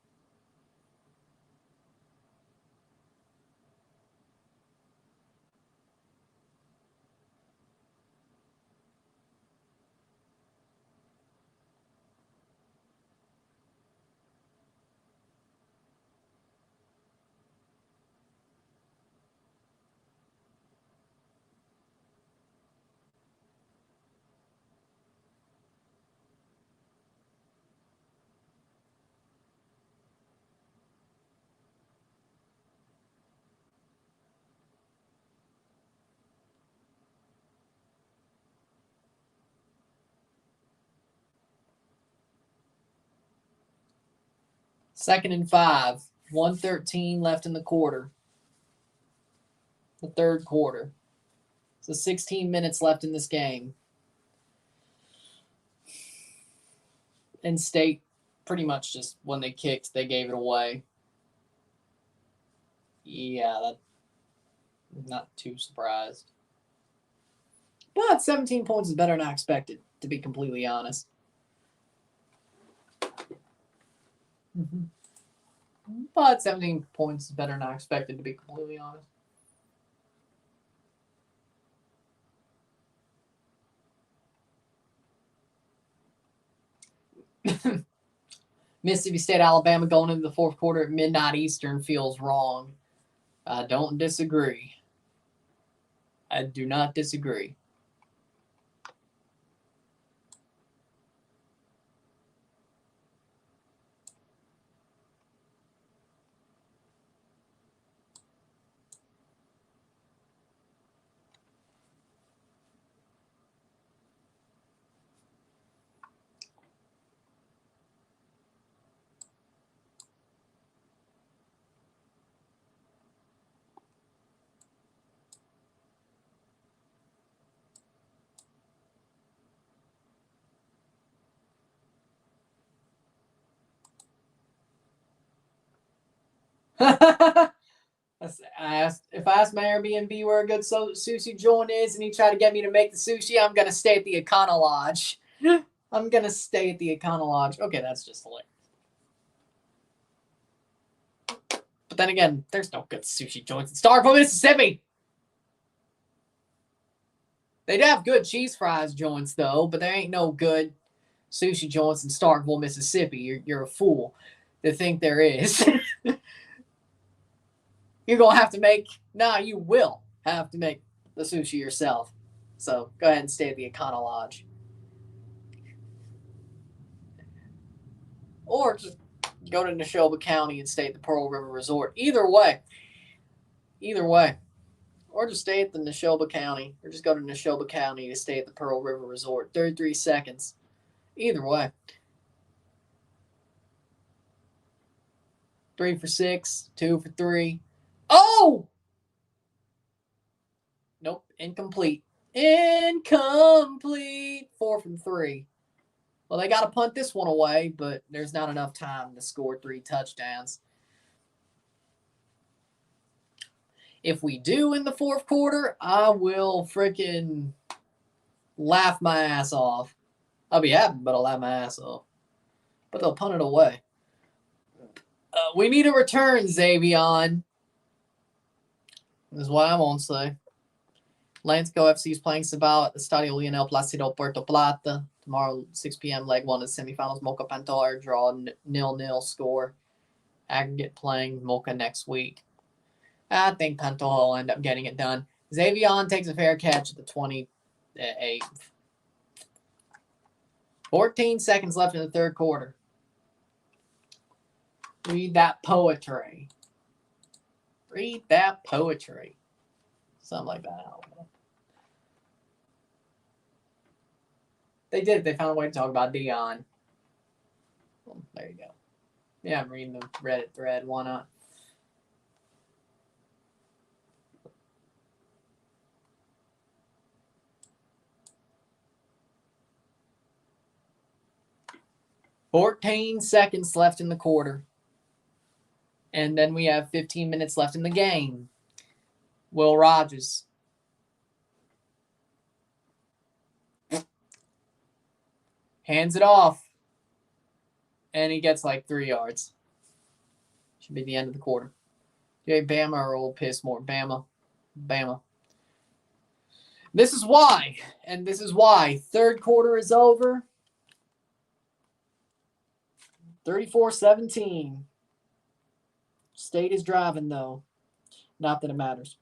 Second and 5. 1:13 left in the quarter. The third quarter. So 16 minutes left in this game. And State pretty much just when they kicked, they gave it away. Yeah, that not too surprised. But 17 points is better than I expected, to be completely honest. But 17 points is better than I expected, to be completely honest. Mississippi State, Alabama going into the fourth quarter at midnight Eastern feels wrong. I don't disagree. I do not disagree. I asked if I asked my Airbnb where a good sushi joint is, and he tried to get me to make the sushi. I'm gonna stay at the Econo Lodge. I'm gonna stay at the Econo Lodge. Okay, that's just hilarious. But then again, there's no good sushi joints in Starkville, Mississippi. They do have good cheese fries joints though, but there ain't no good sushi joints in Starkville, Mississippi. You're a fool to think there is. You're going to have to make, you will have to make the sushi yourself. So go ahead and stay at the Econo Lodge. Or just go to Neshoba County and stay at the Pearl River Resort. Either way. Or just stay at the Neshoba County. Or just go to Neshoba County to stay at the Pearl River Resort. 33 seconds. Either way. 3 for 6. 2 for 3. Oh! Nope. Incomplete. 4 from 3. Well, they got to punt this one away, but there's not enough time to score 3 touchdowns. If we do in the fourth quarter, I will freaking laugh my ass off. I'll be happy, but I'll laugh my ass off. But they'll punt it away. We need a return, Xavion. Is what I'm going to say. Lansko FC is playing Sabao at the Stadio Lionel Placido Puerto Plata. Tomorrow, 6 p.m., leg 1 of the semifinals. Mocha Pantoja draw 0-0 score. Aggregate playing Mocha next week. I think Pantoja will end up getting it done. Xavion takes a fair catch at the 28th. 14 seconds left in the third quarter. Read that poetry. Read that poetry. Something like that. I don't know. They did it. They found a way to talk about Dion. Well, there you go. Yeah, I'm reading the Reddit thread. Why not? "14 seconds left in the quarter. And then we have 15 minutes left in the game. Will Rogers. Hands it off. And he gets like 3 yards. Should be the end of the quarter. Jay, Bama or Old Piss more? Bama. Bama. This is why. And this is why. Third quarter is over. 34-17. State is driving, though. Not that it matters.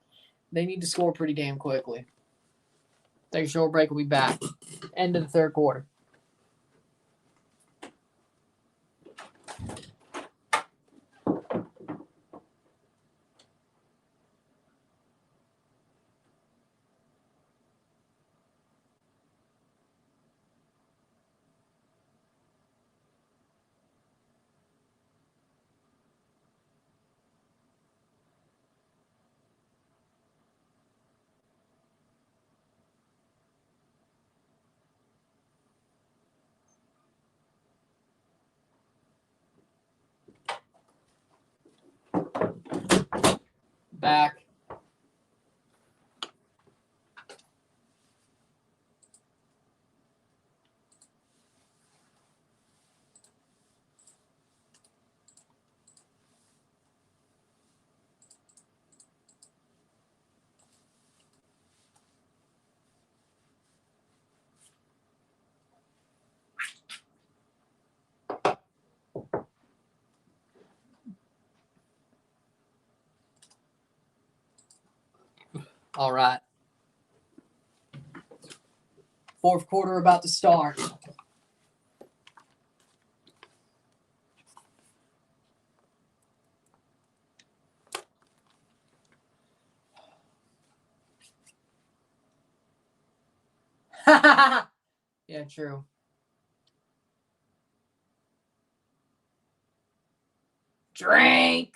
They need to score pretty damn quickly. Take a short break. We'll be back. End of the third quarter. Back. All right. Fourth quarter about to start. Yeah, true. Drink.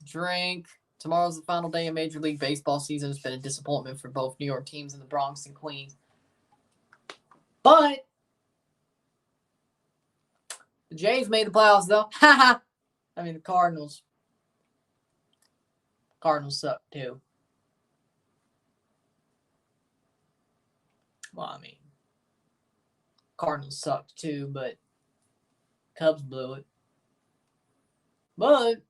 Drink. Tomorrow's the final day of Major League Baseball season. It's been a disappointment for both New York teams in the Bronx and Queens. But the Jays made the playoffs, though. I mean, the Cardinals. Cardinals suck, too. Well, I mean, Cardinals sucked, too, but Cubs blew it. But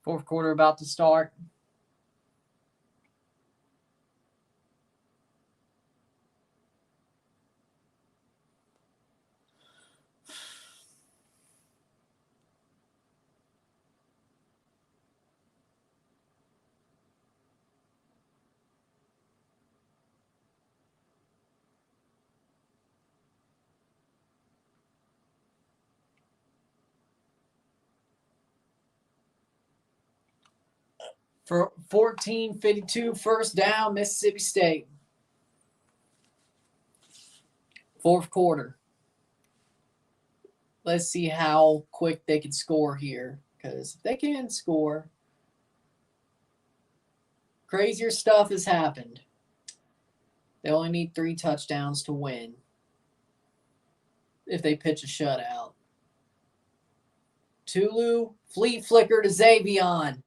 Fourth quarter about to start. For 14:52, first down, Mississippi State. Fourth quarter. Let's see how quick they can score here. Because if they can score, crazier stuff has happened. They only need 3 touchdowns to win if they pitch a shutout. Tulu, fleet flicker to Xavion.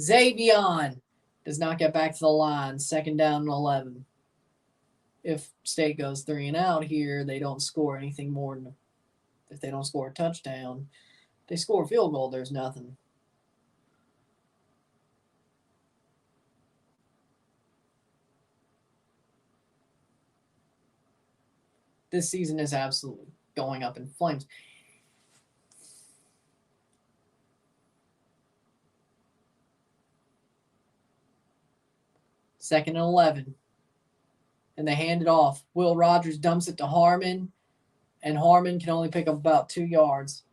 Xavion does not get back to the line. Second down and 11. If State goes 3 and out here, they don't score anything more than if they don't score a touchdown. If they score a field goal, there's nothing. This season is absolutely going up in flames. Second and 11. And they hand it off. Will Rogers dumps it to Harmon, and Harmon can only pick up about 2 yards.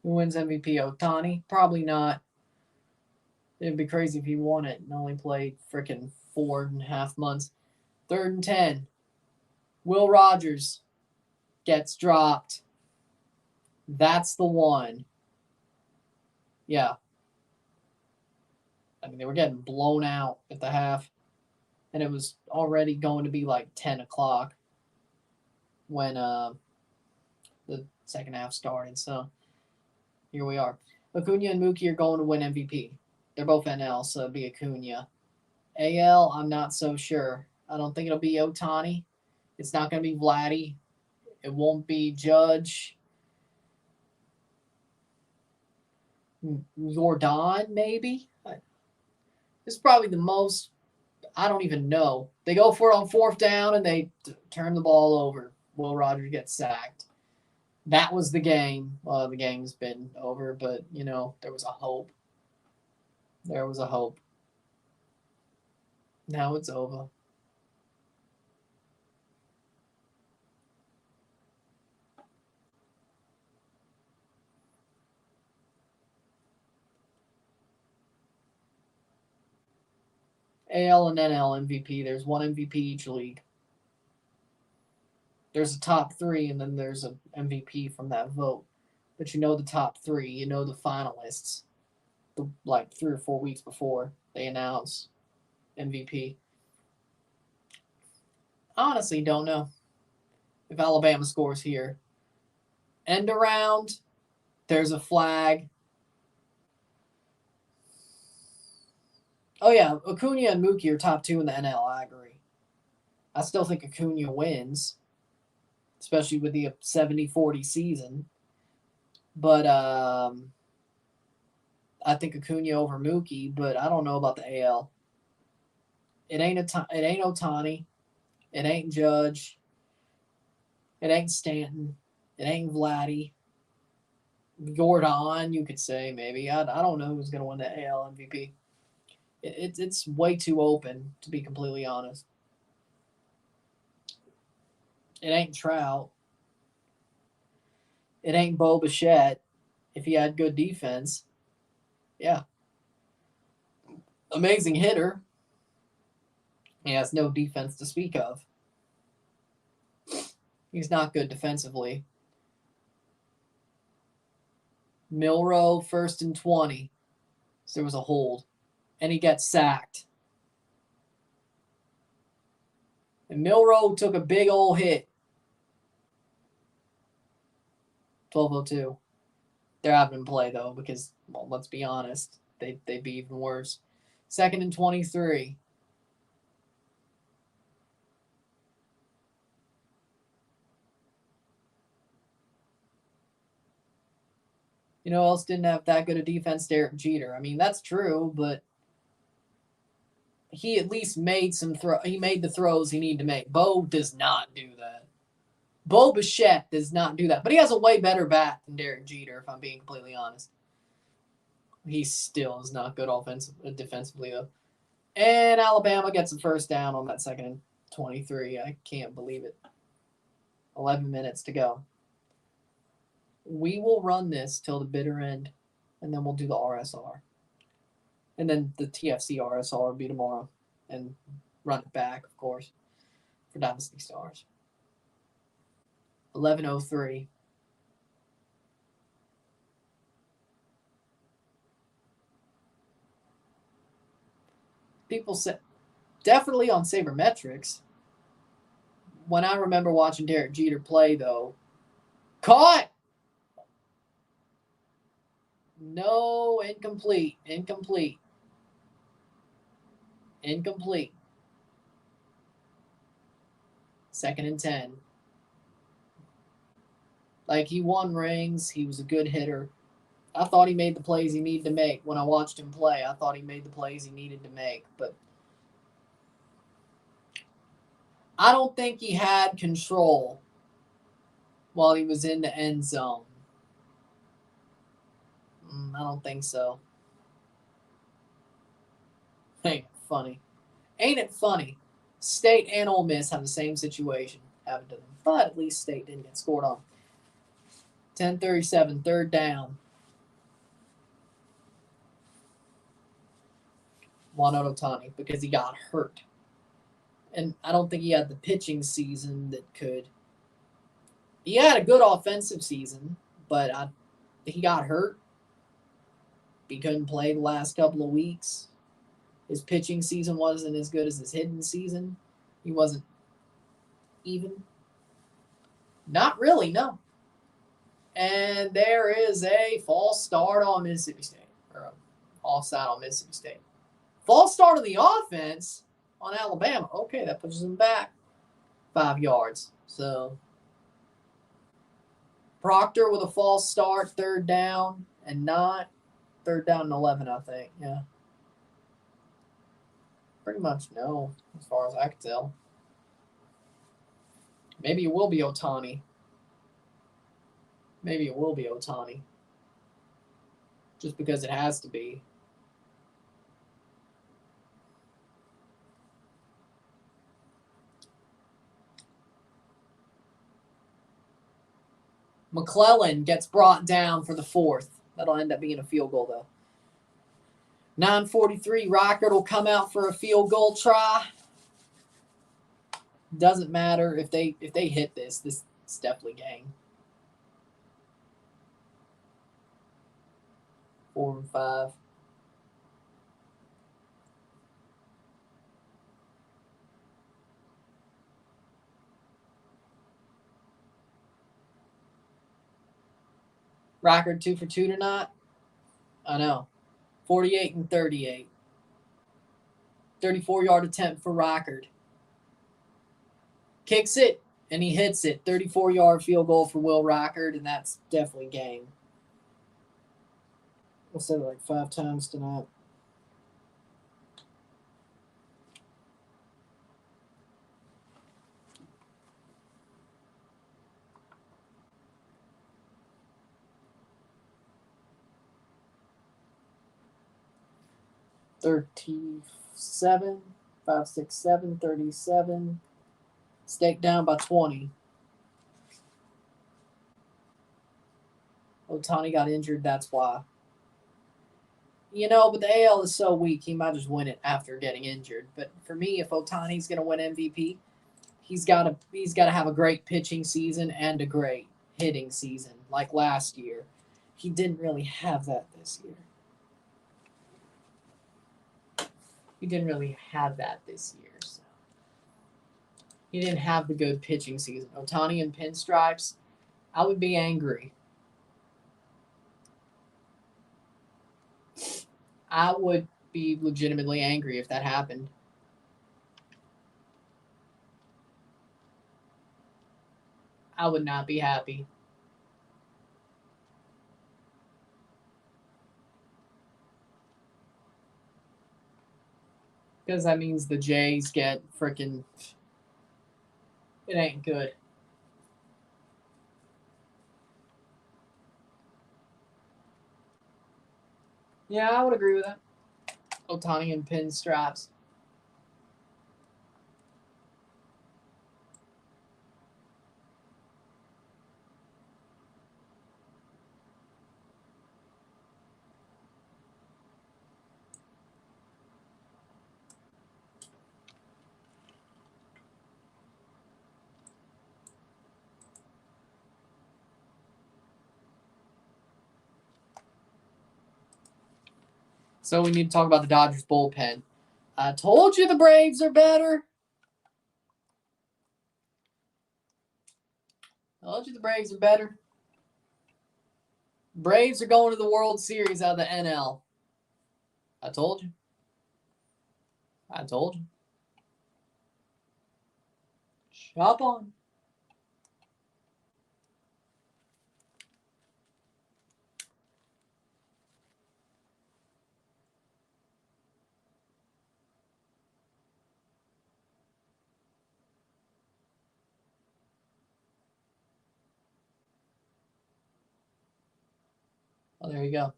Who wins MVP? Otani? Probably not. It'd be crazy if he won it and only played freaking 4.5 months. 3rd and 10. Will Rogers gets dropped. That's the one. Yeah. I mean, they were getting blown out at the half. And it was already going to be like 10 o'clock when the second half started. So here we are. Acuna and Mookie are going to win MVP. They're both NL, so it'd be Acuna. AL, I'm not so sure. I don't think it'll be Otani. It's not going to be Vladdy. It won't be Judge. Jordan, maybe? This is probably the most, I don't even know. They go for it on 4th down, and they turn the ball over. Will Rogers gets sacked. That was the game. Well, the game's been over, but, there was a hope. There was a hope. Now it's over. AL and NL MVP. There's one MVP each league. There's a top 3, and then there's an MVP from that vote. But the top 3. The finalists. Like 3 or 4 weeks before they announce MVP. Honestly, don't know if Alabama scores here. End around. There's a flag. Oh, yeah. Acuna and Mookie are top 2 in the NL. I agree. I still think Acuna wins, especially with the 70-40 season. But I think Acuna over Mookie, but I don't know about the AL. It ain't Otani. It ain't Judge. It ain't Stanton. It ain't Vladdy. Jordan, you could say, maybe. I don't know who's going to win the AL MVP. It's way too open, to be completely honest. It ain't Trout. It ain't Bo Bichette if he had good defense. Yeah. Amazing hitter. He has no defense to speak of. He's not good defensively. Milroe, 1st and 20. So there was a hold. And he gets sacked. And Milroe took a big old hit. 12:02. They're having him play, though, because, well, let's be honest, they'd be even worse. 2nd and 23. You know who else didn't have that good a defense? Derek Jeter. I mean, that's true, but he at least made he made the throws he needed to make. Bo does not do that. Bo Bichette does not do that. But he has a way better bat than Derek Jeter, if I'm being completely honest. He still is not good defensively, though. And Alabama gets a first down on that 2nd and 23. I can't believe it. 11 minutes to go. We will run this till the bitter end, and then we'll do the RSR. And then the TFC RSR will be tomorrow, and run it back, of course, for Dynasty Stars. 11:03. People said, definitely on sabermetrics. When I remember watching Derek Jeter play, though, caught! No, incomplete. 2nd and 10. Like, he won rings. He was a good hitter. I thought he made the plays he needed to make. When I watched him play, I thought he made the plays he needed to make. But I don't think he had control while he was in the end zone. I don't think so. Ain't it funny? State and Ole Miss have the same situation happened to them. But at least State didn't get scored on. 10:37, 3rd down. Juan Otani, because he got hurt. And I don't think he had the pitching season that could. He had a good offensive season, but he got hurt. He couldn't play the last couple of weeks. His pitching season wasn't as good as his hitting season. He wasn't even. Not really, no. And there is a false start on Mississippi State. Or an offside on Mississippi State. False start on the offense on Alabama. Okay, that pushes them back 5 yards. So Proctor with a false start, 3rd down, and not 3rd down and 11, I think. Yeah. Pretty much no, as far as I can tell. Maybe it will be Otani. Just because it has to be. McClellan gets brought down for the 4th. That'll end up being a field goal, though. 9:43, Rockert will come out for a field goal try. Doesn't matter if they hit this. This is definitely game. 4 and 5. Rockert 2 for 2 tonight. I know. 48 and 38. 34-yard attempt for Rockert. Kicks it, and he hits it. 34-yard field goal for Will Rockert, and that's definitely game. I said it like 5 times tonight. $37, 5, 6, 7, 37. State down by 20. Otani got injured, that's why. You know, but the AL is so weak, he might just win it after getting injured. But for me, if Otani's going to win MVP, he's got to have a great pitching season and a great hitting season, like last year. He didn't really have that this year. So. He didn't have the good pitching season. Otani and pinstripes, I would be angry I would be legitimately angry if that happened. I would not be happy. Because that means the Jays get freaking... It ain't good. Yeah, I would agree with that. Ohtani and pinstripes. So we need to talk about the Dodgers bullpen. I told you the Braves are better. I told you the Braves are better. Braves are going to the World Series out of the NL. I told you. I told you. Shop on. Oh, there you go.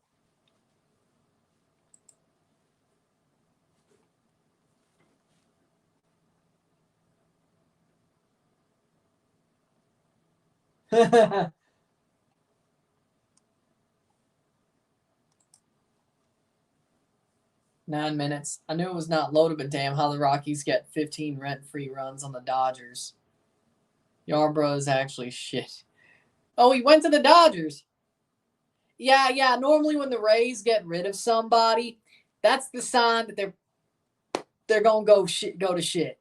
Nine minutes. I knew it was not loaded, but damn, how the Rockies get 15 rent-free runs on the Dodgers. Yarbrough is actually shit. Oh, he went to the Dodgers. Yeah. Normally when the Rays get rid of somebody, that's the sign that they're gonna go to shit.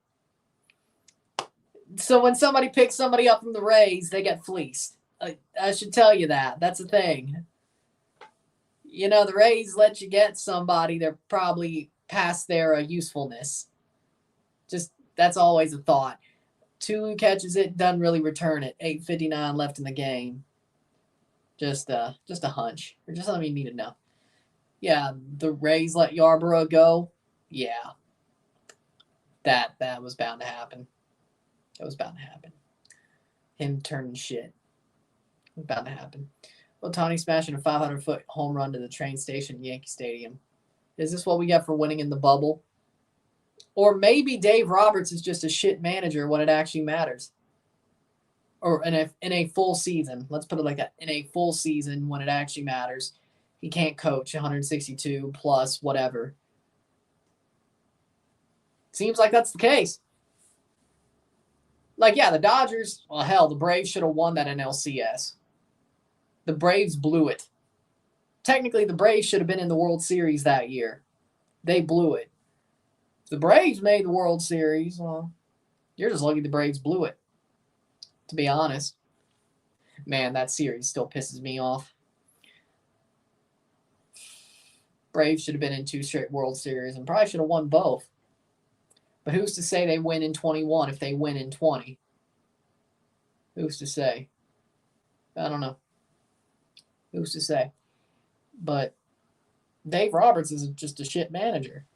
So when somebody picks somebody up from the Rays, they get fleeced. I should tell you that. That's a thing. You know, the Rays let you get somebody, they're probably past their usefulness. Just, that's always a thought. Tulu catches it, doesn't really return it. 8:59 left in the game. Just a hunch. Or just something you need to know. Yeah, the Rays let Yarbrough go. Yeah. That was bound to happen. That was bound to happen. Him turning shit. It was bound to happen. Ohtani smashing a 500-foot home run to the train station at Yankee Stadium. Is this what we get for winning in the bubble? Or maybe Dave Roberts is just a shit manager when it actually matters. Or in a full season. Let's put it like that. In a full season when it actually matters. He can't coach 162 plus whatever. Seems like that's the case. Like, yeah, the Dodgers, well, hell, the Braves should have won that NLCS. The Braves blew it. Technically, the Braves should have been in the World Series that year. They blew it. If the Braves made the World Series, well, you're just lucky the Braves blew it. To be honest. Man, that series still pisses me off. Braves should have been in 2 straight World Series and probably should have won both. But who's to say they win in 21 if they win in 20? Who's to say? I don't know. Who's to say? But Dave Roberts is just a shit manager.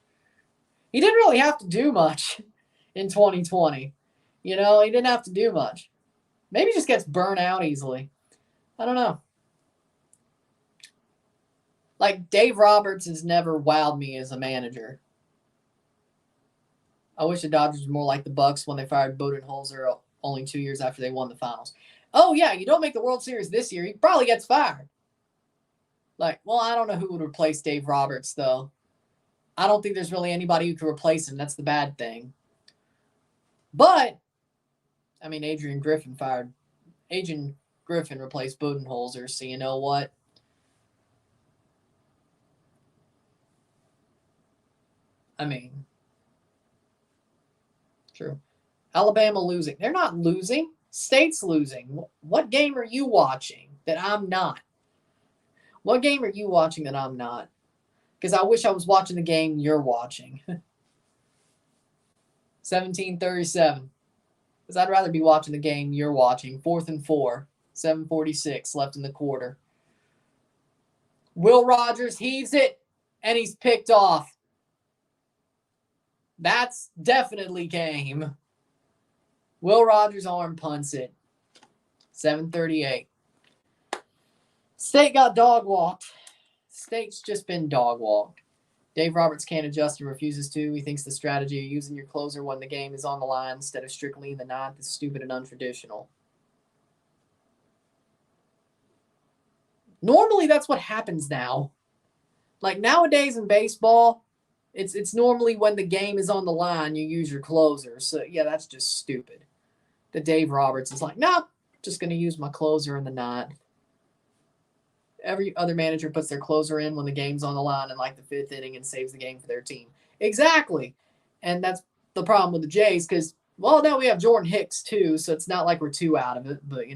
He didn't really have to do much in 2020. You know, he didn't have to do much. Maybe he just gets burnt out easily. I don't know. Like, Dave Roberts has never wowed me as a manager. I wish the Dodgers were more like the Bucks when they fired Budenholzer only 2 years after they won the finals. Oh, yeah, you don't make the World Series this year, he probably gets fired. Like, well, I don't know who would replace Dave Roberts, though. I don't think there's really anybody who could replace him. That's the bad thing. But, I mean, Adrian Griffin replaced Budenholzer, so you know what? I mean, true. Alabama losing. They're not losing. State's losing. What game are you watching that I'm not? What game are you watching that I'm not? Because I wish I was watching the game you're watching. 17:37. Because I'd rather be watching the game you're watching. 4th and 4. 7:46 left in the quarter. Will Rogers heaves it, and he's picked off. That's definitely game. Will Rogers arm punts it. 7:38. State got dog walked. State's just been dog walked. Dave Roberts can't adjust and refuses to. He thinks the strategy of using your closer when the game is on the line instead of strictly in the ninth is stupid and untraditional. Normally, that's what happens now. Like nowadays in baseball, it's normally when the game is on the line, you use your closer. So, yeah, that's just stupid. The Dave Roberts is like, nah, just going to use my closer in the ninth. Every other manager puts their closer in when the game's on the line in like the 5th inning and saves the game for their team. Exactly. And that's the problem with the Jays because, well, now we have Jordan Hicks too, so it's not like we're 2 out of it. But,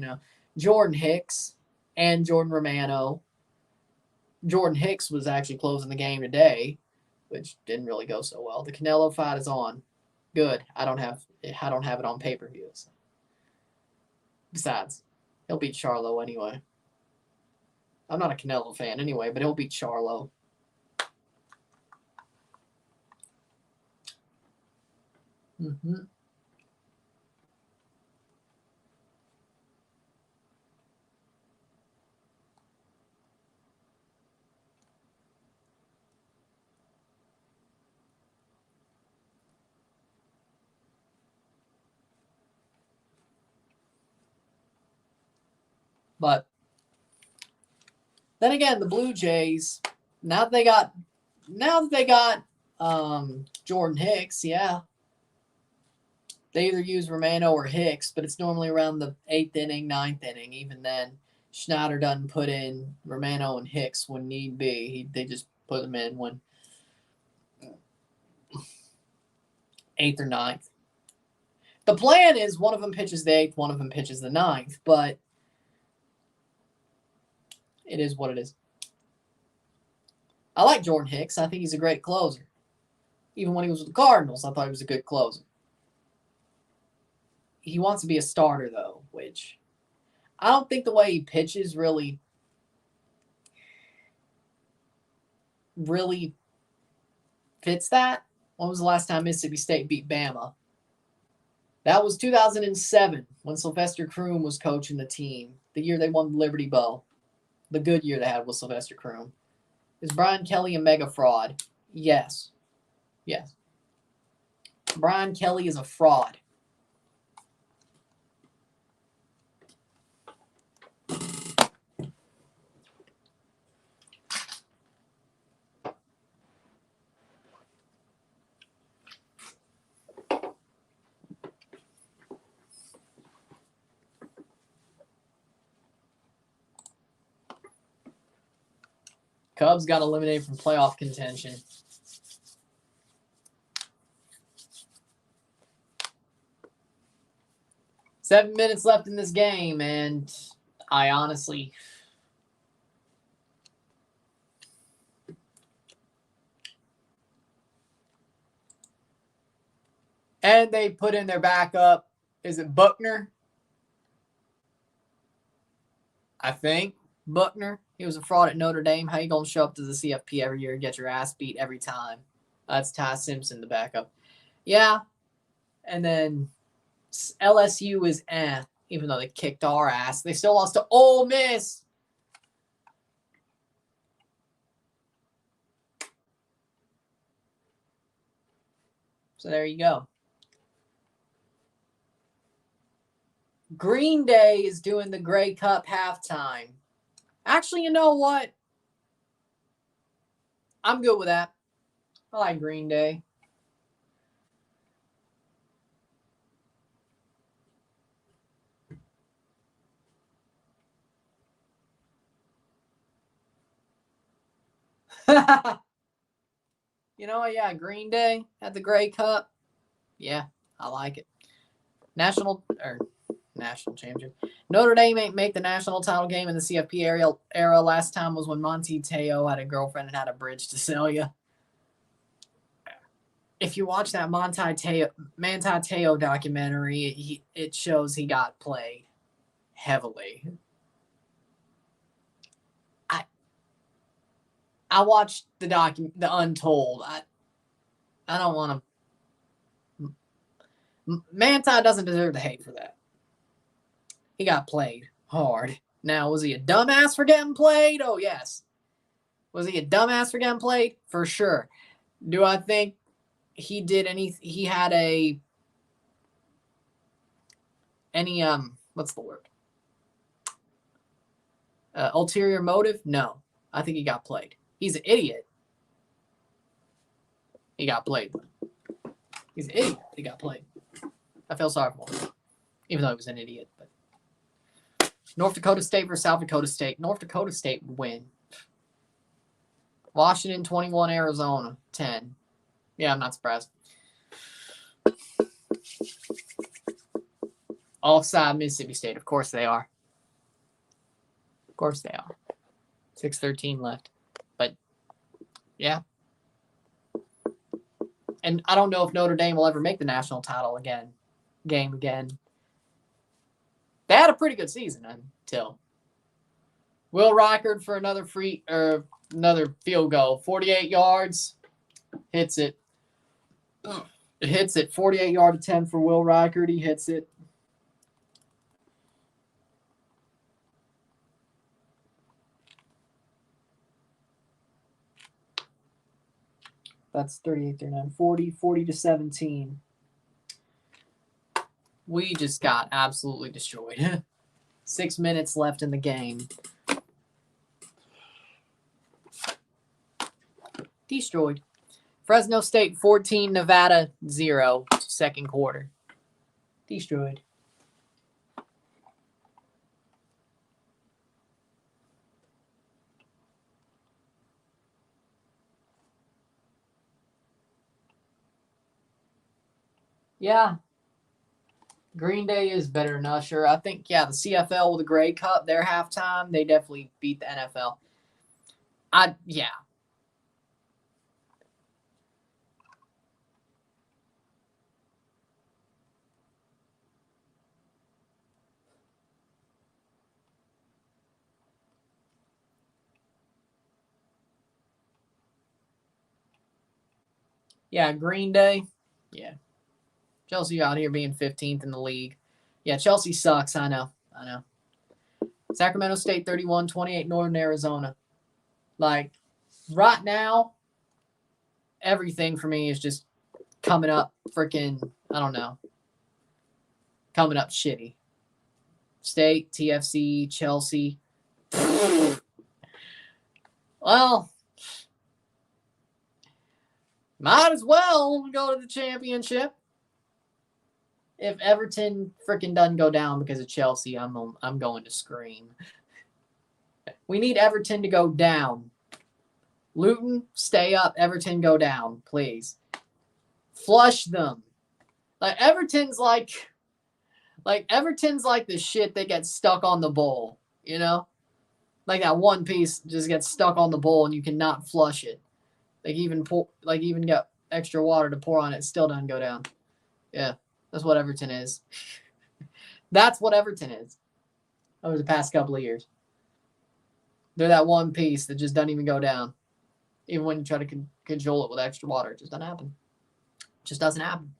Jordan Hicks and Jordan Romano. Jordan Hicks was actually closing the game today, which didn't really go so well. The Canelo fight is on. Good. I don't have it on pay-per-view. So. Besides, he'll beat Charlo anyway. I'm not a Canelo fan anyway, but he'll beat Charlo. But then again, the Blue Jays, now that they got Jordan Hicks, yeah. They either use Romano or Hicks, but it's normally around the 8th inning, 9th inning. Even then, Schneider doesn't put in Romano and Hicks when need be. They just put them in when 8th or 9th. The plan is one of them pitches the 8th, one of them pitches the 9th, but it is what it is. I like Jordan Hicks. I think he's a great closer. Even when he was with the Cardinals, I thought he was a good closer. He wants to be a starter, though, which I don't think the way he pitches really fits that. When was the last time Mississippi State beat Bama? That was 2007 when Sylvester Croom was coaching the team. The year they won the Liberty Bowl. The good year they had with Sylvester Croom. Is Brian Kelly a mega fraud? Yes. Yes. Brian Kelly is a fraud. Cubs got eliminated from playoff contention. Seven minutes left in this game, and I honestly... And they put in their backup. Is it Buckner? I think. Buckner. He was a fraud at Notre Dame. How you going to show up to the CFP every year and get your ass beat every time? That's Ty Simpson, the backup. Yeah. And then LSU is even though they kicked our ass. They still lost to Ole Miss. So there you go. Green Day is doing the Grey Cup halftime. Actually, you know what? I'm good with that. I like Green Day. You know, yeah, Green Day at the Grey Cup. Yeah, I like it. national championship. Notre Dame ain't make the national title game in the CFP era. Last time was when Monty Teo had a girlfriend and had a bridge to sell you. If you watch that Manti Teo documentary, it shows he got played heavily. I watched the Untold. I don't want to. Manti doesn't deserve the hate for that. He got played hard. Now, was he a dumbass for getting played? Oh, yes. Was he a dumbass for getting played? For sure. Do I think he did he had what's the word? Ulterior motive? No. I think he got played. He's an idiot. He got played. He's an idiot. He got played. I feel sorry for him, even though he was an idiot. But North Dakota State versus South Dakota State. North Dakota State would win. Washington 21, Arizona 10. Yeah, I'm not surprised. Offside Mississippi State. Of course they are. Of course they are. 6:13 left. But, yeah. And I don't know if Notre Dame will ever make the national title game again. They had a pretty good season until Will Reichard for another field goal. 48 yards. Hits it. It hits it. 48-yard attempt for Will Reichard. He hits it. That's 38-39. 40-17. We just got absolutely destroyed. 6 minutes left in the game. Destroyed. Fresno State 14, Nevada 0. Second quarter. Destroyed. Yeah. Green Day is better than Usher. I think, the CFL with the Grey Cup, their halftime, they definitely beat the NFL. Yeah. Yeah, Green Day. Yeah. Chelsea out here being 15th in the league. Yeah, Chelsea sucks. I know. Sacramento State 31-28, Northern Arizona. Like, right now, everything for me is just coming up freaking, I don't know, coming up shitty. State, TFC, Chelsea. Well, might as well go to the championship. If Everton freaking doesn't go down because of Chelsea, I'm going to scream. We need Everton to go down. Luton, stay up. Everton, go down, please. Flush them. Everton's like the shit that gets stuck on the bowl, you know? Like that one piece just gets stuck on the bowl and you cannot flush it. Even get extra water to pour on it, still doesn't go down. Yeah. That's what Everton is. That's what Everton is over the past couple of years. They're that one piece that just doesn't even go down. Even when you try to control it with extra water, it just doesn't happen. It just doesn't happen.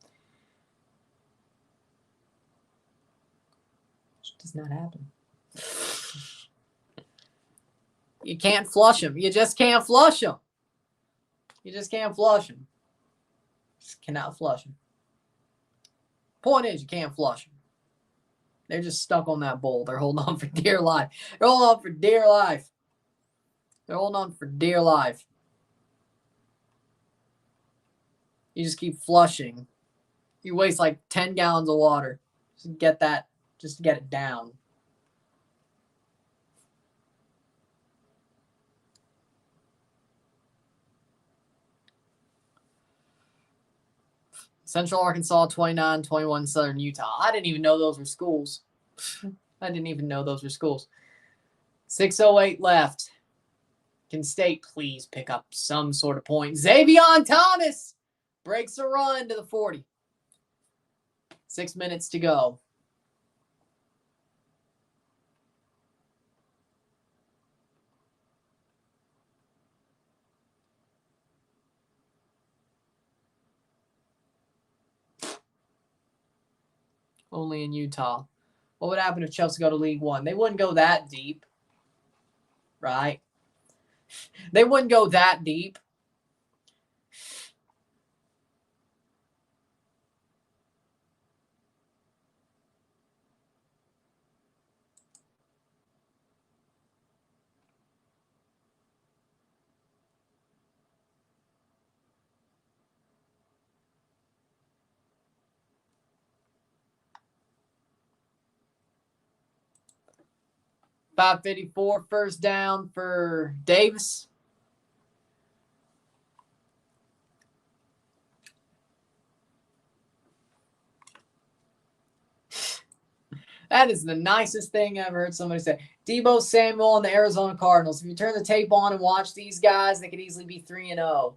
It just does not happen. You can't flush them. You just can't flush them. You just can't flush them. Just cannot flush them. Point is, you can't flush them. They're just stuck on that bowl. They're holding on for dear life. They're holding on for dear life. They're holding on for dear life. You just keep flushing. You waste like 10 gallons of water just to get it down. Central Arkansas 29-21, Southern Utah. I didn't even know those were schools. I didn't even know those were schools. 6:08 left. Can State please pick up some sort of point? Xavion Thomas breaks a run to the 40. 6 minutes to go. Only in Utah. What would happen if Chelsea go to League One? They wouldn't go that deep, right? They wouldn't go that deep. .554 first down for Davis. That is the nicest thing I ever heard somebody say. Deebo Samuel and the Arizona Cardinals. If you turn the tape on and watch these guys, they could easily be 3-0.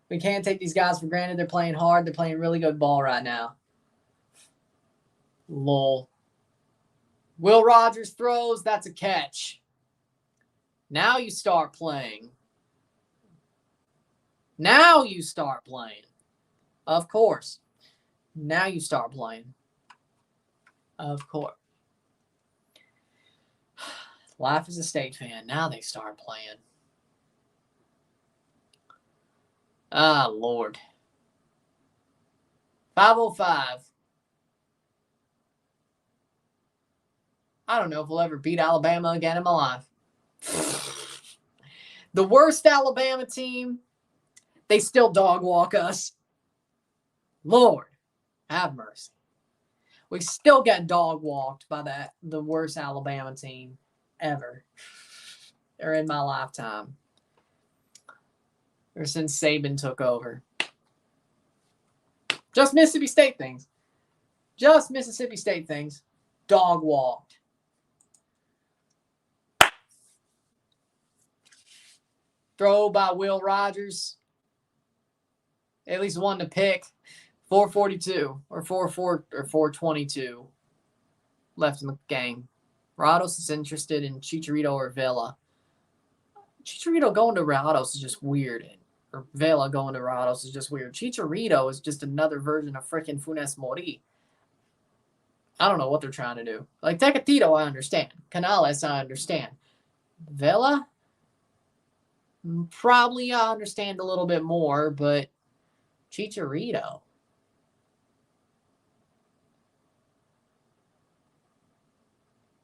We can't take these guys for granted. They're playing hard. They're playing really good ball right now. Lol. Will Rogers throws. That's a catch. Now you start playing. Now you start playing. Of course. Now you start playing. Of course. Life as a State fan. Now they start playing. Ah, Lord. 5:05. I don't know if we'll ever beat Alabama again in my life. The worst Alabama team, they still dog walk us. Lord, have mercy. We still get dog walked by the worst Alabama team ever. Or in my lifetime. Or since Saban took over. Just Mississippi State things. Just Mississippi State things. Dog walked. Throw by Will Rogers. At least one to pick. 4:42 or 4:22 left in the game. Rados is interested in Chicharito or Vela. Chicharito going to Rados is just weird. Or Vela going to Rados is just weird. Chicharito is just another version of freaking Funes Mori. I don't know what they're trying to do. Like Tecatito, I understand. Canales, I understand. Vela? Probably I understand a little bit more, but Chicharito.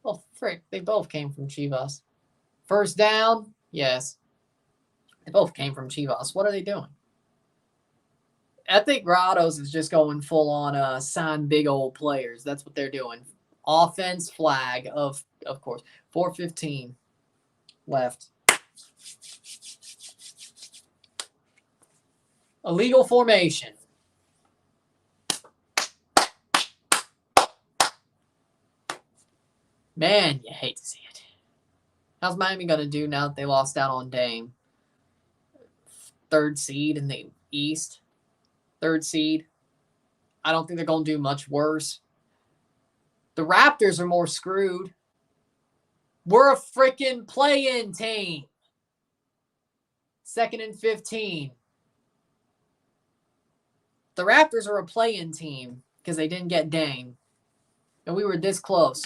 Well, frick, they both came from Chivas. First down? Yes. They both came from Chivas. What are they doing? I think Rados is just going full on sign big old players. That's what they're doing. Offense flag, of course. 4:15 left. Illegal formation. Man, you hate to see it. How's Miami going to do now that they lost out on Dame? 3rd seed in the East. 3rd seed. I don't think they're going to do much worse. The Raptors are more screwed. We're a freaking play-in team. 2nd and 15. The Raptors are a play-in team because they didn't get Dame. And we were this close.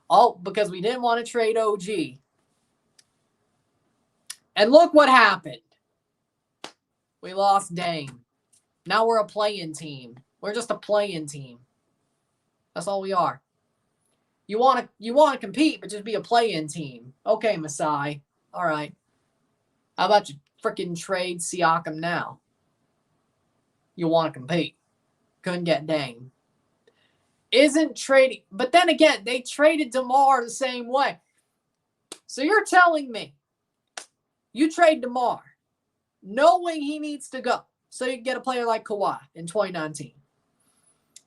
All because we didn't want to trade OG. And look what happened. We lost Dame. Now we're a play-in team. We're just a play-in team. That's all we are. You want to compete, but just be a play-in team. Okay, Masai. All right. How about you freaking trade Siakam now? You want to compete. Couldn't get Dame. Isn't trading. But then again, they traded DeMar the same way. So you're telling me you trade DeMar knowing he needs to go so you can get a player like Kawhi in 2019.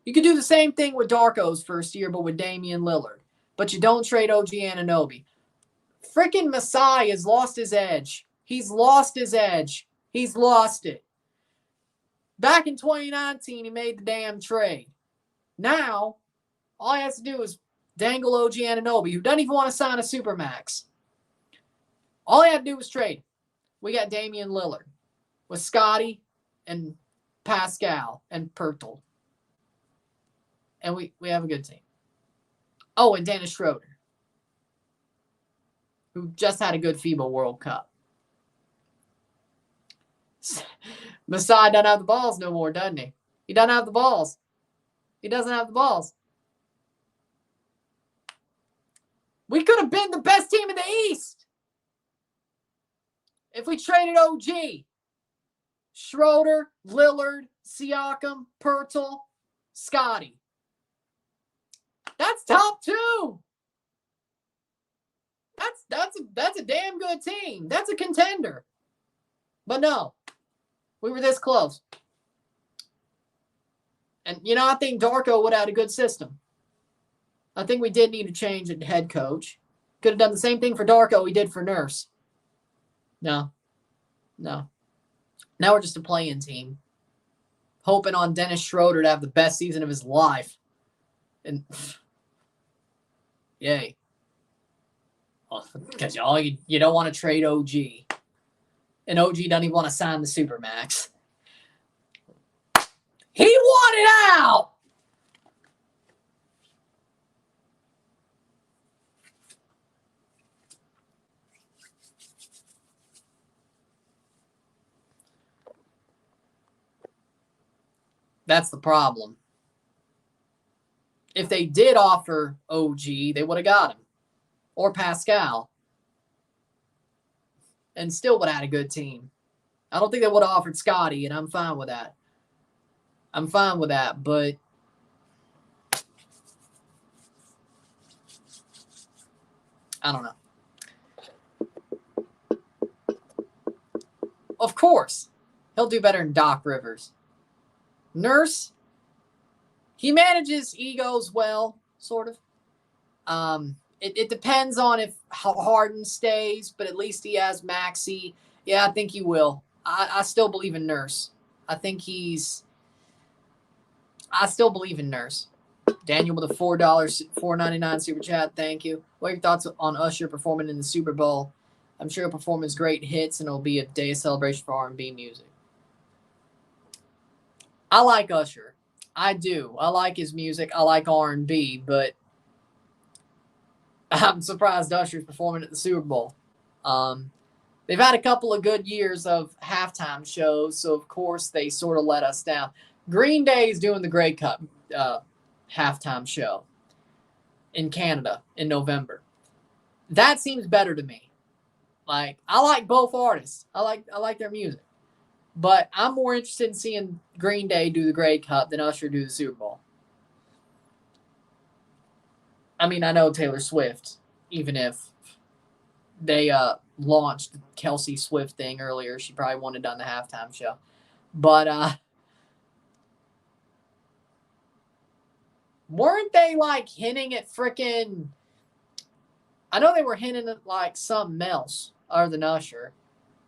You could do the same thing with Darko's first year, but with Damian Lillard. but you don't trade OG Anunoby. Freaking Masai has lost his edge. He's lost his edge. He's lost it. Back in 2019, he made the damn trade. Now, all he has to do is dangle OG Anunoby, who doesn't even want to sign a Supermax. All he had to do was trade. We got Damian Lillard with Scotty and Pascal and Pirtle. And we have a good team. Oh, and Dennis Schroeder, who just had a good FIBA World Cup. Masai doesn't have the balls no more, doesn't he? He doesn't have the balls. He doesn't have the balls. We could have been the best team in the East if we traded OG. Schroeder, Lillard, Siakam, Pirtle, Scotty. That's top 2. That's a damn good team. That's a contender. But no, we were this close. And, I think Darko would have had a good system. I think we did need to change a head coach. Could have done the same thing for Darko we did for Nurse. No. Now we're just a play-in team. Hoping on Dennis Schroeder to have the best season of his life. And, yay. Because you don't want to trade OG. And OG doesn't even want to sign the Supermax. He wanted out! That's the problem. If they did offer OG, they would have got him. Or Pascal. And still would have had a good team. I don't think they would have offered Scotty, and I'm fine with that. But I don't know. Of course, he'll do better than Doc Rivers. Nurse, he manages egos well, sort of. It depends on how Harden stays, but at least he has Maxey. Yeah, I think he will. I still believe in Nurse. I still believe in Nurse. Daniel with a $4.99 super chat. Thank you. What are your thoughts on Usher performing in the Super Bowl? I'm sure he'll perform his great hits, and it'll be a day of celebration for R&B music. I like Usher. I do. I like his music. I like R&B, but I'm surprised Usher's performing at the Super Bowl. They've had a couple of good years of halftime shows, so of course they sort of let us down. Green Day is doing the Grey Cup halftime show in Canada in November. That seems better to me. Like, I like both artists. I like their music. But I'm more interested in seeing Green Day do the Grey Cup than Usher do the Super Bowl. I mean, I know Taylor Swift, even if they launched the Kelsey Swift thing earlier, she probably wouldn't have done the halftime show. But weren't they like hinting at freaking... I know they were hinting at like something else other than Usher.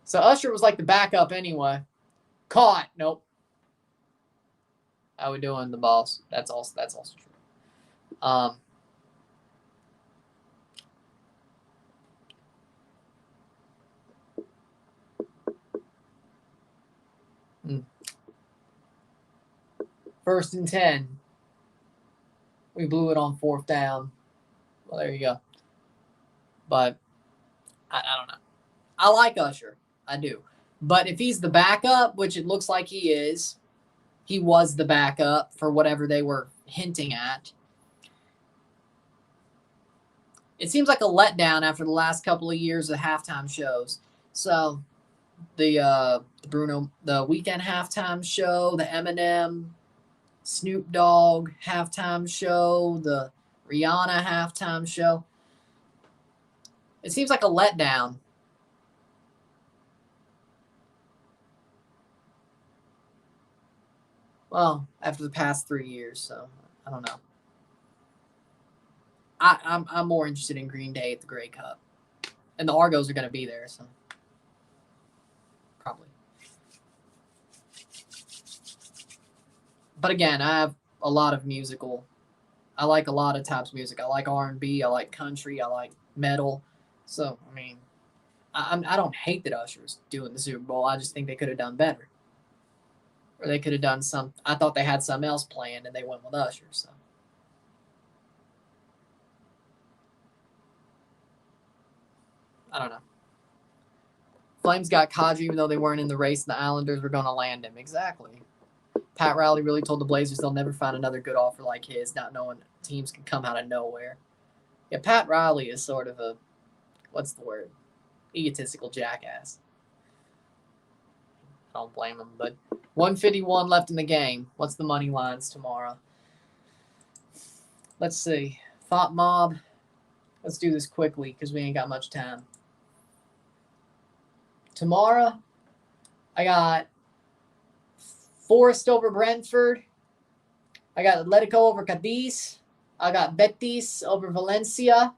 So Usher was like the backup anyway. Caught. Nope. How we doing, the boss? That's also true. First and 10. We blew it on 4th down. Well, there you go. But I don't know. I like Usher. I do. But if he's the backup, which it looks like he is, he was the backup for whatever they were hinting at. It seems like a letdown after the last couple of years of halftime shows. So the Weeknd halftime show, the Eminem, Snoop Dogg halftime show, the Rihanna halftime show. It seems like a letdown. Well, after the past 3 years, so I don't know. I'm more interested in Green Day at the Grey Cup. And the Argos are going to be there, so probably. But again, I have a lot of musical. I like a lot of types of music. I like R&B. I like country. I like metal. So, I mean, I don't hate that Usher's doing the Super Bowl. I just think they could have done better. Or they could have done some. I thought they had something else planned, and they went with Usher. So. I don't know. Flames got Kadri even though they weren't in the race, and the Islanders were going to land him. Exactly. Pat Riley really told the Blazers they'll never find another good offer like his, not knowing teams can come out of nowhere. Yeah, Pat Riley is sort of a, what's the word? Egotistical jackass. I don't blame him, but 151 left in the game. What's the money lines tomorrow? Let's see. Thought Mob. Let's do this quickly because we ain't got much time. Tomorrow, I got Forest over Brentford. I got Atletico over Cadiz. I got Betis over Valencia.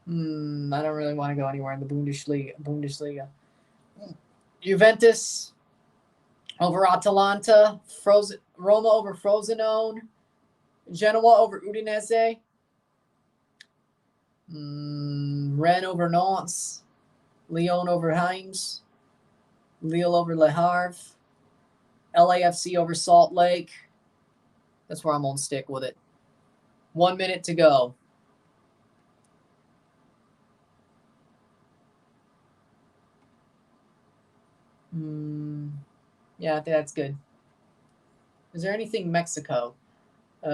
I don't really want to go anywhere in the Bundesliga. Juventus over Atalanta. Roma over Frosinone. Genoa over Udinese. Rennes over Nantes. Lyon over Reims. Lille over Le Havre. LAFC over Salt Lake. That's where I'm going to stick with it. 1 minute to go. Yeah, I think that's good. Is there anything Mexico?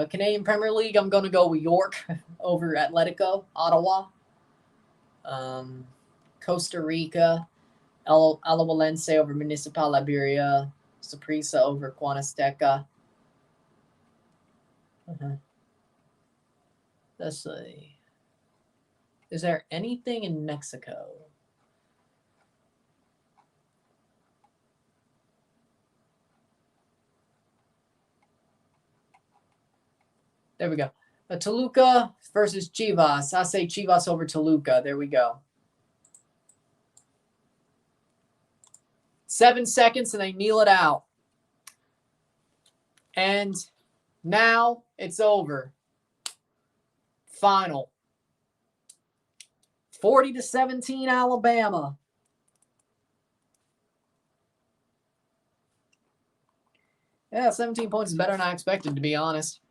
Canadian Premier League, I'm going to go with York over Atletico, Ottawa. Costa Rica, Alajuelense over Municipal Liberia. Saprissa over Quanasteca. Let's see. Is there anything in Mexico? There we go. Toluca versus Chivas. I say Chivas over Toluca. There we go. 7 seconds and they kneel it out. And now it's over. Final. 40-17 Alabama. Yeah, 17 points is better than I expected, to be honest.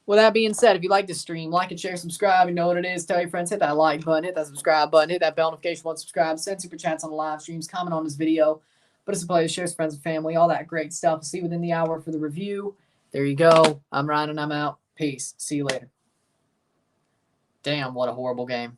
With that being said, if you like this stream, like and share, subscribe. You know what it is. Tell your friends, hit that like button, hit that subscribe button, hit that bell notification once subscribed, send super chats on the live streams, comment on this video, put us in play, share with friends and family, all that great stuff. See you within the hour for the review. There you go. I'm Ryan and I'm out. Peace. See you later. Damn, what a horrible game.